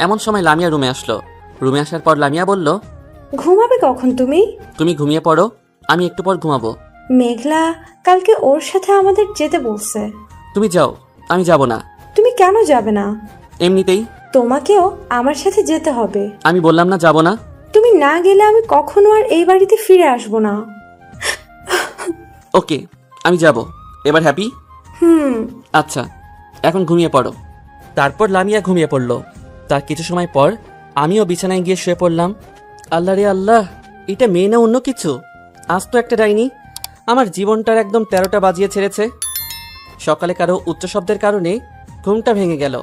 S3: এমন সময় লামিয়া রুমে আসলো। রুমে আসার পর লামিয়া বলল,
S4: ঘুমাবে কখন তুমি?
S3: তুমি ঘুমিয়ে পড়ো, আমি একটু পর ঘুমাবো।
S4: মেঘলা কালকে ওর সাথে আমাদের যেতে বলছে।
S3: তুমি যাও, আমি যাব না।
S4: তুমি কেন যাবে না?
S3: এমনিতেই।
S4: তোমাকেও আমার সাথে যেতে হবে।
S3: আমি বললাম না যাব না।
S4: তুমি না গেলে আমি কখনো আর এই বাড়িতে ফিরে আসবো না।
S3: ওকে, আমি যাব। এবার হ্যাপি? আচ্ছা, এখন ঘুমিয়ে পড়ো। তারপর লামিয়া ঘুমিয়ে পড়ল। তার কিছু সময় পর আমিও বিছানায় গিয়ে শুয়ে পড়লাম। আল্লাহ রে আল্লাহ, এটা মেয়ে না অন্য কিছু? আজ তো একটা ডাইনি আমার জীবনটার একদম 13টা বাজিয়ে ছেড়েছে। সকালে কারো উচ্চ শব্দের কারণে ঘুমটা ভেঙে গেল।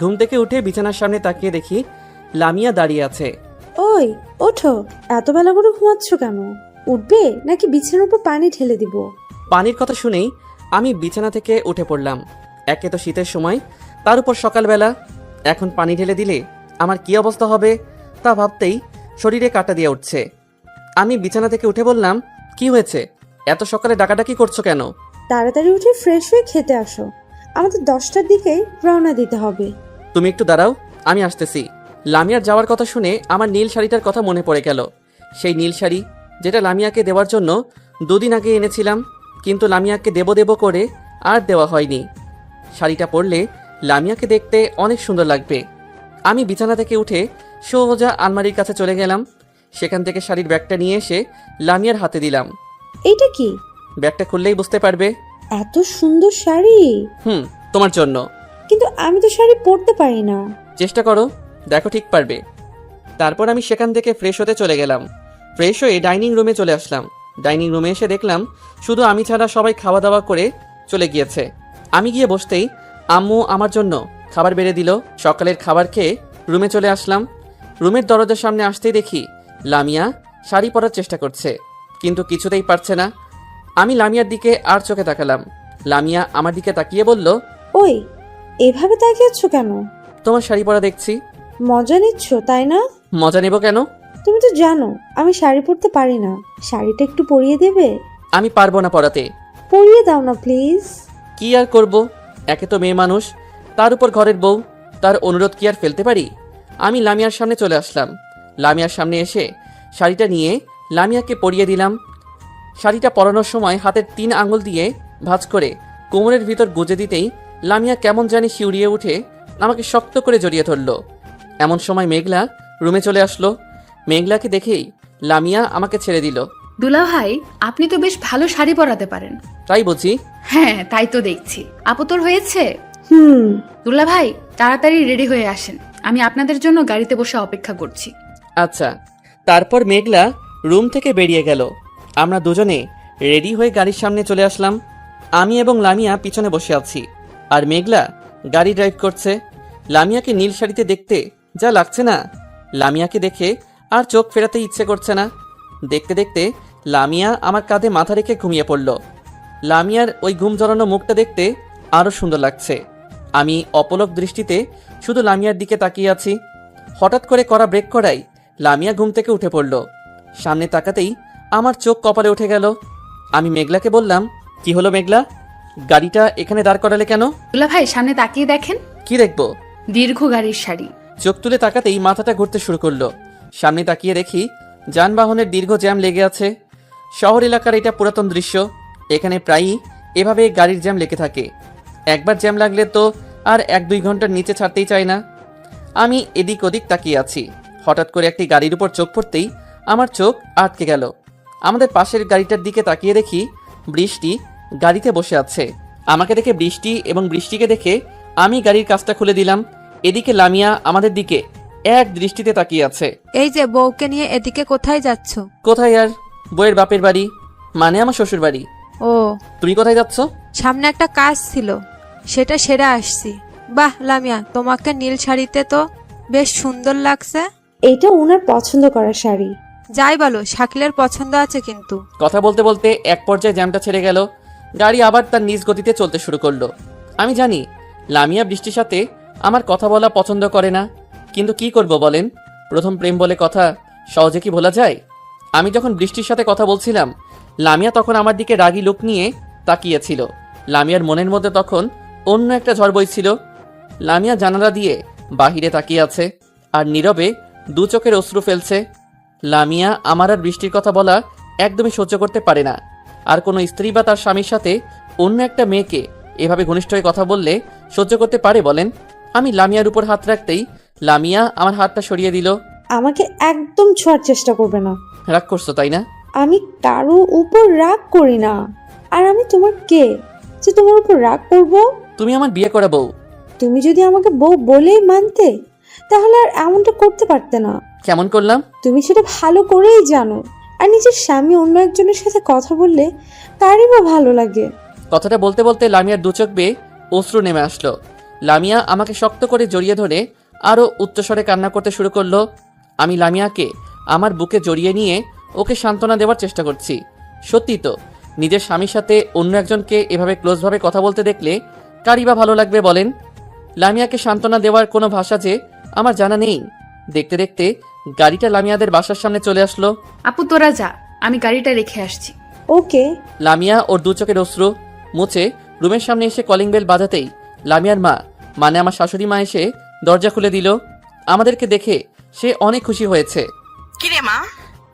S3: ঘুম থেকে উঠে বিছানার সামনে তাকিয়ে দেখি লামিয়া দাঁড়িয়ে আছে।
S4: ওই ওঠো, এত বেলা করে ঘুমাচ্ছ কেন? উঠবে নাকি বিছানার উপর পানি ঢেলে দিব?
S3: পানির কথা শুনেই আমি বিছানা থেকে উঠে পড়লাম। একে তো শীতের সময়, তার উপর সকালবেলা, এখন পানি ঢেলে দিলে আমার কি অবস্থা হবে তা ভাবতেই শরীরে কাঁটা দিয়ে উঠছে। আমি বিছানা থেকে উঠে বললাম, কি হয়েছে? এত সকালে ডাকাডাকি করছো কেন?
S4: তাড়াতাড়ি উঠে ফ্রেশ হয়ে খেতে আসো, আমাদের 10টার দিকেই রওনা দিতে হবে।
S3: তুমি একটু দাঁড়াও, আমি আসতেছি। লামিয়ার যাওয়ার কথা শুনে আমার নীল শাড়িটার কথা মনে পড়ে গেল। সেই নীল শাড়ি যেটা লামিয়াকে দেওয়ার জন্য 2 দিন আগে এনেছিলাম, কিন্তু লামিয়াকে দেব করে আর দেওয়া হয়নি। শাড়িটা পরলে লামিয়াকে দেখতে অনেক সুন্দর লাগবে। আমি বিছানা থেকে উঠে সোজা আলমারির কাছে চলে গেলাম। সেখান থেকে শাড়ির ব্যাগটা নিয়ে এসে লামিয়ার হাতে দিলাম।
S4: এইটা কি?
S3: ব্যাগটা খুললেই বুঝতে পারবে।
S4: এত সুন্দর শাড়ি?
S3: তোমার জন্য।
S4: কিন্তু আমি তো শাড়ি পরতে পারি না।
S3: চেষ্টা করো, দেখো ঠিক পারবে। তারপর আমি সেখান থেকে ফ্রেশ হতে চলে গেলাম। ফ্রেশ হয়ে ডাইনিং রুমে চলে আসলাম। ডাইনিং রুমে এসে দেখলাম শুধু আমি ছাড়া সবাই খাওয়া দাওয়া করে চলে গিয়েছে। আমি গিয়ে বসতেই আম্মু আমার জন্য খাবার বেড়ে দিল। সকালের খাবার খেয়ে রুমে চলে আসলাম। রুমের দরজার সামনে আসতেই দেখি লামিয়া শাড়ি পরার চেষ্টা করছে, কিন্তু কিছুতেই পারছে না। আমি লামিয়ার দিকে আর চোখে তাকালাম। লামিয়া আমার দিকে তাকিয়ে বলল,
S4: ওই এভাবে তাকিয়েছো কেন?
S3: তোমার শাড়ি পরা দেখছি।
S4: মজা নিচ্ছ তাই না?
S3: মজা নেব কেন?
S4: তুমি তো জানো আমি শাড়ি পরতে পারি না। শাড়িটা একটু পরিয়ে দেবে?
S3: আমি পারবো না পরাতে।
S4: পরিয়ে দাও না প্লিজ।
S3: কি আর করব, একে তো মেয়ে মানুষ, তার উপর ঘরের বউ, তার অনুরোধ কি আর ফেলতে পারি? আমি লামিয়ার সামনে চলে আসলাম। লামিয়ার সামনে এসে শাড়িটা নিয়ে লামিয়াকে পরিয়ে দিলাম। শাড়িটা পরানোর সময় হাতের 3 আঙুল দিয়ে ভাঁজ করে কোমরের ভিতর গুজে দিতেই লামিয়া কেমন জানি শিউরিয়ে উঠে আমাকে শক্ত করে জড়িয়ে ধরল। এমন সময় মেঘলা রুমে চলে আসলো। মেঘলাকে দেখেই লামিয়া আমাকে ছেড়ে দিল।
S11: দুলা ভাই, আপনি তো বেশ ভালো শাড়ি পরাতে পারেন।
S3: তাই বুঝি?
S11: হ্যাঁ, তাই তো দেখছি। আপু তোর হয়েছে? দুলা ভাই, তাড়াতাড়ি রেডি হয়ে আসেন, আমি আপনাদের জন্য গাড়িতে বসে অপেক্ষা করছি।
S3: আচ্ছা। তারপর মেঘলা রুম থেকে বেরিয়ে গেল। আমরা দুজনে রেডি হয়ে গাড়ির সামনে চলে আসলাম। আমি এবং লামিয়া পিছনে বসে আছি, আর মেঘলা গাড়ি ড্রাইভ করছে। লামিয়াকে নীল শাড়িতে দেখতে যা লাগছে না, লামিয়াকে দেখে আর চোখ ফেরাতে ইচ্ছে করছে না। দেখতে দেখতে লামিয়া আমার কাঁধে মাথা রেখে ঘুমিয়ে পড়ল। লামিয়ার ওই ঘুম জড়ানো মুখটা দেখতে আরও সুন্দর লাগছে। আমি অপলক দৃষ্টিতে শুধু লামিয়ার দিকে তাকিয়ে আছি। হঠাৎ করে করা ব্রেক করাই লামিয়া ঘুম থেকে উঠে পড়ল। সামনে তাকাতেই আমার চোখ কপালে উঠে গেল। আমি মেঘলাকে বললাম, কি হলো মেঘলা, গাড়িটা এখানে দাঁড় করালে কেন?
S11: দুলা ভাই, সামনে তাকিয়ে দেখেন।
S3: কি দেখবো?
S11: দীর্ঘ গাড়ির শাড়ি।
S3: চোখ তুলে তাকাতেই মাথাটা ঘুরতে শুরু করলো। সামনে তাকিয়ে দেখি যানবাহনের দীর্ঘ জ্যাম লেগে আছে। শহর এলাকার এটা পুরাতন দৃশ্য। এখানে প্রায়ই এভাবে গাড়ির জ্যাম লেগে থাকে। একবার জ্যাম লাগলে তো আর 1-2 ঘন্টার নিচে ছাড়তেই চায় না। আমি এদিক ওদিক তাকিয়ে আছি। হঠাৎ করে একটি গাড়ির উপর চোখ পড়তেই আমার চোখ আটকে গেল। আমাদের পাশের গাড়িটার দিকে তাকিয়ে দেখি বৃষ্টি গাড়িতে বসে আছে। আমাকে দেখে বৃষ্টি এবং বৃষ্টিকে দেখে আমি গাড়ির কাজটা খুলে দিলাম। এদিকে লামিয়া আমাদের দিকে এক দৃষ্টিতে তাকিয়ে আছে।
S10: এই যে বউকে নিয়ে এদিকে কোথায় যাচ্ছ?
S3: কোথায় আর, বউয়ের বাপের বাড়ি, মানে আমার শ্বশুর বাড়ি।
S10: ও,
S3: তুমি কোথায় যাচ্ছ?
S10: সামনে একটা কাজ ছিল, সেটা সেরে আসছি। বাহ লামিয়া, তোমাকে নীল শাড়িতে তো বেশ সুন্দর লাগছে।
S4: এটা ওনার পছন্দ করা শাড়ি।
S10: যাই বলো, শাকিলের পছন্দ আছে কিন্তু।
S3: কথা বলতে বলতে এক পর্যায়ে জ্যামটা ছেড়ে গেল। গাড়ি আবার তার নিজ গতিতে চলতে শুরু করলো। আমি জানি লামিয়া বৃষ্টির সাথে আমার কথা বলা পছন্দ করে না, কিন্তু কি করব বলেন, প্রথম প্রেম বলে কথা সহজে কি ভোলা যায়? আমি যখন বৃষ্টির সাথে কথা বলছিলাম, লামিয়া তখন আমার দিকে রাগী লুক নিয়ে তাকিয়েছিল। লামিয়ার মনের মধ্যে তখন অন্য একটা ঝড় বইছিল। লামিয়া জানালা দিয়ে বাহিরে তাকিয়ে আছে আর নীরবে 2 চোখের অশ্রু ফেলছে। লামিয়া আমার আর বৃষ্টির কথা বলা একদমই সহ্য করতে পারে না। আর কোনো স্ত্রী বা তার স্বামীর সাথে অন্য একটা মেয়েকে এভাবে ঘনিষ্ঠ হয়ে কথা বললে সহ্য করতে পারে বলেন? আমি লামিয়ার উপর হাত রাখতেই লামিয়া আমার হাতটা সরিয়ে দিল।
S4: আমাকে একদম ছোঁয়ার চেষ্টা করবে না।
S3: রাগ করছো তাই না?
S4: আমি কারো উপর রাগ করি না। আর আমি তোমার কে যে তোমার উপর রাগ করব?
S3: তুমি আমার বিয়ে করা বউ।
S4: তুমি যদি আমাকে বউ বলেই মানতে তাহলে আর এমনটা করতে পারতে না।
S3: কেমন করলাম?
S4: তুমি সেটা ভালো করেই জানো। আর নিজের স্বামী অন্য একজনের সাথে কথা বললে কারই বা ভালো লাগে।
S3: কথাটা বলতে বলতে লামিয়ার দু চোখ বেয়ে অশ্রু নেমে আসলো। লামিয়া আমাকে শক্ত করে জড়িয়ে ধরে আরও উচ্চস্বরে কান্না করতে শুরু করলো। আমি লামিয়াকে আমার বুকে জড়িয়ে নিয়ে ওকে সান্ত্বনা দেওয়ার চেষ্টা করছি। সত্যি তো, নিজের স্বামীর সাথে অন্য একজনকে এভাবে ক্লোজভাবে কথা বলতে দেখলে কারই বা ভালো লাগবে বলেন? লামিয়াকে সান্ত্বনা দেওয়ার কোনো ভাষা যে আমার জানা নেই। দেখতে দেখতে গাড়িটা লামিয়াদের বাসার সামনে চলে আসলো।
S11: আপু তোরা যা, আমি গাড়িটা রেখে আসছি।
S4: ওকে।
S3: লামিয়া ওর দু চোখের অশ্রু মুছে রুমের সামনে এসে কলিং বেল বাজাতেই লামিয়ার মা, মানে আমার শাশুড়ি মা, এসে দরজা খুলে দিল। আমাদেরকে দেখে সে অনেক খুশি হয়েছে।
S7: কিরে মা,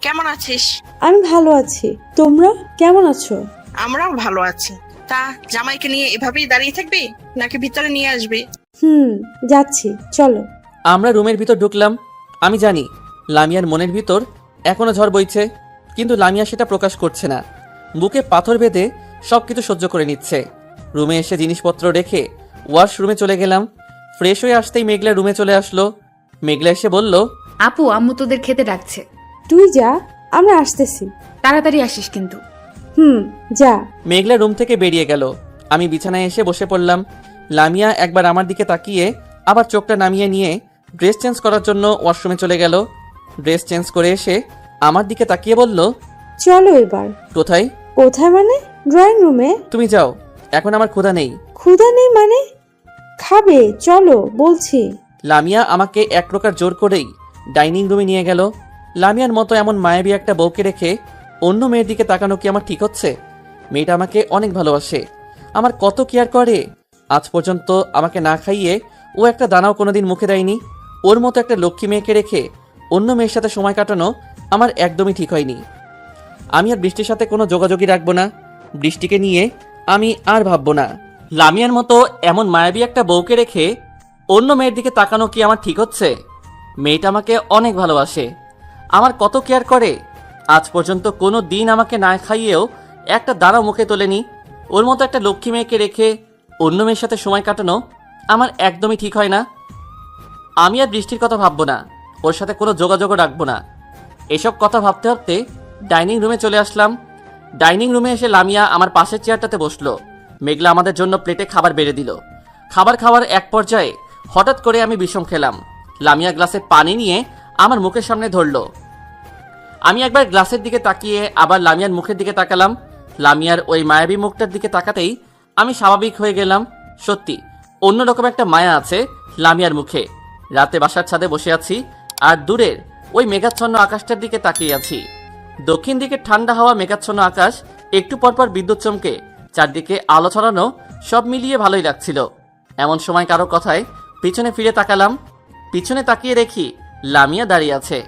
S7: কেমন আছিস?
S4: আমি ভালো আছি, তোমরা কেমন আছো?
S7: আমরাও ভালো আছি। তা জামাইকে নিয়ে এভাবেই দাঁড়িয়ে থাকবি নাকি ভিতরে নিয়ে আসবি?
S4: যাচ্ছি, চলো।
S3: আমরা রুমের ভিতর ঢুকলাম। আমি জানি লামিয়ার মনের ভিতর এখনো ঝড় বইছে, কিন্তু লামিয়া সেটা প্রকাশ করছে না। বুকে পাথর বেঁধে সবকিছু সহ্য করে নিচ্ছে। রুমে এসে জিনিসপত্র রেখে ওয়াশরুমে চলে গেলাম। ফ্রেশ হয়ে আসতেই মেঘলা রুমে চলে আসলো। মেঘলা এসে বলল,
S11: আপু আম্মু তোদের খেতে ডাকছে।
S4: তুই যা, আমরা আসতেছি।
S11: তাড়াতাড়ি আসিস কিন্তু।
S4: যা।
S3: মেঘলা রুম থেকে বেরিয়ে গেল। আমি বিছানায় এসে বসে পড়লাম। লামিয়া একবার আমার দিকে তাকিয়ে আবার চোখটা নামিয়ে নিয়ে ড্রেস চেঞ্জ করার জন্য ওয়াশরুমে চলে গেল। ড্রেস চেঞ্জ করে এসে আমার দিকে তাকিয়ে বলল,
S4: চলো এবার।
S3: কোথায়?
S4: কোথায় মানে? ড্রয়িং রুমে।
S3: তুমি যাও, এখন আমার ক্ষুধা নেই।
S4: ক্ষুধা নেই মানে? খাবে, চলো বলছি।
S3: লামিয়া আমাকে এক প্রকার জোর করেই ডাইনিং রুমে নিয়ে গেল। লামিয়ার মতো এমন মায়াবী একটা বউকে রেখে অন্য মেয়ের দিকে তাকানো কি আমার ঠিক হচ্ছে? মেয়েটা আমাকে অনেক ভালোবাসে, আমার কত কেয়ার করে। আজ পর্যন্ত আমাকে না খাইয়ে ও একটা দানাও কোনোদিন মুখে দেয়নি। ওর মতো একটা লক্ষ্মী মেয়েকে রেখে অন্য মেয়ের সাথে সময় কাটানো আমার একদমই ঠিক হয়নি। আমি আর বৃষ্টির সাথে কোনো যোগাযোগই রাখবো না। বৃষ্টিকে নিয়ে আমি আর ভাববো না। লামিয়ার মতো এমন মায়াবী একটা বউকে রেখে অন্য মেয়ের দিকে তাকানো কি আমার ঠিক হচ্ছে? মেয়েটা আমাকে অনেক ভালোবাসে, আমার কত কেয়ার করে। আজ পর্যন্ত কোনো দিন আমাকে না খাইয়েও একটা দাঁড়াও মুখে তোলেনি। ওর মতো একটা লক্ষ্মী মেয়েকে রেখে অন্য মেয়ের সাথে সময় কাটানো আমার একদমই ঠিক হয় না। আমি আর বৃষ্টির কথা ভাববো না, ওর সাথে কোনো যোগাযোগও রাখবো না। এসব কথা ভাবতে ভাবতে ডাইনিং রুমে চলে আসলাম। ডাইনিং রুমে এসে লামিয়া আমার পাশের চেয়ারটাতে বসলো। মেঘলা আমাদের জন্য প্লেটে খাবার বেড়ে দিল। খাবার খাওয়ার এক পর্যায়ে হঠাৎ করে আমি বিষম খেলাম। লামিয়া গ্লাসে পানি নিয়ে আমার মুখের সামনে ধরলো। আমি একবার গ্লাসের দিকে তাকিয়ে আবার লামিয়ার মুখের দিকে তাকালাম। লামিয়ার ওই মায়াবী মুখটার দিকে তাকাতেই আমি স্বাভাবিক হয়ে গেলাম। সত্যি অন্যরকম একটা মায়া আছে লামিয়ার মুখে। রাতে বাসার ছাদে বসে আছি আর দূরের ওই মেঘাচ্ছন্ন আকাশটার দিকে তাকিয়ে আছি। দক্ষিণ দিকে ঠান্ডা হাওয়া, মেঘাচ্ছন্ন আকাশ, একটু পরপর বিদ্যুৎ চমকে চারদিকে আলো ছড়ানো, সব মিলিয়ে ভালোই লাগছিল। এমন সময় কারো কথায় পিছনে ফিরে তাকালাম। পিছনে তাকিয়ে দেখি লামিয়া দাঁড়িয়ে আছে,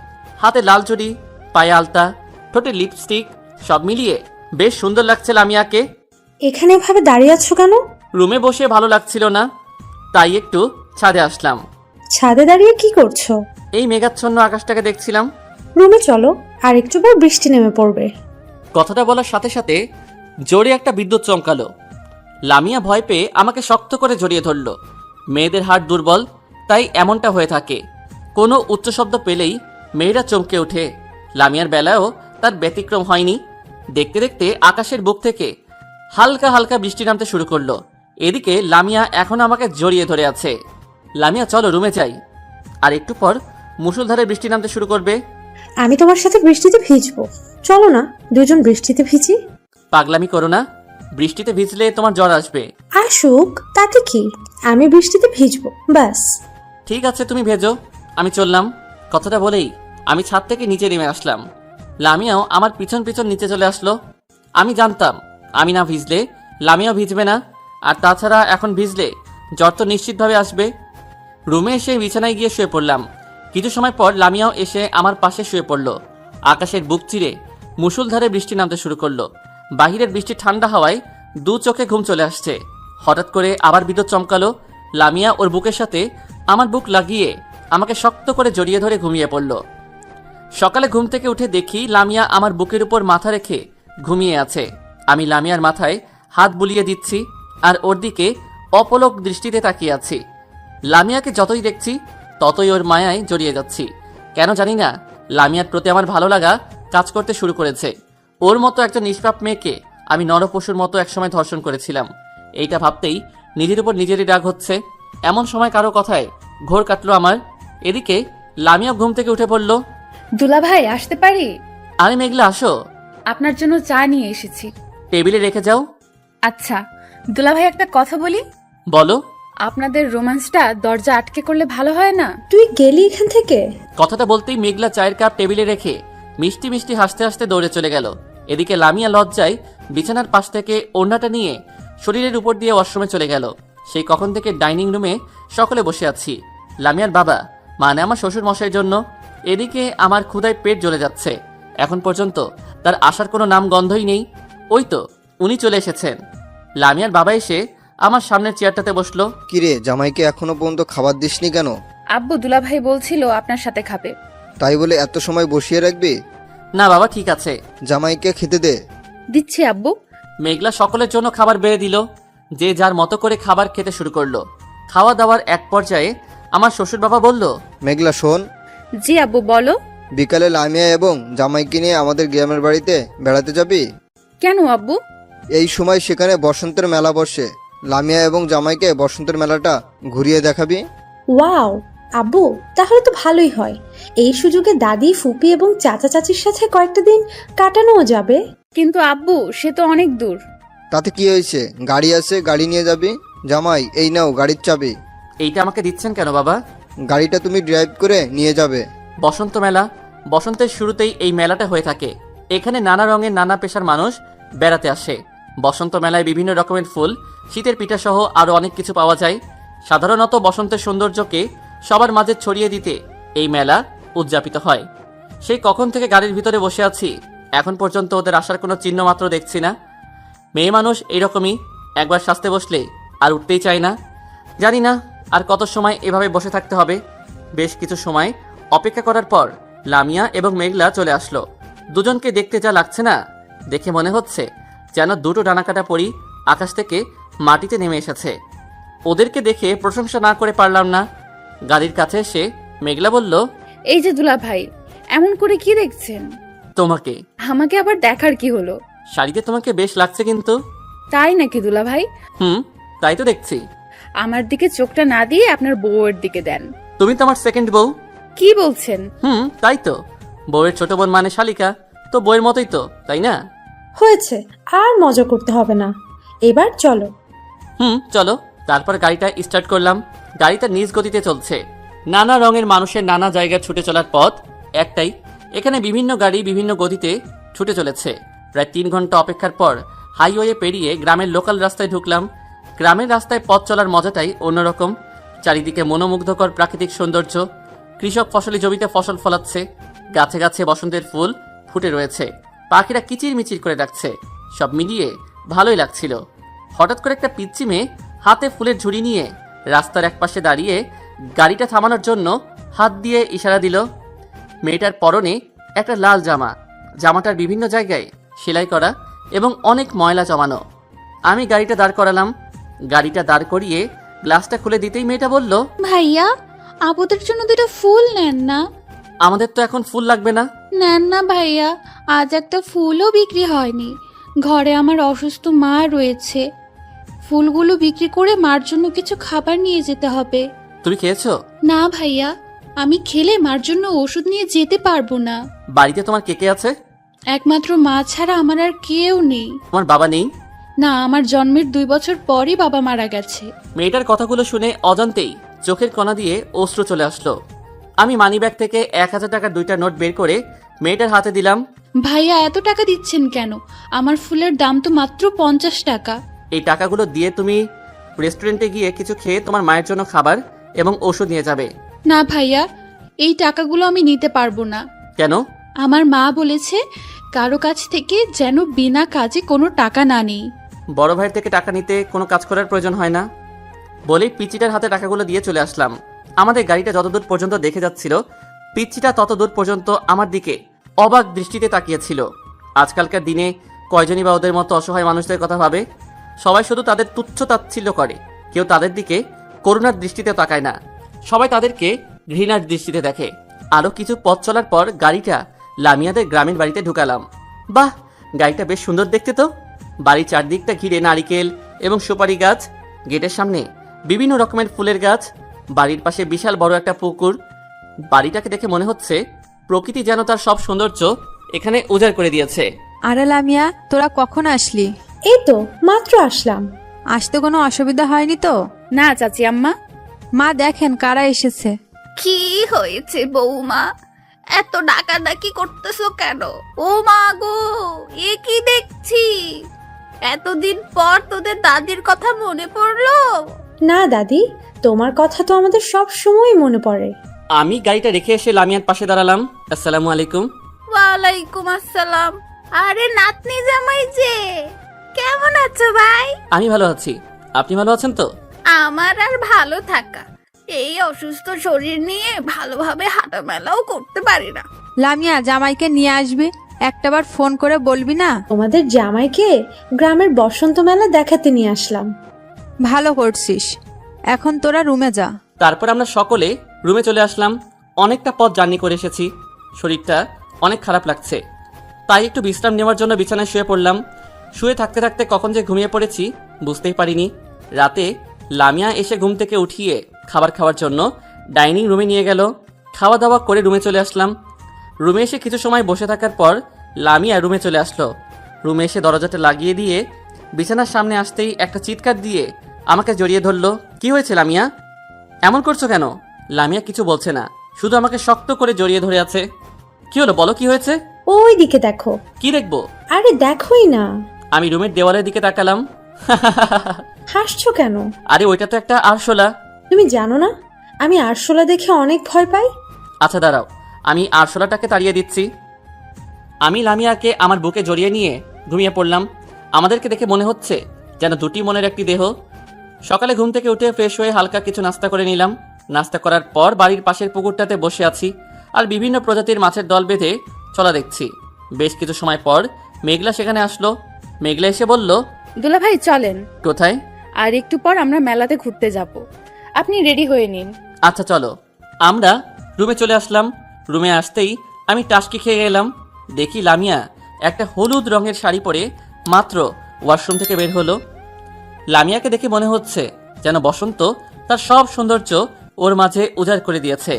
S3: হাতে লাল চুড়ি, পায়ে আলতা, ঠোঁটে লিপস্টিক, সব মিলিয়ে বেশ সুন্দর লাগছে লামিয়াকে।
S4: এখানে এভাবে দাঁড়িয়ে আছো কেন?
S3: রুমে বসে ভালো লাগছিল না, তাই একটু ছাদে আসলাম।
S4: ছাদে দাঁড়িয়ে কি করছো?
S3: এই মেঘাচ্ছন্ন আকাশটাকে দেখছিলাম।
S4: রুমে চলো, আর একটু পর বৃষ্টি নেমে পড়বে।
S3: কথাটা বলার সাথে সাথে জোরে একটা বিদ্যুৎ চমকালো। লামিয়া ভয় পেয়ে আমাকে শক্ত করে জড়িয়ে ধরল। মেয়েদের হাড় দুর্বল, তাই এমনটা হয়ে থাকে। কোনো উচ্চ শব্দ পেলেই মেয়েরা চমকে ওঠে। লামিয়ার বেলায়ও তার ব্যতিক্রম হয়নি। দেখতে দেখতে আকাশের বুক থেকে হালকা হালকা বৃষ্টি নামতে শুরু করলো। এদিকে লামিয়া এখন আমাকে জড়িয়ে ধরে আছে। লামিয়া চলো রুমে যাই, আর একটু পর মুষলধারে বৃষ্টি নামতে শুরু করবে।
S4: আমি তোমার সাথে বৃষ্টিতে ভিজবো, চলো না দুজন বৃষ্টিতে ভিজি।
S3: পাগলামি করো না, বৃষ্টিতে ভিজলে তোমার জ্বর আসবে।
S4: আসুক, তাতে কি, আমি বৃষ্টিতে ভিজবো ব্যাস।
S3: ঠিক আছে তুমি ভেজো, আমি চললাম। কথাটা বলেই আমি ছাদ থেকে নিচে নেমে আসলাম। লামিয়াও আমার পিছন পিছন নিচে চলে আসলো। আমি জানতাম আমি না ভিজলে লামিয়াও ভিজবে না, আর তাছাড়া এখন ভিজলে জ্বর তো নিশ্চিতভাবে আসবে। রুমে এসে বিছানায় গিয়ে শুয়ে পড়লাম। কিছু সময় পর লামিয়াও এসে আমার পাশে শুয়ে পড়ল। আকাশের বুক চিরে মুষলধারে বৃষ্টি নামতে শুরু করলো। বাহিরের বৃষ্টি ঠান্ডা হাওয়ায় দু চোখে ঘুম চলে আসছে। হঠাৎ করে আবার বিদ্যুৎ চমকালো। লামিয়া ওর বুকের সাথে আমার বুক লাগিয়ে আমাকে শক্ত করে জড়িয়ে ধরে ঘুমিয়ে পড়ল। সকালে ঘুম থেকে উঠে দেখি লামিয়া আমার বুকের উপর মাথা রেখে ঘুমিয়ে আছে। আমি লামিয়ার মাথায় হাত বুলিয়ে দিচ্ছি আর ওর দিকে অপলক দৃষ্টিতে তাকিয়ে আছি। লামিয়াকে যতই দেখছি ততই ওর মায়ায় জড়িয়ে যাচ্ছি। কেন জানি না, লামিয়ার প্রতি আমার ভালো লাগা কাজ করতে শুরু করেছে। ওর মতো একটা নিষ্পাপ মেয়েকে আমি নরপশুর মতো একসময় ধর্ষণ করেছিলাম। এইটা ভাবতেই নিজের উপর নিজেরই রাগ হচ্ছে। এমন সময় কারো কথায় ঘোর কাটলো আমার। এদিকে লামিয়া ঘুম থেকে উঠে পড়ল।
S11: দুলাভাই আসতে পারি?
S3: আরে মেঘলা, আসো।
S11: আপনার জন্য চা নিয়ে এসেছি।
S3: টেবিলে রেখে যাও।
S11: আচ্ছা দুলাভাই, একটা কথা বলি।
S3: বলো।
S11: আপনাদের রোম্যান্সটা দরজা আটকে করলে ভালো হয় না?
S4: তুই গেলি এখান থেকে?
S3: কথাটা বলতেই মেঘলা চায়ের কাপ টেবিলে রেখে মিষ্টি মিষ্টি হাসতে হাসতে দৌড়ে চলে গেল। এদিকে লামিয়া লজ্জায় বিছানার পাশ থেকে ওড়নাটা নিয়ে শরীরের উপর দিয়ে ওয়াশরুমে চলে গেল। সেই কখন থেকে ডাইনিং রুমে সকলে বসে আছি। লামিয়ার বাবা, মানে আমার শ্বশুর মশাইয়ের জন্য। এদিকে আমার ক্ষুধায় পেট জ্বলে যাচ্ছে। এখন পর্যন্ত তার আসার কোনো নাম গন্ধই নেই। ওই তো উনি চলে এসেছেন। লামিয়ার বাবা এসে আমার সামনের চেয়ারটাতে বসলো।
S6: কিরে, জামাইকে এখনো পর্যন্ত খাবার দিসনি কেন?
S11: আব্বু দুলাভাই বলছিল আপনার সাথে খাবে।
S6: তাই বলে এত সময় বসিয়ে রাখবি?
S3: না বাবা, ঠিক আছে।
S6: জামাইকে খেতে দে।
S11: দিচ্ছি আব্বু।
S3: মেঘলা সকলের জন্য খাবার বেড়ে দিল। যে যার মতো করে খাবার খেতে শুরু করলো। খাওয়া দাওয়ার এক পর্যায়ে আমার শ্বশুর বাবা বলল,
S6: মেঘলা শোন,
S11: জি আব্বু বলো।
S6: বিকালে লামিয়া এবং জামাইকে নিয়ে আমাদের গ্রামের বাড়িতে বেড়াতে যাবি?
S11: কেন আব্বু?
S6: এই সময় সেখানে বসন্তের মেলা বসে। লামিয়া এবং জামাইকে বসন্তের মেলাটা ঘুরিয়ে দেখাবি।
S4: ওয়াও আব্বু, তাহলে তো ভালোই হয়। এই সুযোগে দাদি, ফুপি এবং চাচা চাচির সাথে কয়েকটা দিন কাটানোও যাবে।
S11: কিন্তু আব্বু, সে তো অনেক দূর।
S6: তাতে কি হয়েছে, গাড়ি আছে, গাড়ি নিয়ে যাবি। জামাই, এই নাও গাড়ির চাবি।
S3: এইটা আমাকে দিচ্ছেন কেন বাবা?
S6: গাড়িটা তুমি ড্রাইভ করে নিয়ে যাবে।
S3: বসন্ত মেলা, বসন্তের শুরুতেই এই মেলাটা হয়ে থাকে। এখানে নানা রঙের নানা পেশার মানুষ বেড়াতে আসে। বসন্ত মেলায় বিভিন্ন রকমের ফুল, শীতের পিঠা সহ আরো অনেক কিছু পাওয়া যায়। সাধারণত বসন্তের সৌন্দর্যকে সবার মাঝে ছড়িয়ে দিতে এই মেলা উদযাপিত হয়। সেই কখন থেকে গাড়ির ভিতরে বসে আছি, এখন পর্যন্ত ওদের আসার কোনো চিহ্ন মাত্র দেখছি না। মেয়ে মানুষ এইরকমই, একবার সাজতে বসলে আর উঠতেই চায় না। জানি না আর কত সময় এভাবে বসে থাকতে হবে। বেশ কিছু সময় অপেক্ষা করার পর লামিয়া এবং মেঘলা চলে আসলো। দুজনকে দেখতে যা লাগছে না, দেখে মনে হচ্ছে যেন দুটো ডানাকাটা পরি আকাশ থেকে মাটিতে নেমে এসেছে। ওদেরকে দেখে প্রশংসা না করে পারলাম না। গাড়ির কাছে এসে মেঘলা বলল,
S11: এই যে দুলাভাই, এমন করে কি দেখছেন?
S3: তোমাকে।
S11: আমাকে আবার দেখার কি হলো?
S3: শাড়িতে তোমাকে বেশ লাগছে কিন্তু।
S11: তাই নাকি দুলাভাই?
S3: তাই তো দেখছি।
S11: আমার দিকে চোখটা না দিয়ে আপনার বউয়ের দিকে দেন।
S3: তুমি তো আমার সেকেন্ড বউ।
S11: কি বলছেন?
S3: তাই তো। বউয়ের ছোট বোন মানে শালিকা, তো বউয়ের মতোই তো, তাই না?
S4: হয়েছে, আর মজা করতে হবে না, এবার চলো।
S3: চলো। তারপর গাড়িটা স্টার্ট করলাম। গাড়িটা নিজ গতিতে চলছে। নানা রঙের মানুষের নানা জায়গায় ছুটে চলার পথ একটাই। এখানে বিভিন্ন গাড়ি বিভিন্ন গতিতে ছুটে চলেছে। প্রায় 3 ঘন্টা অপেক্ষার পর হাইওয়ে পেরিয়ে গ্রামের লোকাল রাস্তায় ঢুকলাম। গ্রামের রাস্তায় পথ চলার মজাটাই অন্যরকম। চারিদিকে মনোমুগ্ধকর প্রাকৃতিক সৌন্দর্য। কৃষক ফসলি জমিতে ফসল ফলাচ্ছে। গাছে গাছে বসন্তের ফুল ফুটে রয়েছে। পাখিরা কিচির মিচির করে ডাকছে। সব মিলিয়ে ভালোই লাগছিল। হঠাৎ করে একটা পিচ্চি মেয়ে হাতে ফুলের ঝুড়ি নিয়ে রাস্তার একপাশে দাঁড়িয়ে গাড়িটা থামানোর জন্য হাত দিয়ে ইশারা দিল। মেয়েটার পরনে একটা লাল জামা। জামাটার বিভিন্ন জায়গায় সেলাই করা এবং অনেক ময়লা জমানো। আমি গাড়িটা দাঁড় করালাম। গাড়িটা দাঁড় করিয়ে গ্লাসটা খুলে দিতেই মেয়েটা বলল,
S12: ভাইয়া, আপুদের জন্য 2টা ফুল নেন না।
S3: আমাদের তো এখন ফুল লাগবে না।
S12: নেন না ভাইয়া, আজ একটা ফুলও বিক্রি হয়নি। ঘরে আমার অসুস্থ মা রয়েছে। ফুলগুলো বিক্রি করে মার জন্য কিছু খাবার নিয়ে যেতে হবে।
S3: তুমি খেয়েছো?
S12: না ভাইয়া, আমি খেলে মার জন্য ওষুধ নিয়ে যেতে পারবো না।
S3: বাড়িতে তোমার কে কে আছে?
S12: একমাত্র মা ছাড়া আমার আর কেউ নেই।
S3: তোমার বাবা নেই?
S12: না, আমার জন্মের 2 বছর পরই বাবা মারা গেছে।
S3: মেয়েটার কথাগুলো শুনে অজান্তেই চোখের কোণা দিয়ে অশ্রু চলে আসলো। আমি মানিব্যাগ থেকে 1000 টাকার 2টা নোট বের করে মেয়েটার হাতে দিলাম।
S12: ভাইয়া, এত টাকা দিচ্ছেন কেন? আমার ফুলের দাম তো মাত্র 50 টাকা।
S3: এই টাকাগুলো দিয়ে তুমি রেস্টুরেন্টে গিয়ে কিছু খেয়ে তোমার মায়ের জন্য খাবার এবং ওষুধ নিয়ে যাবে।
S12: না ভাইয়া, এই টাকাগুলো আমি নিতে পারবো না।
S3: কেন?
S12: আমার মা বলেছে কারো কাছ থেকে যেন বিনা কাজে কোনো টাকা না নেই।
S3: বড় ভাইয়ের থেকে টাকা নিতে কোনো কাজ করার প্রয়োজন হয় না বলেই পিচিটার হাতে টাকাগুলো দিয়ে চলে আসলাম। আমাদের গাড়িটা যতদূর পর্যন্ত দেখে যাচ্ছিল পিচ্চিটা তত দূর পর্যন্ত আমার দিকে অবাক দৃষ্টিতে তাকিয়েছিল। আজকালকার দিনে কয়জনই বা ওদের মতো অসহায় মানুষদের কথা ভাবে? সবাই শুধু তাদের তুচ্ছ তাচ্ছিল্য করে, কেউ তাদের দিকে করুণার দৃষ্টিতে তাকায় না। সবাই তাদেরকে ঘৃণার দৃষ্টিতে দেখে। আরও কিছু পথ চলার পর গাড়িটা লামিয়াদের গ্রামের বাড়িতে ঢুকালাম। বাহ, গাড়িটা বেশ সুন্দর দেখতে তো। বাড়ির চারদিকটা ঘিরে নারিকেল এবং সুপারি গাছ, গেটের সামনে বিভিন্ন রকমের ফুলের গাছ, বাড়ির পাশে বিশাল বড় একটা পুকুর। বাড়িটাকে দেখে মনে হচ্ছে প্রকৃতি যেন তার সব সৌন্দর্য এখানে উজাড় করে দিয়েছে।
S10: আরে লামিয়া, তোরা কখন আসলি?
S4: এই তো মাত্র আসলাম।
S10: আসতে কোনো অসুবিধা হয়নি তো?
S1: না চাচি আম্মা।
S10: মা দেখেন কারা এসেছে।
S12: কি হয়েছে বৌমা, এত ডাকাডাকি করতেছো কেন? ও মা গো, এ কি দেখছি? এতদিন পর তোদের দাদির কথা মনে পড়লো?
S4: না দাদি, তোমার কথা তো আমাদের সব সময় মনে পড়ে।
S3: আমি গাড়িটা রেখে এসে লামিয়ার পাশে দাঁড়ালাম। আসসালামু আলাইকুম।
S12: ওয়ালাইকুম আসসালাম। আরে নাতনি জামাই যে, কেমন আছো ভাই?
S3: আমি ভালো আছি, আপনি ভালো আছেন তো?
S12: আমার আর ভালো থাকা, এই অসুস্থ শরীর নিয়ে ভালোভাবে হাঁটামেলাও করতে পারি না।
S10: লামিয়া, জামাইকে নিয়ে আসবি, একটাবার ফোন করে বলবি না?
S4: তোমাদের জামাইকে গ্রামের বসন্ত মেলা দেখাতে নিয়ে আসলাম।
S10: ভালো করছিস, এখন তোরা রুমে যা।
S3: তারপর আমরা সকলে রুমে চলে আসলাম। অনেকটা পথ জার্নি করে এসেছি, শরীরটা অনেক খারাপ লাগছে, তাই একটু বিশ্রাম নেওয়ার জন্য বিছানায় শুয়ে পড়লাম। শুয়ে থাকতে থাকতে কখন যে ঘুমিয়ে পড়েছি বুঝতেই পারিনি। রাতে লামিয়া এসে ঘুম থেকে উঠিয়ে খাবার খাওয়ার জন্য ডাইনিং রুমে নিয়ে গেল। খাওয়া দাওয়া করে রুমে চলে আসলাম। রুমে এসে কিছু সময় বসে থাকার পর লামিয়া রুমে চলে আসলো। রুমে এসে দরজাটা লাগিয়ে দিয়ে বিছানার সামনে আসতেই একটা চিৎকার দিয়ে আমাকে জড়িয়ে ধরলো। কি হয়েছে লামিয়া, এমন করছো কেন? লামিয়া কিছু বলছে না, শুধু আমাকে শক্ত করে জড়িয়ে ধরে আছে। কি হলো, বলো কি হয়েছে?
S4: ওই দিকে দেখো।
S3: কি দেখবো?
S4: আরে দেখোই না।
S3: আমি রুমের দেওয়ালের দিকে তাকালাম।
S4: হাসছো কেন?
S3: আরে ওইটা তো একটা আরশোলা।
S4: তুমি জানো না আমি আরশোলা দেখে অনেক ভয় পাই?
S3: আচ্ছা দাঁড়াও, আমি আরশোলাটাকে তাড়িয়ে দিচ্ছি। আমি লামিয়াকে আমার বুকে জড়িয়ে নিয়ে ঘুমিয়ে পড়লাম। আমাদেরকে দেখে মনে হচ্ছে যেন দুটি মনের একটি দেহ। সকালে ঘুম থেকে উঠে ফ্রেশ হয়ে হালকা কিছু নাস্তা করে নিলাম। নাস্তা করার পর বাড়ির পাশের পুকুরটাতে বসে আছি আর বিভিন্ন প্রজাতির মাছের দল বেঁধে চলা দেখছি। বেশ কিছু সময় পর মেঘলা সেখানে আসলো। মেঘলা এসে বলল,
S1: দুলা ভাই চলেন।
S3: কোথায়?
S1: আর একটু পর আমরা মেলাতে ঘুরতে যাব, আপনি রেডি হয়ে নিন।
S3: আচ্ছা চলো। আমরা রুমে চলে আসলাম। রুমে আসতেই আমি টাসকি খেয়ে গেলাম। দেখি লামিয়া একটা হলুদ রঙের শাড়ি পরে মাত্র ওয়াশরুম থেকে বের হলো। লামিয়াকে দেখে মনে হচ্ছে যেন বসন্ত তার সব সৌন্দর্য ওর মাঝে উজাড় করে দিয়েছে।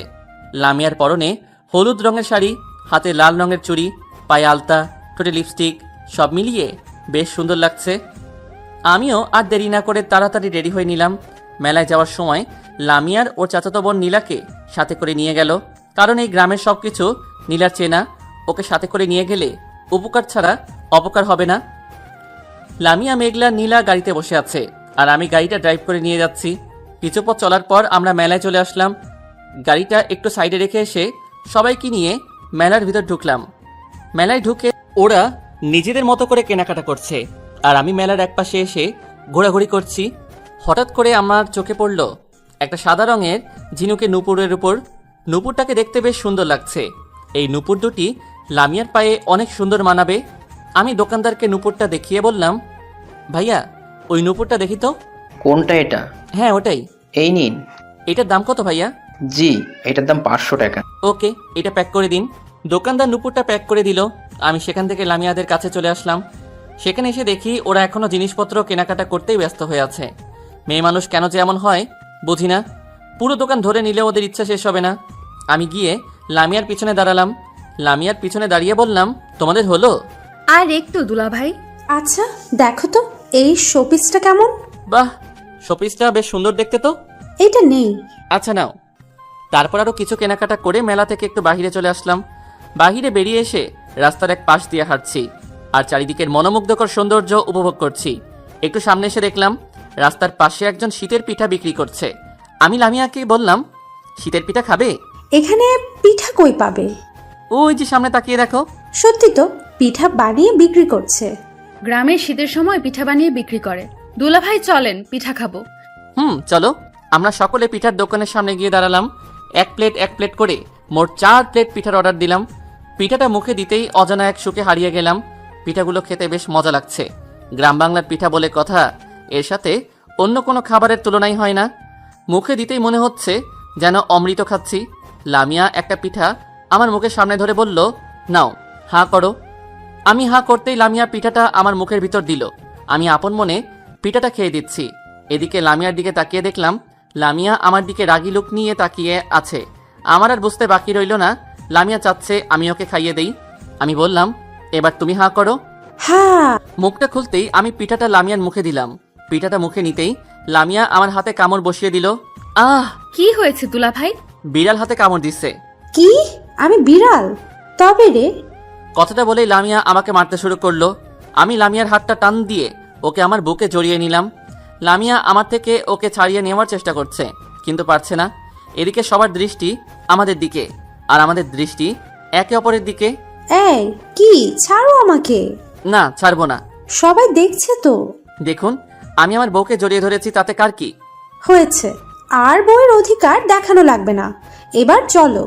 S3: লামিয়ার পরনে হলুদ রঙের শাড়ি, হাতে লাল রঙের চুড়ি, পায়ে আলতা, ঠোঁটে লিপস্টিক, সব মিলিয়ে বেশ সুন্দর লাগছে। আমিও আর দেরি না করে তাড়াতাড়ি রেডি হয়ে নিলাম। মেলায় যাওয়ার সময় লামিয়ার ওর চাচাতো বোন নীলাকে সাথে করে নিয়ে গেল, কারণ এই গ্রামের সবকিছু নীলার চেনা। ওকে সাথে করে নিয়ে গেলে উপকার ছাড়া অপকার হবে না। লামিয়া, মেঘলা, নীলা গাড়িতে বসে আছে আর আমি গাড়িটা ড্রাইভ করে নিয়ে যাচ্ছি। কিছু পথ চলার পর আমরা মেলায় চলে আসলাম। গাড়িটা একটু সাইডে রেখে এসে সবাইকে নিয়ে মেলার ভিতর ঢুকলাম। মেলায় ঢুকে ওরা নিজেদের মতো করে কেনাকাটা করছে আর আমি মেলার একপাশে এসে ঘোরাঘুরি করছি। হঠাৎ করে আমার চোখে পড়ল একটা সাদা রঙের ঝিনুকে নূপুরের উপর। নূপুরটাকে দেখতে বেশ সুন্দর লাগছে। এই নূপুর দুটি লামিয়ার পায়ে অনেক সুন্দর মানাবে। আমি দোকানদারকে নূপুরটা দেখিয়ে বললাম, ভাইয়া ওই নূপুরটা দেখি তো।
S5: কোনটা এটা?
S3: হ্যাঁ ওটাই।
S5: এই নিন।
S3: এটার দাম কত ভাইয়া?
S5: জি, এটার দাম 500 টাকা।
S3: ওকে, এটা প্যাক করে দিন। দোকানদার নূপুরটা প্যাক করে দিল। আমি সেখান থেকে লামিয়াদের কাছে চলে আসলাম। সেখানে এসে দেখি ওরা এখনো জিনিসপত্র কেনাকাটা করতেই ব্যস্ত হয়ে আছে। মেয়ে মানুষ কেন যে এমন হয় বুঝি না। পুরো দোকান ধরে নিলে ওদের ইচ্ছা শেষ হবে না। আমি গিয়ে লামিয়ার পিছনে দাঁড়ালাম। লামিয়ার পিছনে দাঁড়িয়ে বললাম, তোমাদের হলো?
S11: আর একটু দুলা ভাই।
S4: আচ্ছা দেখো তো এই শোপিসটা কেমন?
S3: বাহ, শোপিসটা বেশ সুন্দর দেখতে তো।
S4: এটা নেই।
S3: আচ্ছা নাও। তারপর আরও কিছু কেনাকাটা করে মেলা থেকে একটু বাহিরে চলে আসলাম। বাহিরে বেরিয়ে এসে রাস্তার এক পাশ দিয়ে হাঁটছি আর চারিদিকের মনোমুগ্ধকর সৌন্দর্য উপভোগ করছি। একটু সামনে এসে দেখলাম রাস্তার পাশে একজন শীতের পিঠা বিক্রি করছে। আমি লামিয়াকে বললাম, শীতের পিঠা খাবে?
S4: এখানে পিঠা কই পাবে?
S3: ওই যে সামনে তাকিয়ে দেখো।
S4: সত্যি তো, পিঠা বানিয়ে বিক্রি করছে।
S11: গ্রামে শীতের সময় পিঠা বানিয়ে বিক্রি করে। দুলা ভাই চলেন, পিঠা খাবো।
S3: চলো। আমরা সকলে পিঠার দোকানের সামনে গিয়ে দাঁড়ালাম। এক প্লেট করে মোট 4 প্লেট পিঠার অর্ডার দিলাম। পিঠাটা মুখে দিতেই অজানা এক সুখে হারিয়ে গেলাম। পিঠাগুলো খেতে বেশ মজা লাগছে। গ্রাম বাংলার পিঠা বলে কথা, এর সাথে অন্য কোনো খাবারের তুলনাই হয় না। মুখে দিতেই মনে হচ্ছে যেন অমৃত খাচ্ছি। লামিয়া একটা পিঠা আমার মুখের সামনে ধরে বলল, নাও হাঁ করো। আমি হাঁ করতেই লামিয়া পিঠাটা আমার মুখের ভিতর দিল। আমি আপন মনে পিঠাটা খেয়ে দিচ্ছি। এদিকে লামিয়ার দিকে তাকিয়ে দেখলাম লামিয়া আমার দিকে রাগি লুক নিয়ে তাকিয়ে আছে। আমার আর বুঝতে বাকি রইল না, লামিয়া চাচ্ছে আমি ওকে খাইয়ে দেই। আমি বললাম, এবার তুমি হাঁ করো।
S4: হ্যাঁ।
S3: মুখটা খুলতেই আমি পিঠাটা লামিয়ার মুখে দিলাম। পিঠাটা মুখে নিতেই লামিয়া আমার হাতে কামড় বসিয়ে দিল। আহ!
S11: কি হয়েছে দুলা ভাই?
S3: বিড়াল হাতে কামড় দিচ্ছে।
S4: কি? আমি বিড়াল? তবে রে।
S3: কথাটা বলেই লামিয়া আমাকে মারতে শুরু করলো। আমি লামিয়ার হাতটা টান দিয়ে ওকে আমার বুকে জড়িয়ে নিলাম। লামিয়া আমার থেকে ওকে ছাড়িয়ে নেওয়ার চেষ্টা করছে, কিন্তু পারছে না। এদিকে সবার দৃষ্টি আমাদের দিকে, আর আমাদের দৃষ্টি একে অপরের দিকে।
S4: এই কি, ছাড়ো আমাকে।
S3: না, ছাড়বো না।
S4: সবাই দেখছে তো।
S3: দেখুন, আমি আমার বউকে জড়িয়ে ধরেছি, তাতে কার কি?
S4: হয়েছে, আর বউয়ের অধিকার দেখানো লাগবে না, এবার চলো।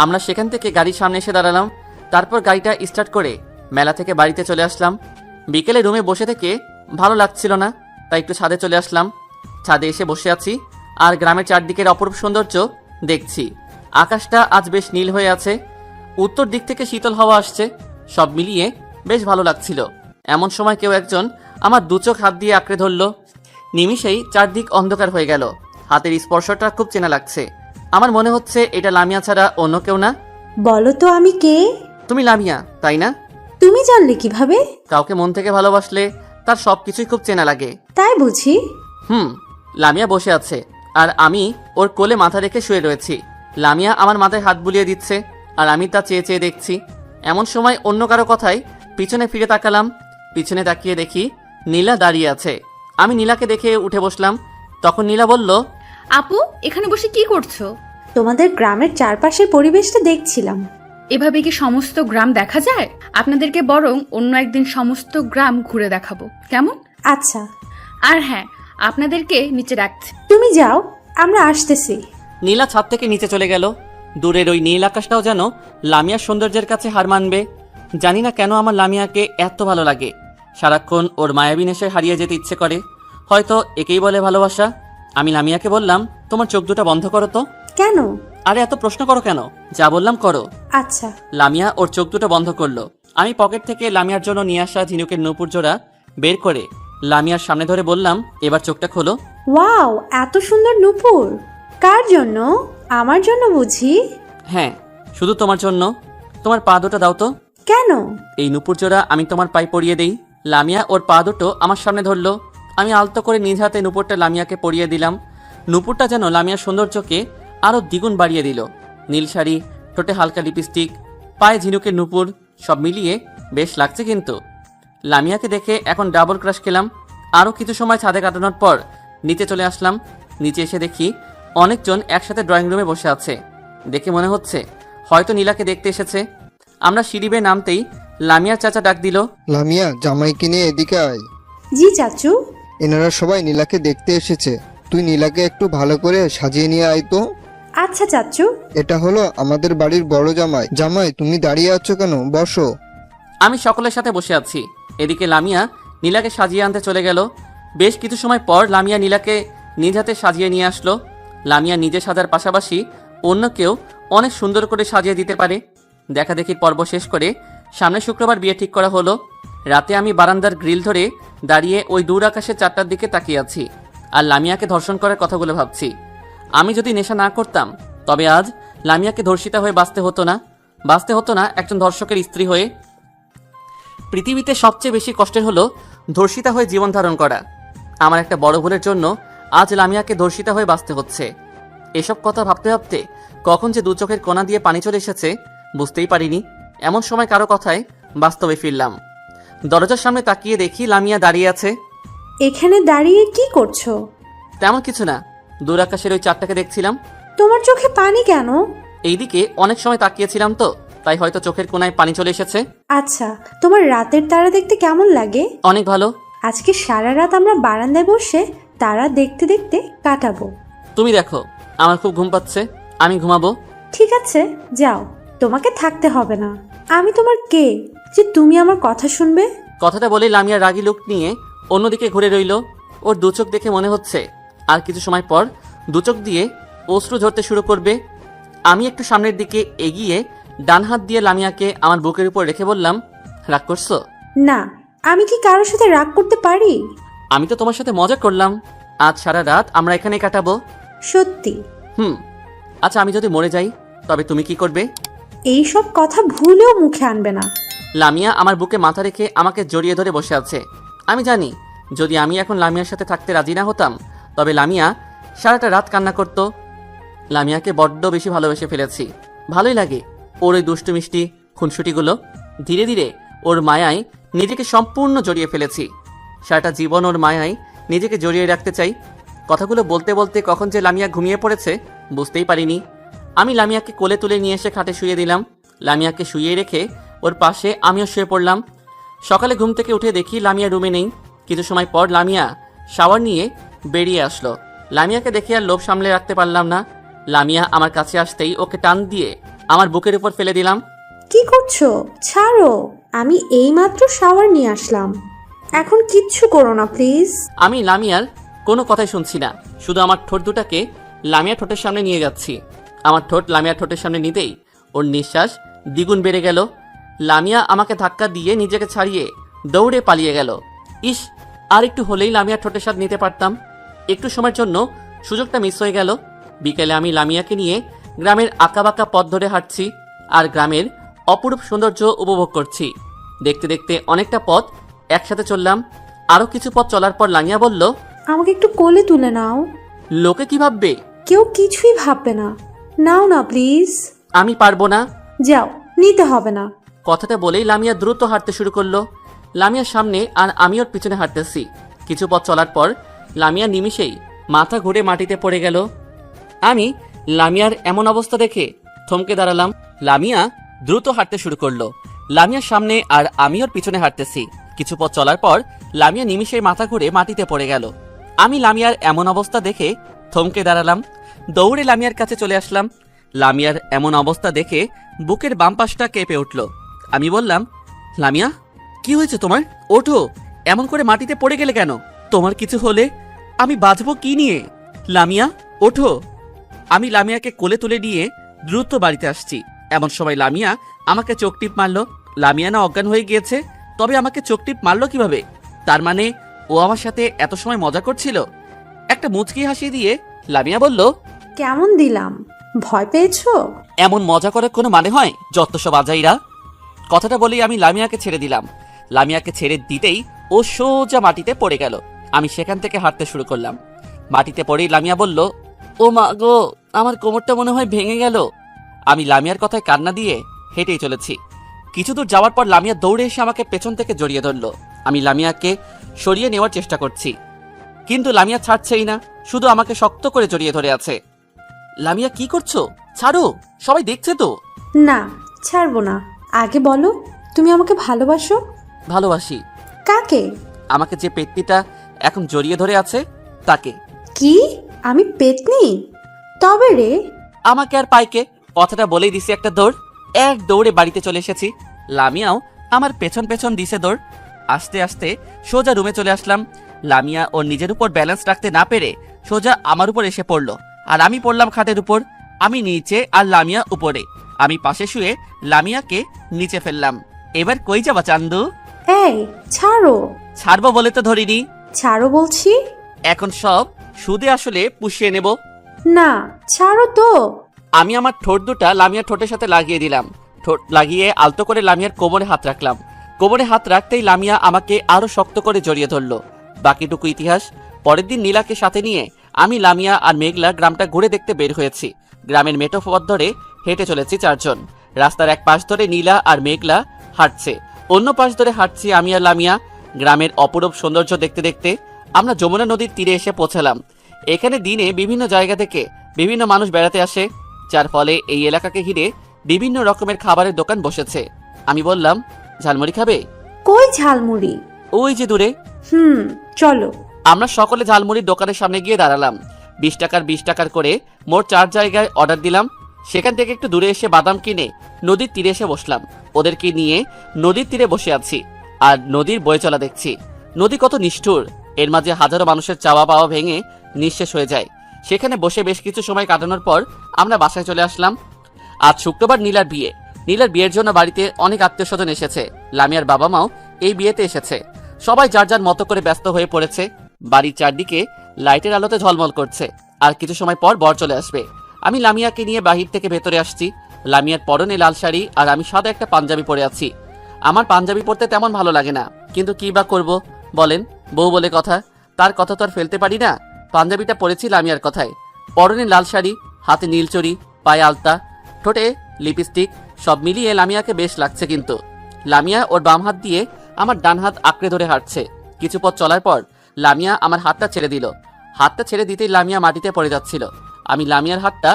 S3: আমরা সেখান থেকে গাড়ির সামনে এসে দাঁড়ালাম। তারপর গাড়িটা স্টার্ট করে মেলা থেকে বাড়িতে চলে আসলাম। বিকেলে রুমে বসে থেকে ভালো লাগছিল না, তাই একটু ছাদে চলে আসলাম। ছাদে এসে বসে আছি আর গ্রামের চারদিকের অপরূপ সৌন্দর্য দেখছি। আকাশটা আজ বেশ নীল হয়ে আছে, উত্তর দিক থেকে শীতল হাওয়া আসছে। সব মিলিয়ে বেশ ভালো লাগছিল। এমন সময় কেউ একজন আমার দু চোখ হাত দিয়ে আঁকড়ে ধরল। নিমিষেই চারদিক অন্ধকার হয়ে গেল। হাতের স্পর্শটা খুব চেনা লাগছে। আমার মনে হচ্ছে এটা লামিয়া ছাড়া অন্য কেউ না।
S4: বলো তো আমি কে?
S3: তুমি লামিয়া, তাই না?
S4: তুমি জানলে কিভাবে?
S3: কাউকে মন থেকে ভালোবাসলে তার সবকিছুই খুব চেনা লাগে।
S4: তাই বুঝি?
S3: লামিয়া বসে আছে আর আমি ওর কোলে মাথা রেখে শুয়ে রয়েছি। লামিয়া আমার মাথায় হাত বুলিয়ে দিচ্ছে আর আমি তা চেয়ে চেয়ে দেখছি। এমন সময় অন্য কারো কথায় পিছনে ফিরে তাকালাম। পিছনে তাকিয়ে দেখি নীলা দাঁড়িয়ে আছে। আমি নীলাকে দেখে উঠে বসলাম। তখন নীলা বলল,
S11: আপু, এখানে বসে কি করছো?
S4: তোমাদের গ্রামের চারপাশের পরিবেশটা দেখছিলাম।
S11: এভাবে কি সমস্ত গ্রাম দেখা যায়? আপনাদেরকে বরং অন্য একদিন সমস্ত গ্রাম ঘুরে দেখাবো, কেমন?
S4: আচ্ছা।
S11: আর হ্যাঁ, আপনাদেরকে নিচে রাখছি।
S4: তুমি যাও, আমরা আসতেছি।
S3: নীলা ছাদ থেকে নিচে চলে গেল। দূরের ওই নীল আকাশটাও যেন লামিয়ার সৌন্দর্যের কাছে হার মানবে। জানি না কেন আমার লামিয়াকে এত ভালো লাগে। সারাক্ষণ ওর মায়াবী নেশায় হারিয়ে যেতে ইচ্ছে করে। হয়তো একেই বলে ভালোবাসা। আমি লামিয়াকে বললাম, তোমার চোখ দুটো বন্ধ করো তো।
S4: কেন?
S3: আরে এত প্রশ্ন করো কেন? যা বললাম করো।
S4: আচ্ছা।
S3: লামিয়া ওর চোখ দুটো বন্ধ করলো। আমি পকেট থেকে লামিয়ার জন্য নিয়ে আসা ঝিনুকের নূপুর জোড়া বের করে লামিয়ার সামনে ধরে বললাম, এবার চোখটা খোলো।
S4: ওয়াও, এত সুন্দর নূপুর! কার জন্য? আমার জন্য বুঝি?
S3: হ্যাঁ, শুধু তোমার জন্য। তোমার পা দুটো দাও তো।
S4: কেন?
S3: এই নূপুর জোড়া আমি তোমার পায়ে পরিয়ে দেই। লামিয়া ওর পা দুটো আমার সামনে ধরলো। আমি আলতো করে নিজ হাতে নূপুরটা লামিয়াকে পরিয়ে দিলাম। নূপুরটা যেন লামিয়ার সৌন্দর্যকে আরো দ্বিগুণ বাড়িয়ে দিল। নীল শাড়ি, ঠোঁটে হালকা লিপস্টিক, পায়ে ঝিনুকের নূপুর, সব মিলিয়ে বেশ লাগছে। কিন্তু লামিয়াকে দেখে এখন ডাবল ক্রাশ খেলাম। আরও কিছু সময় ছাদে কাটানোর পর নিচে চলে আসলাম। নিচে এসে দেখি অনেকজন একসাথে ড্রয়িং রুমে বসে আছে। দেখে মনে হচ্ছে হয়তো নীলাকে দেখতে এসেছে। আমরা সিঁড়ি বেয়ে নামতেই লামিয়ার চাচা ডাক দিল,
S6: লামিয়া, জামাইকে নিয়ে এদিকে আয়।
S4: জি চাচু।
S6: এনারা সবাই নীলাকে দেখতে এসেছে, তুই নীলাকে একটু ভালো করে সাজিয়ে নিয়ে আয় তো।
S4: আচ্ছা চাচু।
S6: এটা হলো আমাদের বাড়ির বড় জামাই। জামাই, তুমি দাঁড়িয়ে আছো কেন? বসো।
S3: আমি সকলের সাথে বসে আছি। এদিকে লামিয়া নীলাকে সাজিয়ে আনতে চলে গেল। বেশ কিছু সময় পর লামিয়া নীলাকে নিজ হাতে সাজিয়ে নিয়ে আসলো। লামিয়া নিজে সাজার পাশাপাশি অন্য কেউ অনেক সুন্দর করে সাজিয়ে দিতে পারে। দেখাদেখির পর্ব শেষ করে সামনে শুক্রবার বিয়ে ঠিক করা হলো। রাতে আমি বারান্দার গ্রিল ধরে দাঁড়িয়ে ওই দূর আকাশের 4টার দিকে তাকিয়ে আছি আর লামিয়াকে ধর্ষণ করার কথাগুলো ভাবছি। আমি যদি নেশা না করতাম তবে আজ লামিয়াকে ধর্ষিতা হয়ে বাঁচতে হতো না একজন ধর্ষকের স্ত্রী হয়ে। পৃথিবীতে সবচেয়ে বেশি কষ্টের হলো ধর্ষিতা হয়ে জীবন ধারণ করা। আমার একটা বড় ভুলের জন্য আজ লামিয়াকে ধর্ষিতা হয়ে বাঁচতে হচ্ছে। এসব কথা ভাবতে ভাবতে কখন যে দু চোখের কোণা দিয়ে পানি চলে এসেছে বুঝতেই পারিনি। এমন সময় কারো কথায় বাস্তবে ফিরলাম। দরজার সামনে তাকিয়ে দেখি লামিয়া দাঁড়িয়ে আছে।
S4: এখানে দাঁড়িয়ে কি করছো?
S3: তেমন কিছু না, দূর আকাশের ওই 4টাকে দেখছিলাম।
S4: তোমার চোখে পানি কেন?
S3: এইদিকে অনেক সময় তাকিয়েছিলাম তো, তাই হয়তো চোখের কোণায় পানি চলে এসেছে।
S4: আচ্ছা, তোমার রাতের তারা দেখতে কেমন লাগে?
S3: অনেক ভালো।
S4: আজকে সারা রাত আমরা বারান্দায় বসে তারা দেখতে দেখতে কাটাবো।
S3: তুমি দেখো, আমার খুব ঘুম পাচ্ছে, আমি ঘুমাবো।
S4: ঠিক আছে, যাও, তোমাকে থাকতে হবে না। আমি তোমার কে যে তুমি আমার কথা শুনবে?
S3: কথাটা বলে লামিয়া রাগী লুক নিয়ে অন্যদিকে ঘুরে রইল। ওর দুচোখ দেখে মনে হচ্ছে আর কিছু সময় পর দুচোখ দিয়ে অশ্রু ঝরতে শুরু করবে। আমি একটু সামনের দিকে এগিয়ে ডান হাত দিয়ে লামিয়াকে আমার বুকের উপর রেখে বললাম, রাগ করছো?
S4: না, আমি কি কারোর সাথে রাগ করতে পারি?
S3: আমি তো তোমার সাথে মজা করলাম। আজ সারা রাত আমরা এখানে কাটাবো।
S4: সত্যি?
S3: আচ্ছা, আমি যদি মরে যাই তবে তুমি কি করবে?
S4: এই সব কথা ভুলেও মুখে আনবে না।
S3: লামিয়া আমার বুকে মাথা রেখে আমাকে জড়িয়ে ধরে বসে আছে। আমি জানি যদি আমি এখন লামিয়ার সাথে থাকতে রাজি না হতাম তবে লামিয়া সারাটা রাত কান্না করত। লামিয়াকে বড্ড বেশি ভালোবেসে ফেলেছি। ভালোই লাগে ওর ওই দুষ্টু মিষ্টি খুনসুটিগুলো। ধীরে ধীরে ওর মায়ায় নিজেকে সম্পূর্ণ জড়িয়ে ফেলেছি। সারাটা জীবন ওর মায়ায় নিজেকে জড়িয়ে রাখতে চাই। কথাগুলো বলতে বলতে কখন যে লামিয়া ঘুমিয়ে পড়েছে বুঝতেই পারিনি। আমি লামিয়াকে কোলে তুলে নিয়ে এসে খাটে শুয়ে দিলাম। লামিয়াকে শুয়ে রেখে ওর পাশে আমিও শুয়ে পড়লাম। সকালে ঘুম থেকে উঠে দেখি লামিয়া রুমে নেই। কিছু সময় পর লামিয়া শাওয়ার নিয়ে বেরিয়ে আসলো। লামিয়াকে দেখে আর লোভ সামলে রাখতে পারলাম না। লামিয়া আমার কাছে আসতেই ওকে টান দিয়ে আমার বুকের উপর ফেলে দিলাম।
S4: কি করছো? ছাড়ো, আমি এইমাত্র শাওয়ার নিয়ে আসলাম। এখন কিচ্ছু করো না প্লিজ।
S3: আমি লামিয়ার কোনো কথাই শুনছি না, শুধু আমার ঠোঁট দুটাকে লামিয়া ঠোঁটের সামনে নিয়ে যাচ্ছি। আমার ঠোঁট লামিয়ার ঠোঁটের সামনে নিতেই ওর নিঃশ্বাস দ্বিগুণ বেড়ে গেল। লামিয়া আমাকে ধাক্কা দিয়ে নিজেকে ছাড়িয়ে দৌড়ে পালিয়ে গেল। ইস, আর একটু হলেই লামিয়ার ঠোঁটের স্বাদ নিতে পারতাম। একটু সময়ের জন্য সুযোগটা মিস হয়ে গেল। বিকেলে আমি লামিয়াকে নিয়ে গ্রামের আঁকাবাঁকা পথ ধরে হাঁটছি আর গ্রামের অপরূপ সৌন্দর্য উপভোগ করছি। দেখতে দেখতে অনেকটা পথ একসাথে চললাম। আরো কিছু পথ চলার পর লামিয়া বলল,
S4: আমাকে একটু কোলে তুলে নাও।
S3: লোকে কি ভাববে?
S4: কেউ কিছুই ভাববে না। নাও না প্লিজ।
S3: আমি পারবো না।
S4: যাও, নিতে হবে না।
S3: কথাটা বলেই লামিয়া দ্রুত হাঁটতে শুরু করলো। লামিয়ার সামনে আর আমি ওর পিছনে হাঁটতেছি। কিছু পথ চলার পর লামিয়া নিমিষেই মাথা ঘুরে মাটিতে পড়ে গেল। আমি লামিয়ার এমন অবস্থা দেখে থমকে দাঁড়ালাম। লামিয়া দ্রুত হাঁটতে শুরু করলো। লামিয়ার সামনে আর আমি ওর পিছনে হাঁটতেছি। কিছু পথ চলার পর লামিয়া নিমিষেই মাথা ঘুরে মাটিতে পড়ে গেল। আমি লামিয়ার এমন অবস্থা দেখে থমকে দাঁড়ালাম। দৌড়ে লামিয়ার কাছে চলে আসলাম। লামিয়ার এমন অবস্থা দেখে বুকের বাম পাশটা কেঁপে উঠল। আমি বললাম, লামিয়া, কি হয়েছে তোমার? ওঠো, এমন করে মাটিতে পড়ে গেলে কেন? তোমার কিছু হলে আমি বাঁচবো কি নিয়ে? লামিয়া, ওঠো। আমি লামিয়াকে কোলে তুলে নিয়ে দ্রুত বাড়িতে আসছি। এমন সময় লামিয়া আমাকে চোখ টিপ মারল। লামিয়া না অজ্ঞান হয়ে গিয়েছে, তবে আমাকে চোখ টিপ মারল কিভাবে? তার মানে ও আমার সাথে এত সময় মজা করছিল। একটা মুচকি হাসি দিয়ে লামিয়া বলল,
S4: কেমন দিলাম? ভয় পেয়েছো?
S3: এমন মজা করার কোনো মানে হয়? যত সব আজাইরা। কথাটা বলেই আমি লামিয়াকে ছেড়ে দিলাম। লামিয়াকে ছেড়ে দিতেই ও সোজা মাটিতে পড়ে গেল। আমি সেখান থেকে হাঁটতে শুরু করলাম। মাটিতে পড়েই লামিয়া বলল, ও মা গো, আমার কোমরটা মনে হয় ভেঙে গেল। আমি লামিয়ার কথায় কান্না দিয়ে হেঁটেই চলেছি। কিছু দূর যাওয়ার পর লামিয়া দৌড়ে এসে আমাকে পেছন থেকে জড়িয়ে ধরল। আমি লামিয়াকে সরিয়ে নেওয়ার চেষ্টা করছি, কিন্তু লামিয়া ছাড়ছেই না, শুধু আমাকে শক্ত করে জড়িয়ে ধরে আছে। লামিয়া, কি করছো? ছাড়ো, সবাই দেখছে তো।
S4: না, ছাড়বো না। আগে বলো, তুমি আমাকে ভালোবাসো?
S3: ভালোবাসি।
S4: কাকে?
S3: আমাকে যে পেটনিটা এখন জড়িয়ে ধরে আছে তাকে।
S4: কি? আমি পেতনি? তবে রে।
S3: আমাকে আর পাইকে। কথাটা বলেই দিছি একটা দৌড়। এক দৌড়ে বাড়িতে চলে এসেছি। লামিয়াও আমার পেছন পেছন দিছে দৌড়। আস্তে আস্তে সোজা রুমে চলে আসলাম। লামিয়া ওর নিজের উপর ব্যালেন্স রাখতে না পেরে সোজা আমার উপর এসে পড়লো, আর আমি পড়লাম খাটের উপর। আমি নিচে আর লামিয়া উপরে। আমি পাশে শুয়ে লামিয়াকে নিচে ফেললাম। এবার কই যাবা চান্দু?
S4: এই, ছাড়ো।
S3: ছাড়বো বলে তো ধরিনি।
S4: ছাড়ো বলছি।
S3: এখন সব সুদে আসলে পুষিয়ে নেব।
S4: না, ছাড়ো তো।
S3: আমি আমার ঠোঁট দুটা লামিয়ার ঠোঁটের সাথে লাগিয়ে দিলাম। ঠোঁট লাগিয়ে আলতো করে লামিয়ার কোমরে হাত রাখলাম। কোমরে হাত রাখতেই লামিয়া আমাকে আরো শক্ত করে জড়িয়ে ধরলো। বাকিটুকু ইতিহাস। পরের দিন নীলাকে সাথে নিয়ে আমি, লামিয়া আর মেঘলা গ্রামটা ঘুরে দেখতে বের হয়েছি। গ্রামের মেঠো পথ ধরে হেঁটে চলেছি চারজন। রাস্তার এক পাশ ধরে নীলা আর মেঘলা হাঁটছে, অন্য পাশ ধরে হাঁটছি আমি আর লামিয়া। গ্রামের অপরূপ সৌন্দর্য দেখতে দেখতে আমরা যমুনা নদীর তীরে এসে পৌঁছালাম। এখানে দিনে বিভিন্ন জায়গা থেকে বিভিন্ন মানুষ বেড়াতে আসে, যার ফলে এই এলাকাকে ঘিরে বিভিন্ন রকমের খাবারের দোকান বসেছে। আমি বললাম, ঝালমুড়ি খাবে?
S4: কই ঝালমুড়ি?
S3: ওই যে দূরে।
S4: চলো।
S3: আমরা সকলে ঝালমুড়ির দোকানের সামনে গিয়ে দাঁড়ালাম। 20 টাকার 20 টাকার করে মোট 4 জায়গায় অর্ডার দিলাম। সেখান থেকে একটু দূরে এসে বাদাম কিনে নদীর তীরে এসে বসলাম। ওদেরকে নিয়ে নদীর তীরে বসে আছি আর নদীর বয়ে চলা দেখছি। নদী কত নিষ্ঠুর, এর মাঝে হাজারো মানুষের চাওয়া পাওয়া ভেঙে নিঃশেষ হয়ে যায়। সেখানে বসে বেশ কিছু সময় কাটানোর পর আমরা বাসায় চলে আসলাম। আজ শুক্রবার নীলার বিয়ে। নীলার বিয়ের জন্য বাড়িতে অনেক আত্মীয় স্বজন এসেছে। লামিয়ার বাবা মাও এই বিয়েতে এসেছে। সবাই যার যার মতো করে ব্যস্ত হয়ে পড়েছে। বাড়ির চারদিকে লাইটের আলোতে ঝলমল করছে। আর কিছু সময় পর বর চলে আসবে। আমি লামিয়াকে নিয়ে বাহির থেকে ভেতরে আসছি। লামিয়ার পরনে লাল শাড়ি আর আমি সাদা একটা পাঞ্জাবি পরে আছি। আমার পাঞ্জাবি পরতে তেমন ভালো লাগে না, কিন্তু কি বা করব বলেন, বউ বলে কথা, তার কথা তো আর ফেলতে পারি না। পাঞ্জাবিটা পরেছি লামিয়ার কথায়। পরনে লাল শাড়ি, হাতে নীলচড়ি, পায়ে আলতা, ঠোঁটে লিপস্টিক, সব মিলিয়ে লামিয়াকে বেশ লাগছে। কিন্তু লামিয়া ওর বাম হাত দিয়ে আমার ডান হাত আঁকড়ে ধরে হাঁটছে। কিছু পথ চলার পর লামিয়া আমার হাতটা ছেড়ে দিল। হাতটা ছেড়ে দিতেই লামিয়া মাটিতে পড়ে যাচ্ছিল। আমি লামিয়ার হাতটা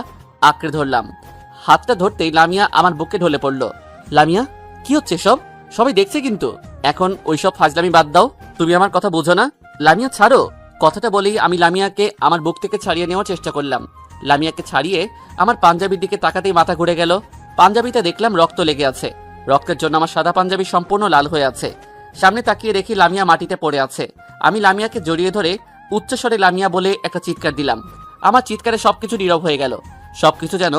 S3: আঁকড়ে ধরলাম। হাতটা ধরতেই লামিয়া আমার বুকে ঢলে পড়ল। লামিয়া, কি হচ্ছে সব? সবাই দেখছে কিন্তু। এখন ওইসব ফাজলামি বাদ দাও, তুমি আমার কথা বোঝো না? লামিয়া ছাড়ো। কথাটা বলেই আমি লামিয়াকে আমার বুক থেকে ছাড়িয়ে নেওয়ার চেষ্টা করলাম। লামিয়াকে ছাড়িয়ে আমার পাঞ্জাবির দিকে তাকাতেই মাথা ঘুরে গেল। পাঞ্জাবিতে দেখলাম রক্ত লেগে আছে। রক্তের জন্য আমার সাদা পাঞ্জাবি সম্পূর্ণ লাল হয়ে আছে। সামনে তাকিয়ে দেখি লামিয়া মাটিতে পড়ে আছে। আমি লামিয়াকে জড়িয়ে ধরে উচ্চস্বরে লামিয়া বলে একটা চিৎকার দিলাম। আমার চিৎকারে সবকিছু নীরব হয়ে গেল। সবকিছু যেন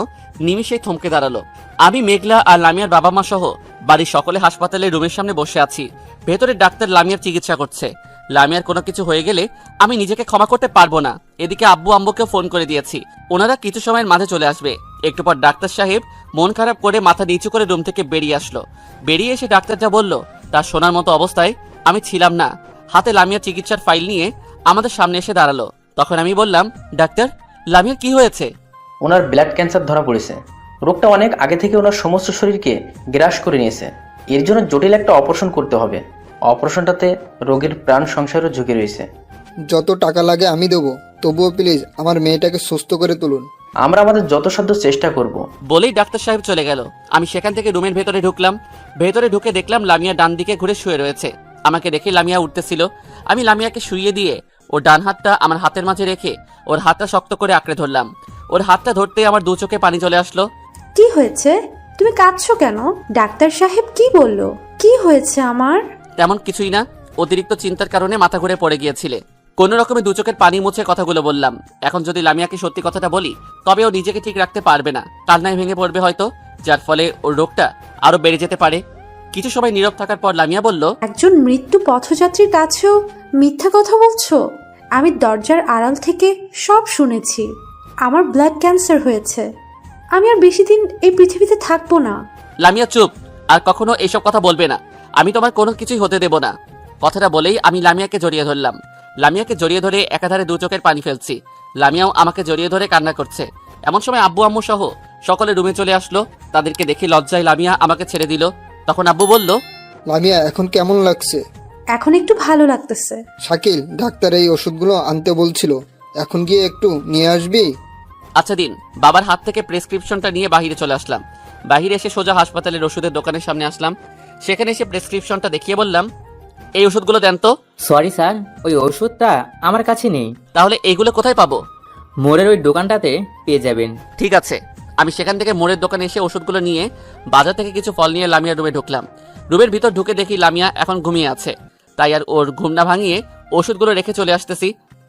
S3: নিমিষেই থমকে দাঁড়ালো। আমি মেঘলা আর লামিয়ার বাবা মা সহ বাড়ির সকলে হাসপাতালের রুমের সামনে বসে আছি। ভেতরে ডাক্তার লামিয়ার চিকিৎসা করছে। লামিয়ার কোনো কিছু হয়ে গেলে আমি নিজেকে ক্ষমা করতে পারবো না। এদিকে আব্বু আম্মুকেও ফোন করে দিয়েছি, ওনারা কিছু সময়ের মাঝে চলে আসবে। একটু পর ডাক্তার সাহেব মন খারাপ করে মাথা নিচু করে রুম থেকে বেরিয়ে আসলো। বেরিয়ে এসে ডাক্তার যা বলল তার শোনার মতো অবস্থায় আমি ছিলাম না। হাতে লামিয়ার চিকিৎসার ফাইল নিয়ে আমাদের সামনে এসে দাঁড়ালো। তখন আমি বললাম, ডাক্তার, লামিয়ার কি হয়েছে?
S5: ওনার ব্লাড ক্যান্সার ধরা পড়েছে। রোগটা অনেক আগে থেকে ওনার সমস্ত শরীরকে গ্রাস করে নিয়েছে। এর জন্য জটিল একটা অপারেশন করতে হবে। অপারেশনটাতে রোগীর প্রাণ সংশয়েরও ঝুঁকি রয়েছে।
S6: যত টাকা লাগে আমি দেবো, তবুও প্লিজ আমার মেয়েটাকে সুস্থ করে তুলুন।
S5: আমরা আমাদের যথাসাধ্য চেষ্টা করব।
S3: বলেই ডাক্তার সাহেব চলে গেল। আমি সেখান থেকে রুমের ভেতরে ঢুকলাম। ভেতরে ঢুকে দেখলাম লামিয়া ডান দিকে ঘুরে শুয়ে রয়েছে। আমাকে দেখে লামিয়া উঠতেছিল। আমি লামিয়াকে শুইয়ে দিয়ে ওর ডান হাতটা আমার হাতের মাঝে রেখে ওর হাতটা শক্ত করে আঁকড়ে ধরলাম। ওর হাতটা ধরতেই আমার দু চোখে পানি চলে আসলো।
S4: কি হয়েছে? তুমি কাঁদছো কেন? ডাক্তার সাহেব কি বললো? কি হয়েছে আমার?
S3: তেমন কিছুই না, অতিরিক্ত চিন্তার কারণে মাথা ঘুরে পড়ে গিয়েছিলে। কোন রকমে দু চোখের পানি মুছে কথাগুলো বললাম। এখন যদি লামিয়াকে সত্যি কথাটা বলি তবে ও নিজেকে ঠিক রাখতে পারবে না, কান্নায় ভেঙে পড়বে হয়তো, যার ফলে ওর রোগটা আরো বেড়ে যেতে পারে। কিছু সময় নীরব থাকার পর লামিয়া বলল,
S4: একজন মৃত্যু পথযাত্রীর কাছেও মিথ্যা কথা বলছো? আমি দরজার আড়াল থেকে সব শুনেছি। আমার ব্লাড ক্যান্সার হয়েছে। আমি আর বেশি দিন এই পৃথিবীতে থাকবো না।
S3: লামিয়া চুপ, আর কখনো এইসব কথা বলবে না। আমি তোমার কোনো কিছুই হতে দেব না। কথাটা বলেই আমি লামিয়াকে জড়িয়ে ধরলাম। লামিয়াকে জড়িয়ে ধরে একাধারে দু চোখের পানি ফেলছি। লামিয়াও আমাকে জড়িয়ে ধরে কান্না করছে। এমন সময় আব্বু আম্মু সহ সকলে রুমে চলে আসলো। তাদেরকে দেখে লজ্জায় লামিয়া আমাকে ছেড়ে দিল। তখন আব্বু বলল,
S6: লামিয়া এখন কেমন লাগছে?
S4: এখন একটু ভালো লাগতেছে।
S6: শাকিল, ডাক্তার এই ওষুধগুলো আনতে বলছিল, এখন গিয়ে একটু নিয়ে আসবি?
S3: আচ্ছা দিন। বাবার হাত থেকে প্রেসক্রিপশনটা নিয়ে বাহিরে চলে আসলাম। বাহিরে এসে সোজা হাসপাতালের ওষুধের দোকানের সামনে আসলাম। সেখানে এসে প্রেসক্রিপশনটা দেখিয়ে বললাম, এই ওষুধগুলো দেন তো।
S9: সরি স্যার, ওই ওষুধটা আমার কাছে নেই।
S3: তাহলে এইগুলো কোথায় পাবো?
S9: মোড়ের ওই দোকানটাতে পেয়ে যাবেন।
S3: ঠিক আছে। আমি সেখান থেকে মোড়ের দোকানে এসে ওষুধগুলো নিয়ে বাজার থেকে কিছু ফল নিয়ে লামিয়ার রুমে ঢুকলাম। রুমের ভিতর ঢুকে দেখি লামিয়া এখন ঘুমিয়ে আছে। তাই আর ওর ঘুম না ভাঙিয়ে ওষুধগুলো রেখে চলে আসতেছি।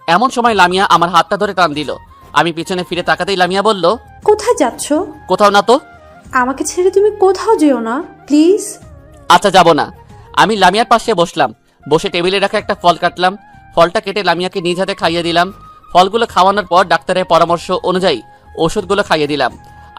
S3: এমন সময় লামিয়া আমার হাতটা ধরে টান দিল। আমি পিছনে ফিরে তাকাতেই লামিয়া বলল,
S4: কোথায় যাচ্ছ?
S3: কোথাও না তো।
S4: আমাকে ছেড়ে তুমি কোথাও যেও না প্লিজ।
S3: আচ্ছা, যাব না। আমি লামিয়ার পাশে বসলাম। বসে টেবিলে রাখা একটা ফল কাটলাম। ফলটা কেটে লামিয়াকে নিজ হাতে খাইয়ে দিলাম। ফলগুলো খাওয়ানোর পর ডাক্তারের পরামর্শ অনুযায়ী ওষুধগুলো খাইয়ে দিলাম।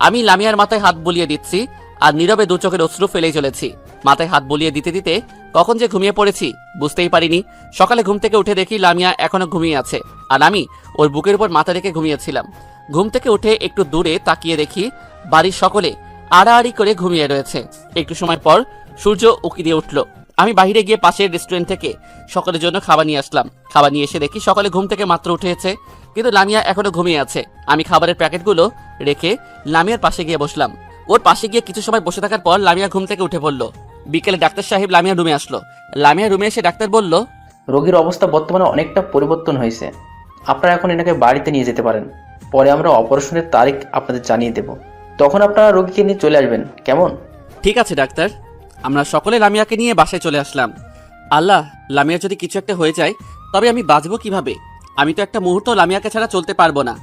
S3: আমি লামিয়ার মাথায় হাত বুলিয়ে দিচ্ছি আর নীরবে দু চোখের অশ্রু ফেলেই চলেছি। মাথায় হাত বুলিয়ে দিতে দিতে কখন যে ঘুমিয়ে পড়েছি বুঝতেই পারিনি। সকালে ঘুম থেকে উঠে দেখি লামিয়া এখনো ঘুমিয়ে আছে আর আমি ওর বুকের উপর মাথা রেখে ঘুমিয়েছিলাম। ঘুম থেকে উঠে একটু দূরে তাকিয়ে দেখি বাড়ির সকলে আড়াআড়ি করে ঘুমিয়ে রয়েছে। একটু সময় পর সূর্য উকি দিয়ে উঠল। আমি বাইরে গিয়ে পাশের রেস্টুরেন্ট থেকে সকলের জন্য খাবার নিয়ে আসলাম। খাবার নিয়ে এসে দেখি সকলে ঘুম থেকে মাত্র উঠেছে, কিন্তু লামিয়া এখনো ঘুমিয়ে আছে। আমি খাবারের প্যাকেটগুলো রেখে লামিয়ার পাশে গিয়ে বসলাম। ওর পাশে গিয়ে কিছু সময় বসে থাকার পর লামিয়া ঘুম থেকে উঠে পড়ল। বিকেলে ডাক্তার সাহেব লামিয়ার রুমে আসলো। লামিয়ার রুমে এসে ডাক্তার বলল,
S5: রোগীর অবস্থা বর্তমানে অনেকটা পরিবর্তন হয়েছে। আপনারা এখন এনাকে বাড়িতে নিয়ে যেতে পারেন। পরে আমরা অপারেশনের তারিখ আপনাদের জানিয়ে দেব। তখন আপনারা রোগীকে নিয়ে চলে আসবেন, কেমন?
S3: ঠিক আছে ডাক্তার। আমরা সকলে লামিয়াকে নিয়ে বাসায় চলে আসলাম। আল্লাহ, লামিয়ার যদি কিছু একটা হয়ে যায় তবে আমি বাঁচবো কিভাবে? আমি তো একটা মুহূর্ত লামিয়াকে ছাড়া চলতে পারবো না।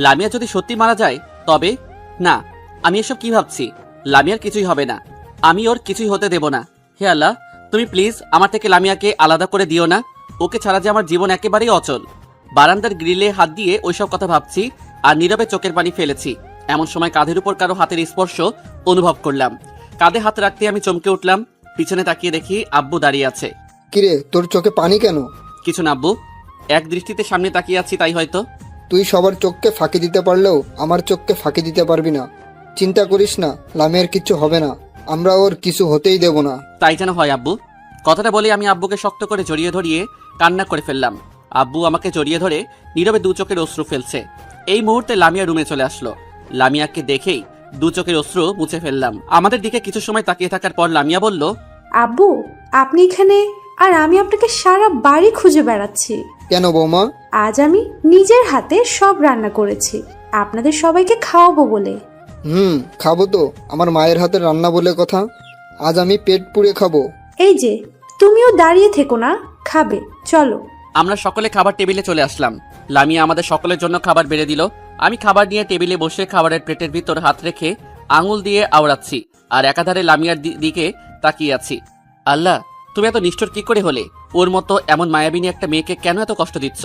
S3: লামিয়া যদি সত্যি মারা যায় তবে? না, আমি এসব কি ভাবছি? লামিয়ার কিছুই হবে না, আমি ওর কিছুই হতে দেব না। হে আল্লাহ, তুমি প্লিজ আমার থেকে লামিয়াকে আলাদা করে দিও না। ওকে ছাড়া যে আমার জীবন একেবারেই অচল। বারান্দার গ্রিলে হাত দিয়ে ওইসব কথা ভাবছি আর নীরবে চোখের পানি ফেলেছি। এমন সময় কাঁধের উপর কারো হাতের স্পর্শ অনুভব করলাম। কাঁধে হাত রাখতে আমি চমকে উঠলাম। পিছনে তাকিয়ে দেখি আব্বু দাঁড়িয়ে আছে।
S6: কিরে, তোর চোখে পানি কেন?
S3: কিছু না আব্বু, এক দৃষ্টিতে সামনে তাকিয়ে আছি তাই হয়তো।
S6: তুই সবার চোখকে ফাঁকি দিতে পারলেও আমার চোখকে ফাঁকি দিতে পারবি না। চিন্তা করিস না, লামিয়ার কিচ্ছু হবে না, আমরা ওর কিছু হতেই দেব না।
S3: তাই যেন হয় আব্বু। কথাটা বলে আমি আব্বুকে শক্ত করে জড়িয়ে ধরিয়ে কান্না করে ফেললাম। আব্বু আমাকে জড়িয়ে ধরে নীরবে দু চোখের অশ্রু ফেলছে। এই মুহূর্তে লামিয়া রুমে চলে আসলো। লামিয়াকে দেখেই দু চোখের অশ্রু মুছে ফেললাম। আমাদের দিকে কিছু সময় তাকিয়ে থাকার পর লামিয়া বলল,
S4: আব্বু, আপনি এখানে আর আমি আপনাকে সারা বাড়ি খুঁজে বেড়াচ্ছি।
S6: কেন বৌমা?
S4: আজ আমি নিজের হাতে সব রান্না করেছি আপনাদের সবাইকে খাওয়াবো বলে।
S6: খাবো তো, আমার মায়ের হাতের রান্না বলে কথা। আজ আমি পেট পুড়ে খাবো।
S4: এই যে, তুমিও দাঁড়িয়ে থেকো না, খাবে, চলো।
S3: আমরা সকলে খাবার টেবিলে চলে আসলাম। লামিয়া আমাদের সকলের জন্য খাবার বেড়ে দিল। আমি খাবার নিয়ে টেবিলে বসে খাবারের প্লেটের ভিতর হাত রেখে আঙুল দিয়ে আওড়াচ্ছি আর একাধারে লামিয়ার দিকে তাকিয়ে আছি। আল্লাহ, তুমি এত নিষ্ঠুর কি করে হলে? ওর মতো এমন মায়াবিনী একটা মেয়েকে কেন এত কষ্ট দিচ্ছ?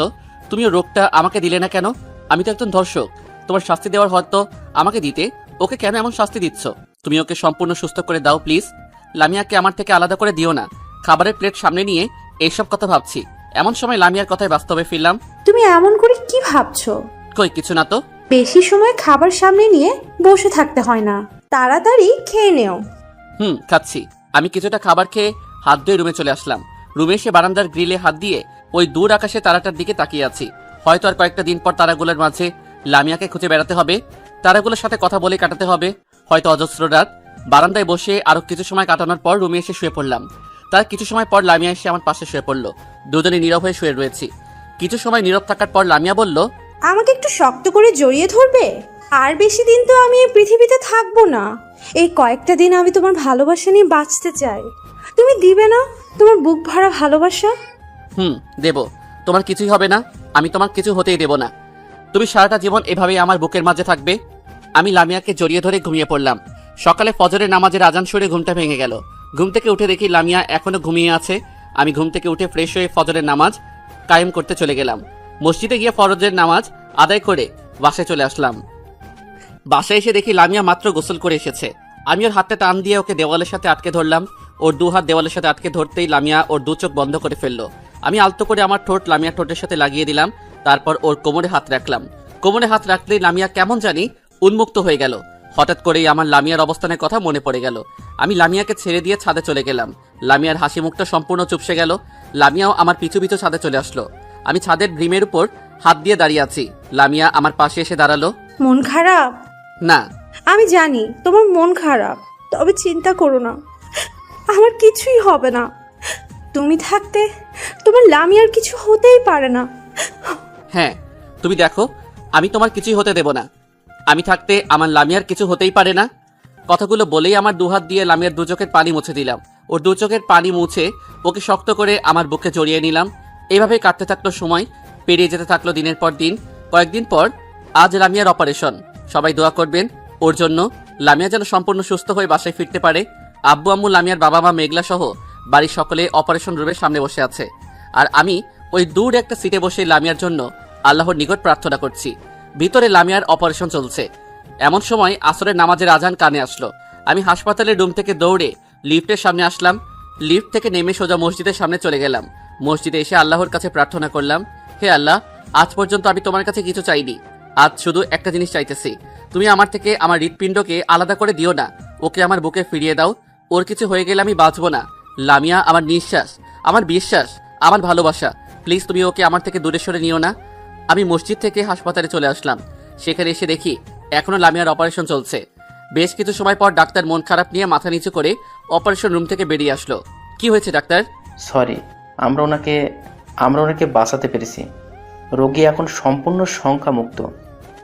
S3: তুমি ওর রোগটা আমাকে দিলে না কেন? আমি তো একজন ধর্ষক। তোমার শাস্তি দেওয়ার হয়তো আমাকে দিতে, ওকে কেন এমন শাস্তি দিচ্ছ? তুমি ওকে সম্পূর্ণ সুস্থ করে দাও প্লিজ। লামিয়াকে আমার থেকে আলাদা করে দিও না। খাবারের প্লেট সামনে নিয়ে এইসব কথা ভাবছি। এমন সময় লামিয়ার কথায় বাস্তবে ফিরলাম।
S4: তুমি এমন করে কি ভাবছো?
S3: কই কিছু না তো।
S4: বেশি সময় খাবার সামনে নিয়ে বসে থাকতে হয় না, তাড়াতাড়ি খেয়ে নেও।
S3: খাচ্ছি। আমি কিছুটা খাবার খেয়ে হাত ধুয়ে রুমে চলে আসলাম। রুমে এসে বারান্দার গ্রিলে হাত দিয়ে ওই দূর আকাশে তারাটার দিকে তাকিয়ে আছি। হয়তো আর কয়েকটা দিন পর তারাগুলোর মাঝে লামিয়াকে খুঁজে বেড়াতে হবে, তারাগুলোর সাথে কথা বলে কাটাতে হবে হয়তো অজস্র রাত। বারান্দায় বসে আরো কিছু সময় কাটানোর পর রুমে এসে শুয়ে পড়লাম। তার কিছু সময় পর লামিয়া এসে আমার পাশে শুয়ে পড়লো। দুজনে নীরব হয়ে শুয়ে রয়েছি। কিছু সময় নীরব থাকার পর লামিয়া বলল,
S4: আমাকে একটু শক্ত করে জড়িয়ে ধরবে? আর বেশি দিন তো আমি এই পৃথিবীতে থাকবো না। এই কয়েকটা দিন আমি তোমার ভালোবাসা নিয়ে বাঁচতে চাই। তুমি দিবে না তোমার বুক ভরা ভালোবাসা?
S3: দেব। তোমার কিছুই হবে না, আমি তোমার কিছু হতেই দেব না। তুমি সারাটা জীবন এভাবেই আমার বুকের মাঝে থাকবে। আমি লামিয়াকে জড়িয়ে ধরে ঘুমিয়ে পড়লাম। সকালে ফজরের নামাজের আজান শুনে ঘুমটা ভেঙে গেল। ঘুম থেকে উঠে দেখি লামিয়া এখনো ঘুমিয়ে আছে। আমি ঘুম থেকে উঠে ফ্রেশ হয়ে ফজরের নামাজ কায়েম করতে চলে গেলাম। মসজিদে গিয়ে ফজরের নামাজ আদায় করে বাসায় চলে আসলাম। বাসায় এসে দেখি লামিয়া মাত্র গোসল করে এসেছে। আমি ওর হাতে টান দিয়ে ওকে দেওয়ালের সাথে আটকে ধরলাম। ওর দু হাত দেওয়ালের সাথে আটকে ধরতেই লামিয়া ওর দু চোখ বন্ধ করে ফেললো। আমি আলতো করে আমার ঠোঁট লামিয়ার ঠোঁটের সাথে লাগিয়ে দিলাম। তারপর ওর কোমরে হাত রাখলাম। কোমরে হাত রাখলেই লামিয়া কেমন জানি উন্মুক্ত হয়ে গেল। হঠাৎ করেই আমার লামিয়ার অবস্থানের কথা মনে পড়ে গেল। আমি লামিয়াকে ছেড়ে দিয়ে ছাদে চলে গেলাম। লামিয়ার হাসি মুখটা সম্পূর্ণ চুপসে গেল। লামিয়াও আমার পিছু পিছু ছাদে চলে আসলো। আমি ছাদের ভীমের উপর হাত দিয়ে দাঁড়িয়ে আছি। লামিয়া আমার পাশে এসে দাঁড়ালো।
S4: মন খারাপ?
S3: না।
S4: আমি জানি তোমার মন খারাপ, তবে চিন্তা করো না, আমার কিছুই হবে না। তুমি থাকতে তোমার লামিয়ার কিছু হতেই পারে না।
S3: হ্যাঁ, তুমি দেখো, আমি তোমার কিছুই হতে দেব না। আমি থাকতে আমার লামিয়ার কিছু হতেই পারে না। কথাগুলো বলেই আমার দুহাত দিয়ে লামিয়ার দু চোখের পানি মুছে দিলাম। ওর দু চোখের পানি মুছে ওকে শক্ত করে আমার বুকে জড়িয়ে নিলাম। এইভাবেই কাটতে থাকলো সময়, পেরিয়ে যেতে থাকলো দিনের পর দিন। কয়েকদিন পর আজ লামিয়ার অপারেশন। সবাই দোয়া করবেন ওর জন্য, লামিয়া যেন সম্পূর্ণ সুস্থ হয়ে বাসায় ফিরতে পারে। আব্বু আম্মু, লামিয়ার বাবা মা, মেঘলা সহ বাড়ির সকলে অপারেশন রুমের সামনে বসে আছে। আর আমি ওই দূর একটা সিটে বসে লামিয়ার জন্য আল্লাহর নিকট প্রার্থনা করছি। ভিতরে লামিয়ার অপারেশন চলছে। এমন সময় আসরের নামাজের আজান কানে আসলো। আমি হাসপাতালের রুম থেকে দৌড়ে লিফটের সামনে আসলাম। লিফট থেকে নেমে সোজা মসজিদের সামনে চলে গেলাম। মসজিদে এসে আল্লাহর কাছে প্রার্থনা করলাম, হে আল্লাহ, আজ পর্যন্ত আমি তোমার কাছে কিছু চাইনি। আজ শুধু একটা জিনিস চাইতেছি, তুমি আমার থেকে আমার হৃৎপিণ্ডকে আলাদা করে দিও না। ওকে আমার বুকে ফিরিয়ে দাও। ওর কিছু হয়ে গেলে আমি বাঁচবো না। লামিয়া আমার নিঃশ্বাস, আমার বিশ্বাস, আমার ভালোবাসা। প্লিজ তুমি ওকে আমার থেকে দূরে সরে নিও না। আমি মসজিদ থেকে হাসপাতালে চলে আসলাম। সেখানে এসে দেখি এখনো লামিয়ার অপারেশন চলছে। বেশ কিছু সময় পর ডাক্তার মন খারাপ নিয়ে মাথা নিচু করে অপারেশন রুম থেকে বেরিয়ে আসলো। কি হয়েছে ডাক্তার?
S5: সরি, আমরা ওনাকে বাঁচাতে পেরেছি। রোগী এখন সম্পূর্ণ সংখ্যামুক্ত।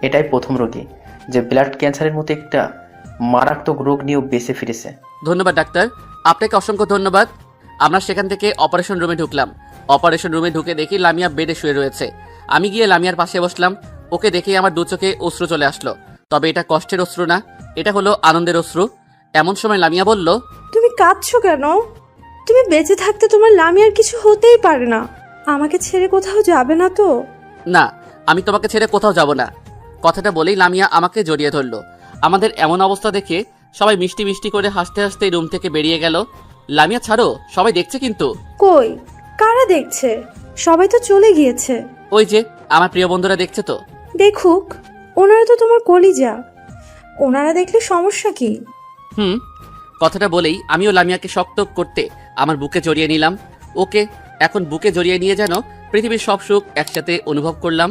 S5: এটাই প্রথম রোগী যে ব্লাড ক্যান্সারের মতো একটা মারাত্মক রোগ নিয়েও বেঁচে ফিরেছে।
S3: ধন্যবাদ ডাক্তার, আপনাকে অসংখ্য ধন্যবাদ। আমরা সেখান থেকে অপারেশন রুমে ঢুকলাম। অপারেশন রুমে ঢুকে দেখি লামিয়া বেডে শুয়ে রয়েছে। আমি গিয়ে লামিয়ার পাশে বসলাম। ওকে দেখেই আমার দু চোখে অশ্রু চলে আসলো। তবে এটা কষ্টের অশ্রু না, এটা হলো আনন্দের অশ্রু। এমন সময় লামিয়া বলল,
S4: তুমি কাঁদছো কেন? তুমি বেঁচে থাকতে তোমার লামিয়ার কিছু হতেই পারে না। আমাকে ছেড়ে কোথাও যাবে না তো?
S3: না, আমি তোমাকে ছেড়ে কোথাও যাব না। কথাটা বলেই লামিয়া আমাকে জড়িয়ে ধরলো। আমাদের এমন অবস্থা দেখে সবাই মিষ্টি মিষ্টি করে হাসতে হাসতে রুম থেকে বেরিয়ে গেল। লামিয়া ছাড়ো, সবাই দেখছে কিন্তু।
S4: কই, কারা দেখছে? সবাই তো চলে গিয়েছে।
S3: ওই যে আমার প্রিয় বন্ধুরা দেখছে তো।
S4: দেখুক, ওনারা তো তোমার কলিজা। ওনারা দেখলে সমস্যা কি?
S3: কথাটা বলেই আমিও লামিয়াকে শক্ত করতে আমার বুকে জড়িয়ে নিলাম। ওকে এখন বুকে জড়িয়ে নিয়ে যেন পৃথিবীর সব সুখ একসাথে অনুভব করলাম।